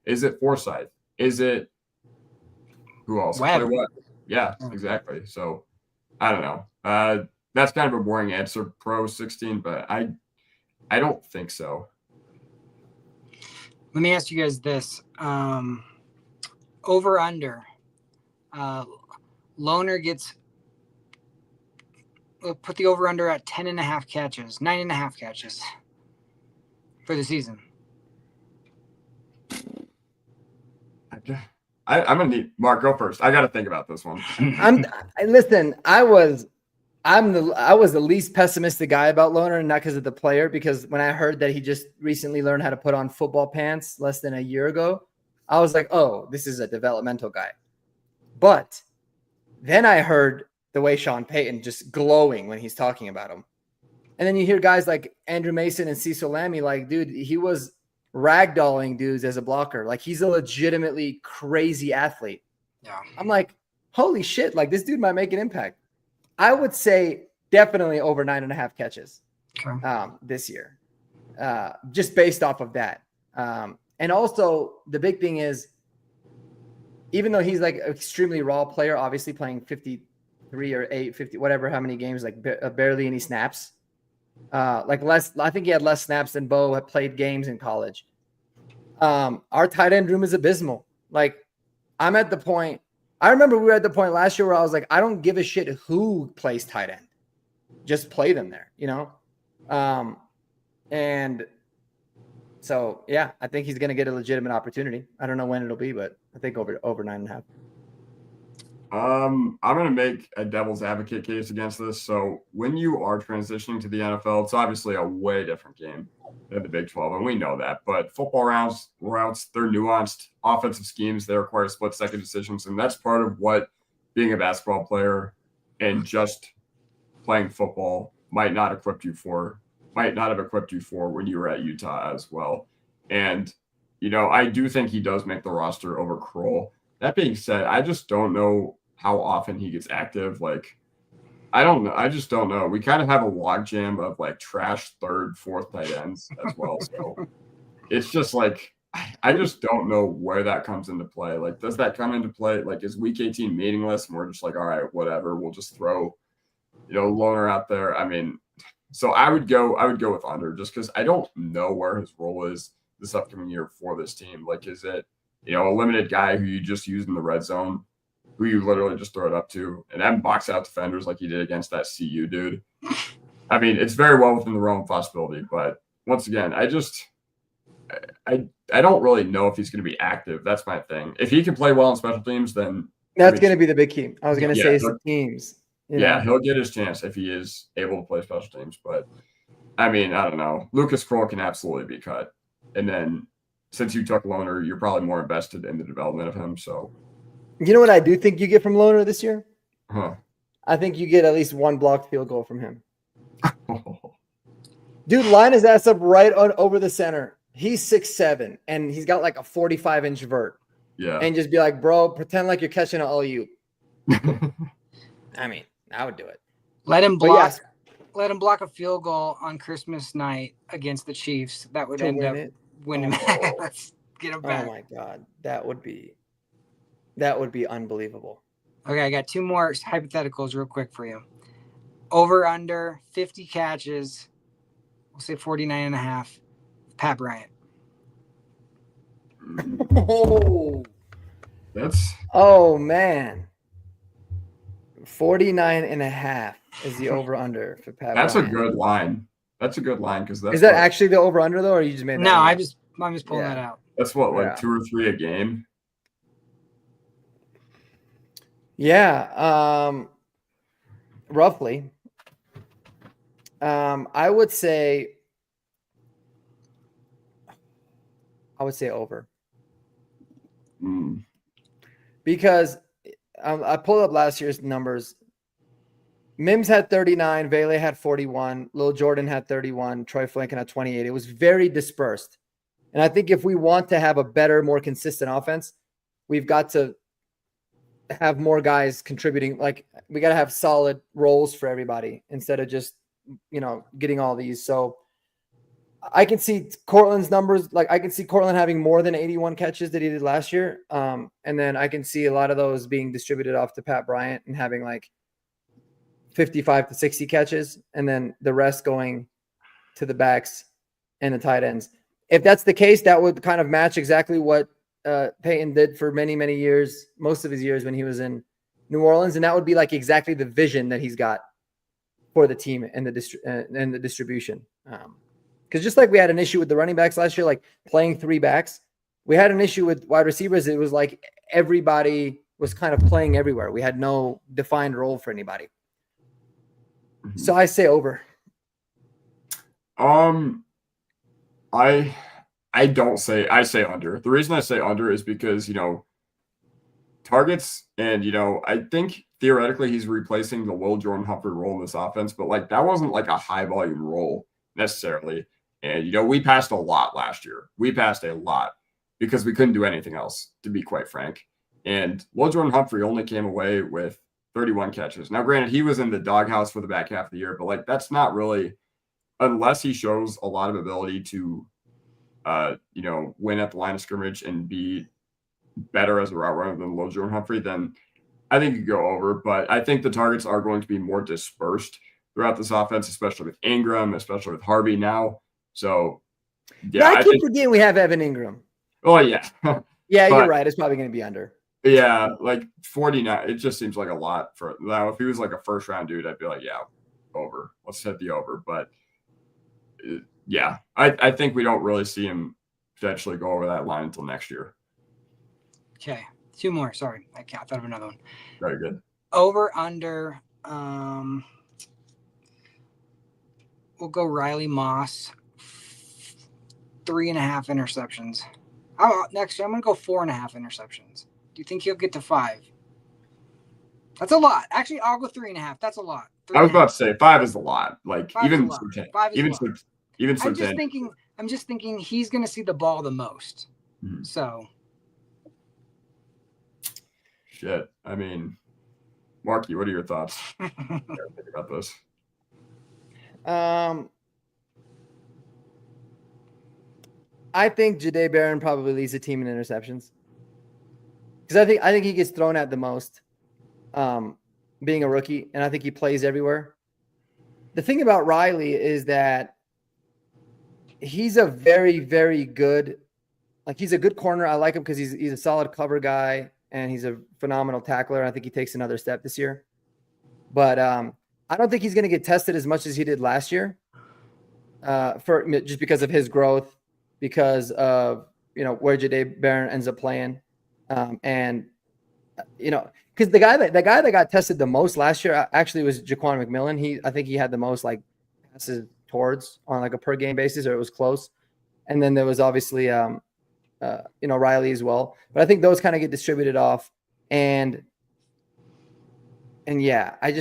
Is it Forsyth? Is it who else? Webb. Clay Webb. Yeah, exactly. So I don't know. That's kind of a boring answer, pro 16, but I don't think so. Let me ask you guys this. Over under. Loner gets put the over under at 10.5 catches, 9.5 catches for the season. I'm gonna need Mark, go first. I got to think about this one. Listen. I was the least pessimistic guy about Loner, not because of the player, because when I heard that he just recently learned how to put on football pants less than a year ago, I was like, oh, this is a developmental guy. But then I heard the way Sean Payton just glowing when he's talking about him. And then you hear guys like Andrew Mason and Cecil Lammey, like, dude, he was ragdolling dudes as a blocker. Like, he's a legitimately crazy athlete. Yeah. I'm like, holy shit, like, this dude might make an impact. I would say definitely over 9.5 catches this year, just based off of that. And also the big thing is, even though he's like an extremely raw player, obviously playing 53 or 50, whatever, how many games, like barely any snaps, like less, I think he had less snaps than Bo had played games in college. Our tight end room is abysmal. Like, I'm at the point, I remember we were at the point last year where I was like, I don't give a shit who plays tight end. Just play them there, And so, yeah, I think he's going to get a legitimate opportunity. I don't know when it'll be, but I think over 9.5. I'm going to make a devil's advocate case against this. So when you are transitioning to the NFL, it's obviously a way different game than the Big 12, and we know that. But football routes, they're nuanced offensive schemes. They require split-second decisions, and that's part of what being a basketball player and just playing football might not have equipped you for when you were at Utah as well. And, I do think he does make the roster over Kroll. That being said, I just don't know how often he gets active. Like, I don't know. I just don't know. We kind of have a logjam of like trash third, fourth tight ends as well. So it's just like, I just don't know where that comes into play. Like, does that come into play? Like, is week 18 meaningless? And we're just like, all right, whatever. We'll just throw, Loner out there. I mean, so I would go with under, just because I don't know where his role is this upcoming year for this team. Like, is it, a limited guy who you just use in the red zone, who you literally just throw it up to and then box out defenders like he did against that CU dude? I mean, it's very well within the realm of possibility, but once again, I don't really know if he's going to be active. That's my thing. If he can play well on special teams, then that's going to be the big key. I was going to say teams. He'll get his chance if he is able to play special teams. But I mean, I don't know. Lucas Kroll can absolutely be cut. And then since you took Loner, you're probably more invested in the development of him. So, you know what I do think you get from Loner this year? Huh. I think you get at least one blocked field goal from him. Dude, line his ass up right over the center. He's 6'7", and he's got like a 45-inch vert. Yeah. And just be like, bro, pretend like you're catching an LU. I mean, I would do it. Let him block. Let him block a field goal on Christmas night against the Chiefs. That would end up winning. Let's get him back. Oh my God, that would be unbelievable. Okay, I got two more hypotheticals real quick for you. Over under 50 catches. We'll say 49.5. Pat Bryant. Oh man. 49.5 is the over under for Pat That's Bryant. A good line. That's a good line because is that actually the over under though, or you just made that? No, I'm just pulling that out. That's what, like 2 or 3 a game. Yeah, roughly. I would say over. Because I pulled up last year's numbers. Mims had 39, Vele had 41, Lil Jordan had 31, Troy Flanken had 28. It was very dispersed. And I think if we want to have a better, more consistent offense, we've got to have more guys contributing. Like, we got to have solid roles for everybody instead of just, getting all these. So I can see Cortland's numbers. Like I can see Cortland having more than 81 catches that he did last year. And then I can see a lot of those being distributed off to Pat Bryant and having like 55 to 60 catches, and then the rest going to the backs and the tight ends. If that's the case, that would kind of match exactly what Peyton did for many, many years, most of his years when he was in New Orleans. And that would be like exactly the vision that he's got for the team and the distribution. Because just like we had an issue with the running backs last year, like playing three backs, we had an issue with wide receivers. It was like everybody was kind of playing everywhere. We had no defined role for anybody. So I say over. I say under. The reason I say under is because, targets and, I think theoretically he's replacing the Will Jordan Humphrey role in this offense, but like that wasn't like a high volume role necessarily. And, we passed a lot last year. We passed a lot because we couldn't do anything else, to be quite frank. And Will Jordan Humphrey only came away with 31 catches. Now, granted, he was in the doghouse for the back half of the year, but like that's not really, unless he shows a lot of ability to, win at the line of scrimmage and be better as a route runner than Will Jordan Humphrey, then I think you go over. But I think the targets are going to be more dispersed throughout this offense, especially with Ingram, especially with Harvey now. So, yeah, I keep forgetting we have Evan Ingram. Oh, yeah. Yeah, you're right. It's probably going to be under. Yeah, like 49. It just seems like a lot for now. If he was like a first round dude, I'd be like, yeah, over. Let's hit the over. But yeah, I think we don't really see him potentially go over that line until next year. Okay, two more. Sorry, I thought of another one. Very good. Over under. We'll go Riley Moss. 3.5 interceptions. Next year, I'm going to go 4.5 interceptions. Do you think he'll get to 5? That's a lot. Actually, I'll go 3.5. That's a lot. I was about to say 5 is a lot. Like even I'm just thinking he's going to see the ball the most. Mm-hmm. So. Shit. I mean, Marky, what are your thoughts? Think about this. I think Jahdae Barron probably leads the team in interceptions because I think he gets thrown at the most, being a rookie, and I think he plays everywhere. The thing about Riley is that he's a very, very good, he's a good corner. I like him because he's a solid cover guy and he's a phenomenal tackler. I think he takes another step this year, but I don't think he's going to get tested as much as he did last year, just because of his growth. Because of where Jahdae Barron ends up playing, and because the guy that got tested the most last year actually was Jaquan McMillan. I think he had the most passes towards on a per game basis, or it was close. And then there was obviously Riley as well. But I think those kind of get distributed off, and yeah, I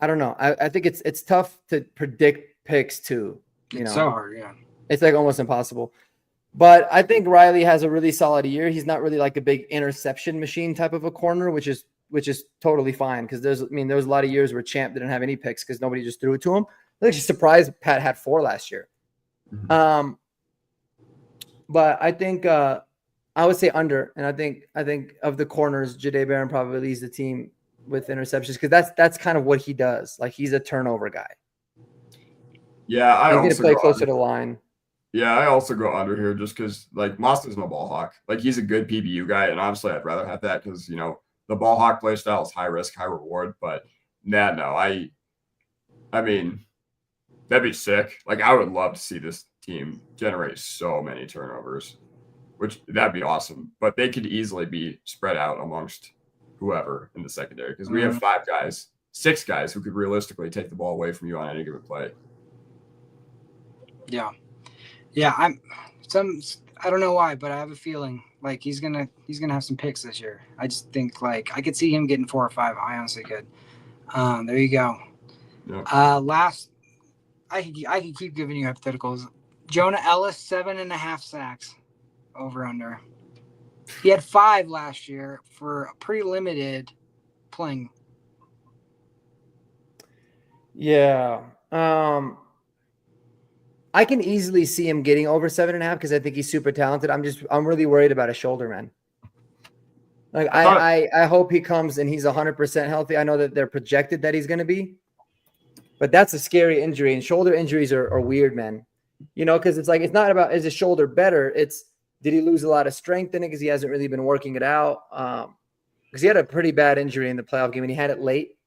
don't know. I think it's tough to predict picks too. It's so hard, yeah. It's almost impossible. But I think Riley has a really solid year. He's not really like a big interception machine type of a corner, which is totally fine because there was a lot of years where Champ didn't have any picks because nobody just threw it to him. I'm actually surprised Pat had 4 last year. Mm-hmm. But I think I would say under, and I think of the corners, Jahdae Barron probably leads the team with interceptions because that's kind of what he does. Like he's a turnover guy. Yeah, he's gonna play closer to the line. Yeah, I also go under here just because Moss isn't a ball hawk. He's a good PBU guy, and honestly, I'd rather have that because the ball hawk play style is high risk, high reward. But I mean, that'd be sick. I would love to see this team generate so many turnovers, which that'd be awesome. But they could easily be spread out amongst whoever in the secondary because we have 6 guys who could realistically take the ball away from you on any given play. Yeah. Yeah, I don't know why, but I have a feeling he's gonna have some picks this year. I just think I could see him getting 4 or 5. I honestly could. There you go. Yep. Last, I could keep giving you hypotheticals. Jonah Ellis 7.5 sacks, over under. He had 5 last year for pretty limited playing. Yeah. I can easily see him getting over 7.5 because I think he's super talented. I'm really worried about his shoulder, man. Like I hope he comes and he's 100% healthy. I know that they're projected that he's going to be, but that's a scary injury, and shoulder injuries are weird, man. Because it's like, it's not about, is his shoulder better? It's, did he lose a lot of strength in it because he hasn't really been working it out? Because he had a pretty bad injury in the playoff game and he had it late.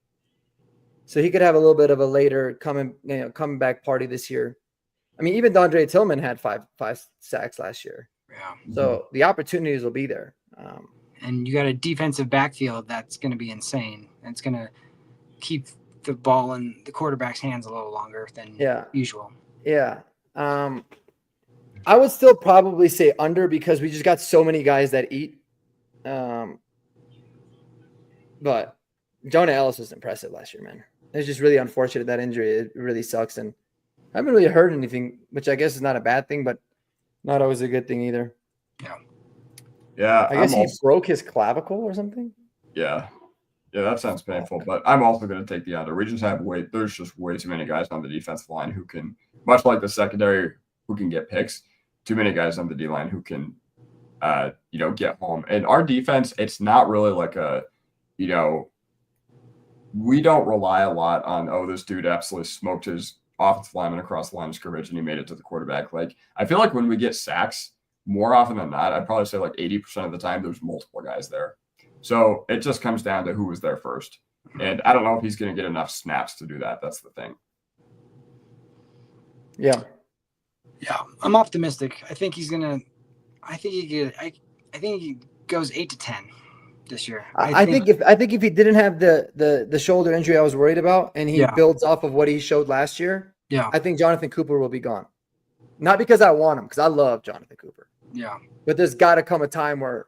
So he could have a little bit of a later coming back party this year. I mean, even Dondre Tillman had five sacks last year. Yeah. So the opportunities will be there. And you got a defensive backfield that's going to be insane. And it's going to keep the ball in the quarterback's hands a little longer than usual. Yeah. I would still probably say under because we just got so many guys that eat. But Jonah Ellis was impressive last year, man. It's just really unfortunate, that injury. It really sucks. And I haven't really heard anything, which I guess is not a bad thing, but not always a good thing either. Yeah. Yeah. I guess he broke his clavicle or something. Yeah. Yeah, that sounds painful, but I'm also going to take the under. We just have there's just way too many guys on the defensive line who can, much like the secondary, who can get picks. Too many guys on the D-line who can, get home. And our defense, it's not really like we don't rely a lot on, this dude absolutely smoked his offensive lineman across the line of scrimmage and he made it to the quarterback. Like, I feel like when we get sacks, more often than not, I'd probably say like 80% of the time, there's multiple guys there. So it just comes down to who was there first. And I don't know if he's going to get enough snaps to do that. That's the thing. Yeah. Yeah. I'm optimistic. I think he goes 8 to 10 this year. I think if he didn't have the shoulder injury I was worried about, and he builds off of what he showed last year, I think Jonathan Cooper will be gone. Not because I want him, because I love Jonathan Cooper. Yeah. But there's got to come a time where,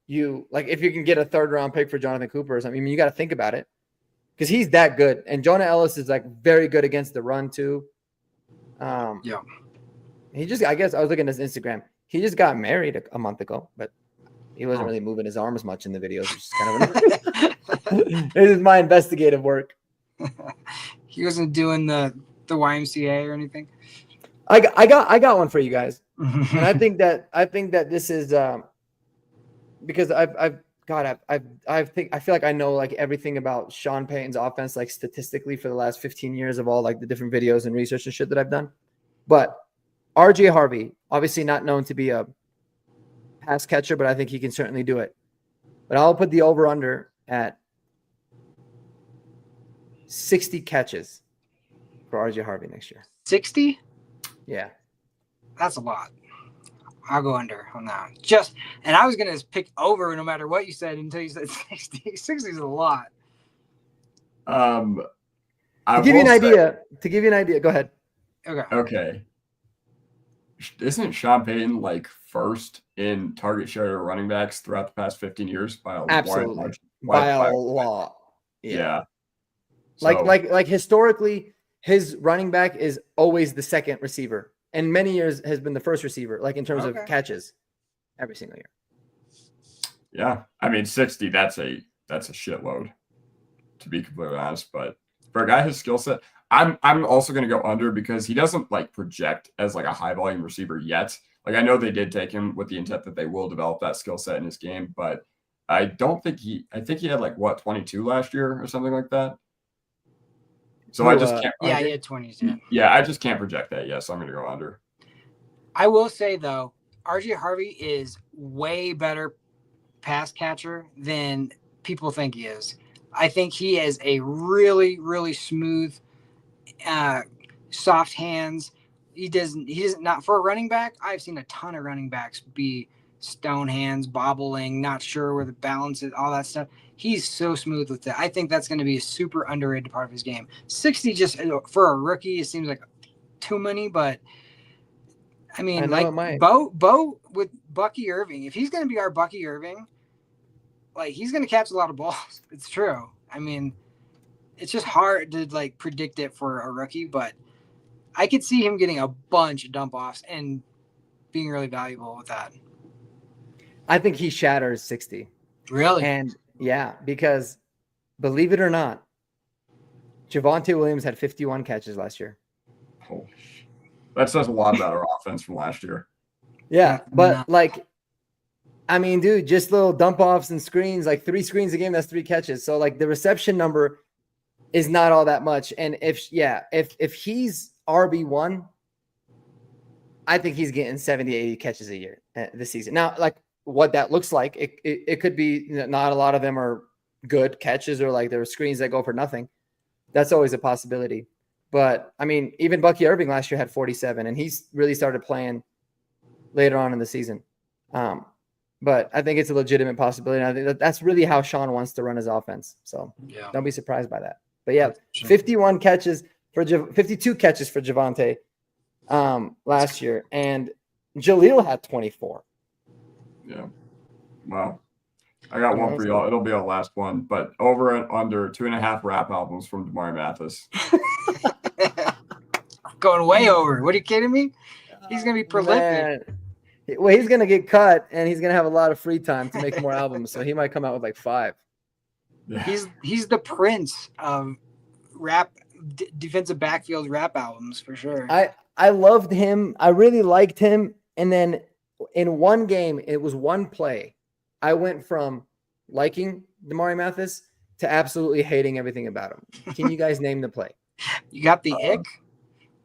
you like, if you can get a 3rd round pick for Jonathan Cooper or something, I mean, you got to think about it because he's that good. And Jonah Ellis is like very good against the run too. He just, I guess I was looking at his Instagram. He just got married a month ago, but he wasn't really moving his arms much in the videos, which is kind of this is my investigative work. He wasn't doing the YMCA or anything. I got one for you guys. And I think that this is because I feel like I know like everything about Sean Payton's offense, like statistically for the last 15 years of all like the different videos and research and shit that I've done. But RJ Harvey, obviously not known to be a pass catcher, but I think he can certainly do it. But I'll put the over under at 60 catches for RJ Harvey next year. 60? Yeah. That's a lot. I'll go under on that. And I was going to pick over no matter what you said until you said 60. 60 is a lot. To give you an idea, go ahead. Okay. Isn't Sean Payton like first in target share to running backs throughout the past 15 years by a lot? Yeah. So, like historically, his running back is always the second receiver, and many years has been the first receiver, like in terms of catches, every single year. Yeah, I mean 60. That's a shitload, to be completely honest. But for a guy his skill set, I'm also going to go under because he doesn't like project as like a high volume receiver yet. Like I know they did take him with the intent that they will develop that skill set in his game, but I think he had like 22 last year or something like that. So I just can't. Yeah, he had 20s. Yeah, I just can't project that yet. So I'm going to go under. I will say though, RJ Harvey is way better pass catcher than people think he is. I think he is a really, really smooth, soft hands. He doesn't not for a running back. I've seen a ton of running backs be stone hands, bobbling, not sure where the balance is, all that stuff. He's so smooth with that. I think that's going to be a super underrated part of his game. 60 just for a rookie, it seems like too many, but I mean, Bo with Bucky Irving, if he's going to be our Bucky Irving, like he's going to catch a lot of balls. It's true. I mean, it's just hard to like predict it for a rookie, but I could see him getting a bunch of dump offs and being really valuable with that. I think he shatters 60. Really? And yeah, because believe it or not, Javonte Williams had 51 catches last year. Oh. That says a lot about our offense from last year. Yeah, but like, I mean, dude, just little dump offs and screens, like 3 screens a game, that's 3 catches. So like the reception number is not all that much. And if he's RB1, I think he's getting 70, 80 catches a year this season. Now, like what that looks like, it could be not a lot of them are good catches or like there are screens that go for nothing. That's always a possibility. But I mean, even Bucky Irving last year had 47, and he's really started playing later on in the season. But I think it's a legitimate possibility. And I think that's really how Sean wants to run his offense. So don't be surprised by that. But yeah, 52 catches for Javonte last year, and Jaleel had 24. Yeah. Wow. I got one for y'all. It'll be our last one, but over and under 2.5 rap albums from Damari Mathis. Going way over. What are you kidding me? He's going to be prolific. Man. Well, he's going to get cut, and he's going to have a lot of free time to make more albums, so he might come out with like 5. Yeah. He's the prince of rap, defensive backfield rap albums for sure. I loved him. I really liked him. And then in one game, it was one play. I went from liking Damari Mathis to absolutely hating everything about him. Can you guys name the play? You got the ick?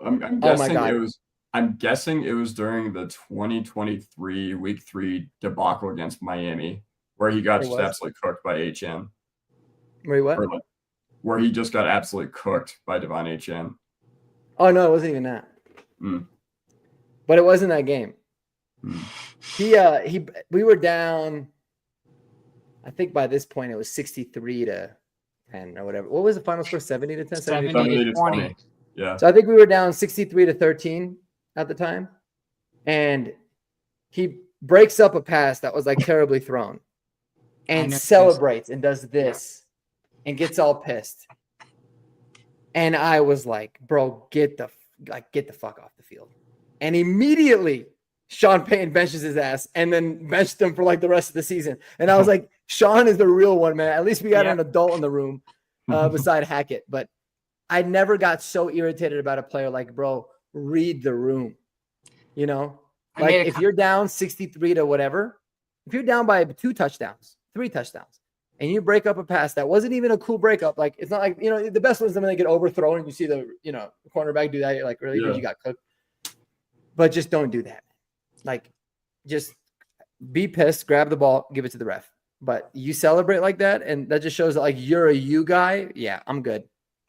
I'm guessing I'm guessing it was during the 2023 Week 3 debacle against Miami, where he got just absolutely cooked by HM. Wait, what? Where he just got absolutely cooked by Devon HM. Oh no, it wasn't even that. But it wasn't that game. We were down. I think by this point it was 63-10 or whatever. What was the final score? 70-10? 70-20. Yeah. So I think we were down 63-13 at the time. And he breaks up a pass that was like terribly thrown and celebrates and does this and gets all pissed. And I was like, bro, get the fuck off the field. And immediately Sean Payton benches his ass and then benched him for like the rest of the season. And I was like, Sean is the real one, man. At least we got an adult in the room beside Hackett. But I never got so irritated about a player like, bro, read the room. You know? Like if you're down 63 to whatever, if you're down by 2 touchdowns, 3 touchdowns, and you break up a pass that wasn't even a cool breakup, like it's not like, the best ones when they get overthrown and you see the, cornerback do that, you're like, really? You got cooked. But just don't do that. Like, just be pissed, grab the ball, give it to the ref. But you celebrate like that, and that just shows that, like, you're a you guy. Yeah, I'm good.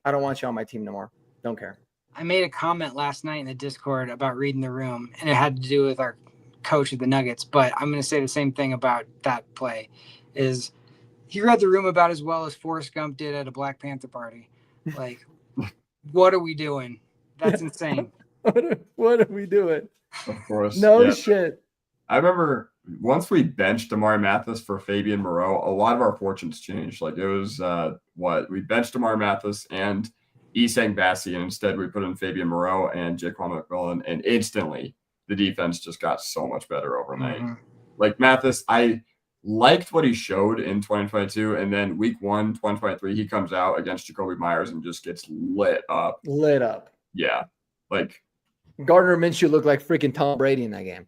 I don't want you on my team no more. Don't care. I made a comment last night in the Discord about reading the room, and it had to do with our coach of the Nuggets. But I'm going to say the same thing about that play. Is he read the room about as well as Forrest Gump did at a Black Panther party. Like, what are we doing? That's insane. What are we doing? Of course. No shit. I remember once we benched Damari Mathis for Fabian Moreau, a lot of our fortunes changed. Like it was we benched Damari Mathis and Isang Bassi, and instead we put in Fabian Moreau and Jaquan McMillan, and instantly the defense just got so much better overnight. Like Mathis, I liked what he showed in 2022, and then week 1, 2023, he comes out against Jacoby Myers and just gets lit up. Yeah. Like Gardner Minshew looked like freaking Tom Brady in that game.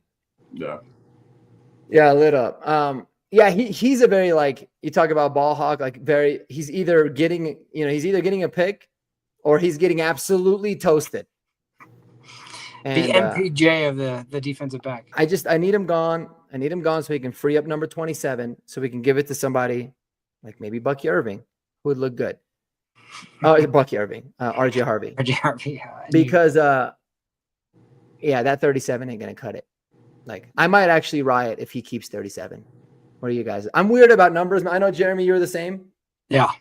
Yeah, lit up. He's a very, like, you talk about ball hawk, like he's either getting a pick or he's getting absolutely toasted. And, the MPJ of the defensive back. I need him gone. I need him gone so he can free up number 27 so we can give it to somebody like maybe Bucky Irving, who would look good. Oh, Bucky Irving, RJ Harvey. RJ Harvey. Because that 37 ain't gonna cut it. Like, I might actually riot if he keeps 37. What are you guys? I'm weird about numbers. I know, Jeremy, you're the same. Yeah.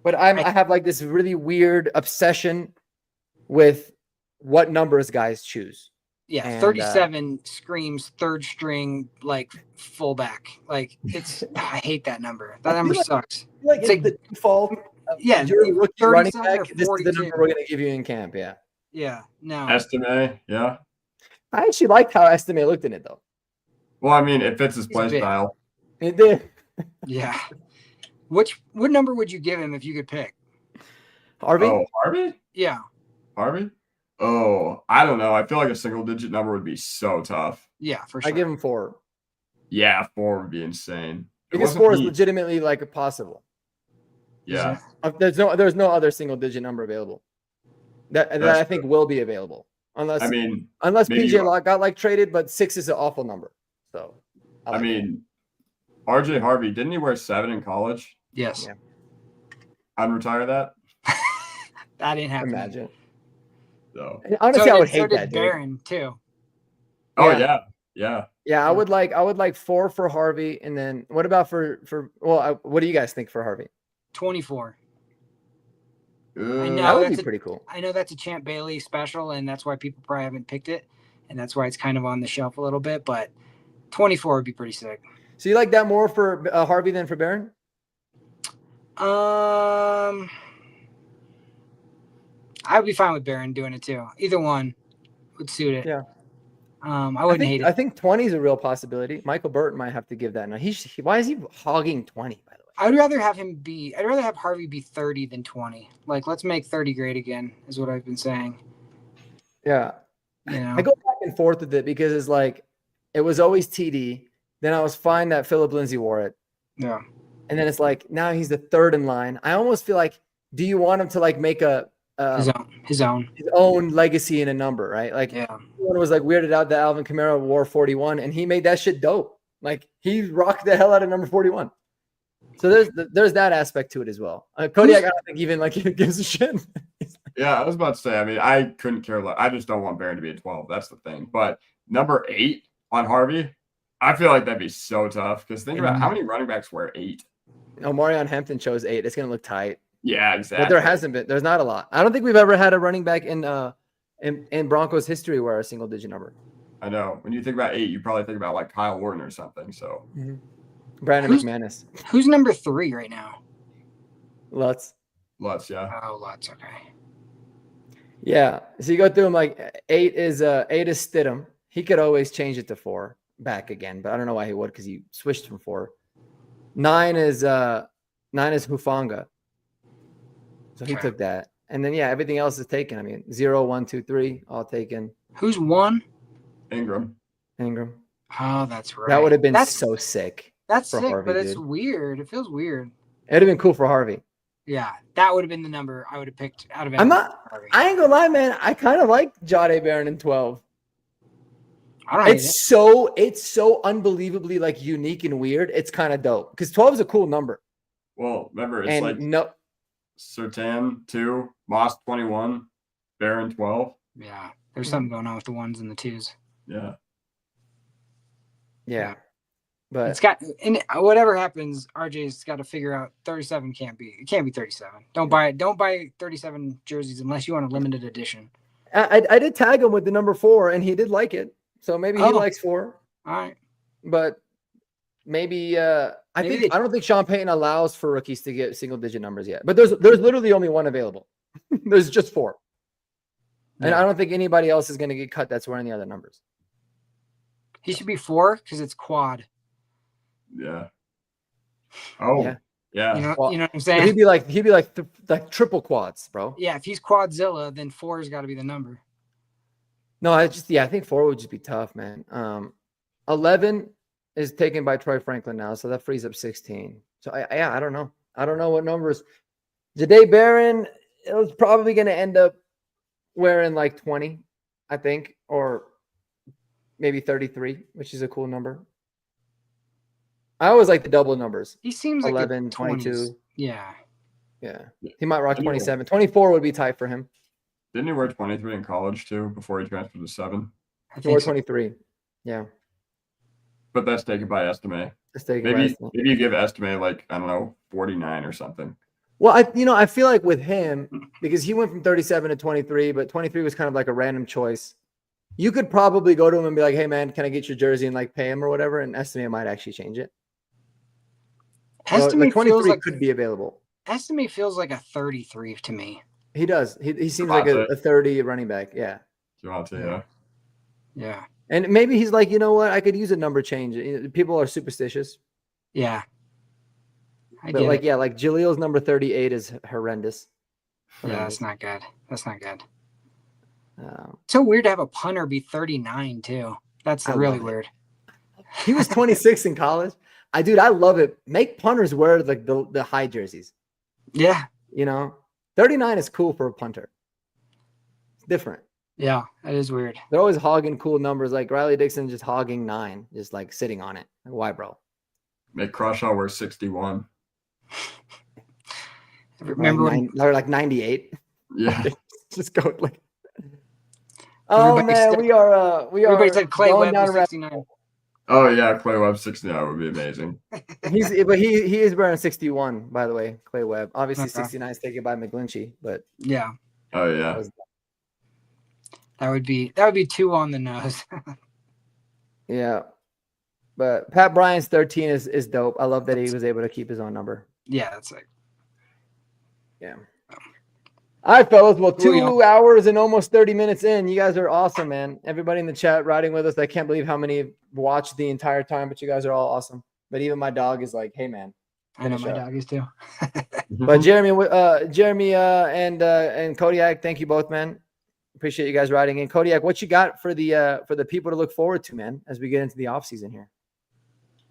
But I have like this really weird obsession with what numbers guys choose. Yeah, and 37 screams third string, like fullback. Like I hate that number. That number sucks. Like it's like the default. Yeah, you're a rookie running back. This is the number we're gonna give you in camp. Yeah. Yeah. No. Estime. Yeah. I actually liked how Estime looked in it, though. Well, I mean, it fits his play style. It did. Yeah. What number would you give him if you could pick? Harvey? Oh, Harvey? Yeah. Harvey? Oh, I don't know. I feel like a single digit number would be so tough. Yeah, for I sure. give him 4. Yeah, 4 would be insane. Because 4 is legitimately like possible. Yeah. There's no other single digit number available that I think will be available unless PJ Lock got like traded, but 6 is an awful number. So I mean, RJ Harvey, didn't he wear 7 in college? Yes. Yeah. Unretire that? That didn't happen. Imagine. So honestly, I would hate that, dude. Barron too. Oh yeah. I would like 4 for Harvey, and then what about what do you guys think for Harvey? 24. That would be pretty cool. I know that's a Champ Bailey special, and that's why people probably haven't picked it, and that's why it's kind of on the shelf a little bit. But 24 would be pretty sick. So you like that more for Harvey than for Barron? I would be fine with Barron doing it too. Either one would suit it. Yeah. I wouldn't hate it. I think 20 is a real possibility. Michael Burton might have to give that. Now why is he hogging 20? By the way, I'd rather have Harvey be 30 than 20. Like, let's make 30 great again, is what I've been saying. Yeah. You know? I go back and forth with it because it's like it was always TD. Then I was fine that Philip Lindsay wore it. Yeah. And then it's like now he's the third in line. I almost feel like, do you want him to like make his own legacy in a number, right? Like, yeah. Everyone was like weirded out that Alvin Kamara wore 41, and he made that shit dope. Like he rocked the hell out of number 41. So there's that aspect to it as well. Kodiak, I don't think even like he gives a shit. Yeah, I was about to say. I mean, I couldn't care less. I just don't want Barron to be a 12. That's the thing. But number 8 on Harvey, I feel like that'd be so tough because think about how many running backs wear 8. No, Marion Hampton chose 8. It's gonna look tight. Yeah, exactly. But there hasn't been. There's not a lot. I don't think we've ever had a running back in Broncos history wear a single digit number. I know. When you think about 8, you probably think about like Kyle Orton or something. So Brandon McManus. Who's number 3 right now? Lutz, yeah. Oh, Lutz, okay. Yeah. So you go through him like 8 is Stidham. He could always change it to 4 back again, but I don't know why he would because he switched from 4. 9 is Hufanga. So he took that. And then everything else is taken. I mean, 0, 1, 2, 3, all taken. Who's 1? Ingram. Oh, that's right. That would have been so sick. That's sick, Harvey, but it's weird. It feels weird. It'd have been cool for Harvey. Yeah, that would have been the number I would have picked out of it. I ain't gonna lie, man. I kind of like Jahdae Barron in 12. I don't hate it. It's so unbelievably like unique and weird. It's kind of dope because 12 is a cool number. Well, remember it's Surtain 2, Moss 21, Barron 12. Yeah, there's something going on with the 1s and the 2s. Yeah. But it's got, and whatever happens, RJ's got to figure out 37 can't be 37. Don't buy 37 jerseys unless you want a limited edition. I did tag him with the number 4 and he did like it. So maybe he likes 4. All right. But maybe I don't think Sean Payton allows for rookies to get single digit numbers yet. But there's literally only 1 available. There's just 4. Yeah. And I don't think anybody else is going to get cut that's wearing the other numbers. He should be 4 because it's quad. Yeah. Oh, yeah. You know what I'm saying? He'd be like triple quads, bro. Yeah, if he's Quadzilla, then 4's got to be the number. No, I think 4 would just be tough, man. 11 is taken by Troy Franklin now, so that frees up 16. So I don't know. I don't know what numbers. Jahdae Barron, it was probably going to end up wearing like 20, I think, or maybe 33, which is a cool number. I always like the double numbers. He seems 11, like 22. Yeah. He might rock 27. 24 would be tight for him. Didn't he wear 23 in college too before he transferred to 7? He wore 23. Yeah. But that's taken by Estime. Maybe you give Estime like, I don't know, 49 or something. Well, I feel like with him, because he went from 37 to 23, but 23 was kind of like a random choice. You could probably go to him and be like, hey man, can I get your jersey and like pay him or whatever? And Estime might actually change it. Estime 23 could be available. Estime feels like a 33 to me. He does. He seems like a 30 running back. Yeah. Yeah. And maybe he's like, you know what? I could use a number change. People are superstitious. Yeah. Like Jaleel's number 38 is horrendous. Yeah, that's not good. So weird to have a punter be 39 too. That's really weird. He was 26 in college. I love it. Make punters wear like the high jerseys. Yeah. 39 is cool for a punter. It's different. Yeah, that is weird. They're always hogging cool numbers, like Riley Dixon just hogging 9, just like sitting on it. Like, why, bro? Make Crushaw wear 61. Remember when they're like 98? Yeah. Just go like. Oh man, we are. Everybody said Clay going Webb down was 69. Oh yeah, Clay Webb 69 would be amazing. He is wearing 61, by the way. Clay Webb. Obviously, 69 is taken by McGlinchey, but yeah. Oh yeah. That would be 2 on the nose. Yeah. But Pat Bryant's 13 is dope. I love that he was able to keep his own number. Yeah, that's like. Yeah. All right, fellas. Well, 2 hours and almost 30 minutes in. You guys are awesome, man. Everybody in the chat riding with us. I can't believe how many watched the entire time, but you guys are all awesome. But even my dog is like, hey, man. I know my dog is too. But Jeremy and Kodiak, thank you both, man. Appreciate you guys riding in. Kodiak, what you got for the people to look forward to, man, as we get into the offseason here?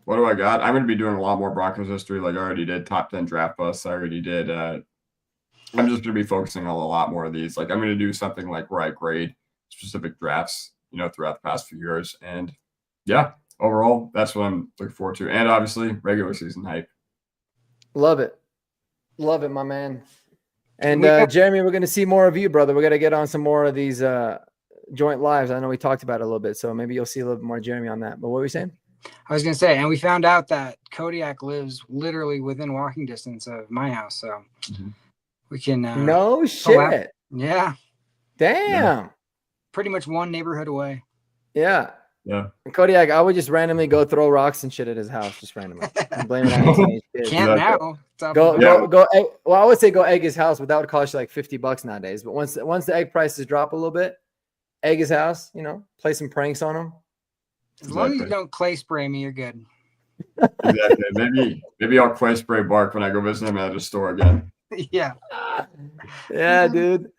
What do I got? I'm going to be doing a lot more Broncos history. Like I already did top 10 draft busts. I already did. I'm just going to be focusing on a lot more of these. Like I'm going to do something like where I grade specific drafts, throughout the past few years. And yeah, overall, that's what I'm looking forward to. And obviously regular season hype. Love it, my man. And Jeremy, we're going to see more of you, brother. We're going to get on some more of these joint lives. I know we talked about it a little bit, so maybe you'll see a little bit more Jeremy on that. But what were you saying? I was going to say, and we found out that Kodiak lives literally within walking distance of my house, so we can. No shit. Yeah. Damn. Yeah. Pretty much one neighborhood away. Yeah. Yeah. And Kodiak, I would just randomly go throw rocks and shit at his house, just randomly. And blame it on his teenage kids. Can't now. Go. Well, I would say go egg his house, but that would cost you like $50 nowadays. But once the egg prices drop a little bit, egg his house. Play some pranks on him. As long as you don't clay spray me, you're good. Exactly. Maybe I'll clay spray Bark when I go visit him at the store again. Yeah. Yeah, dude.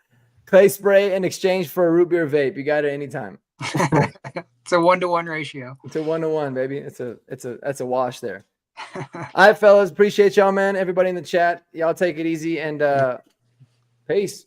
Clay spray in exchange for a root beer vape. You got it anytime. It's a 1-to-1 ratio. It's a 1-to-1, baby. That's a wash there. All right, fellas. Appreciate y'all, man. Everybody in the chat. Y'all take it easy and peace.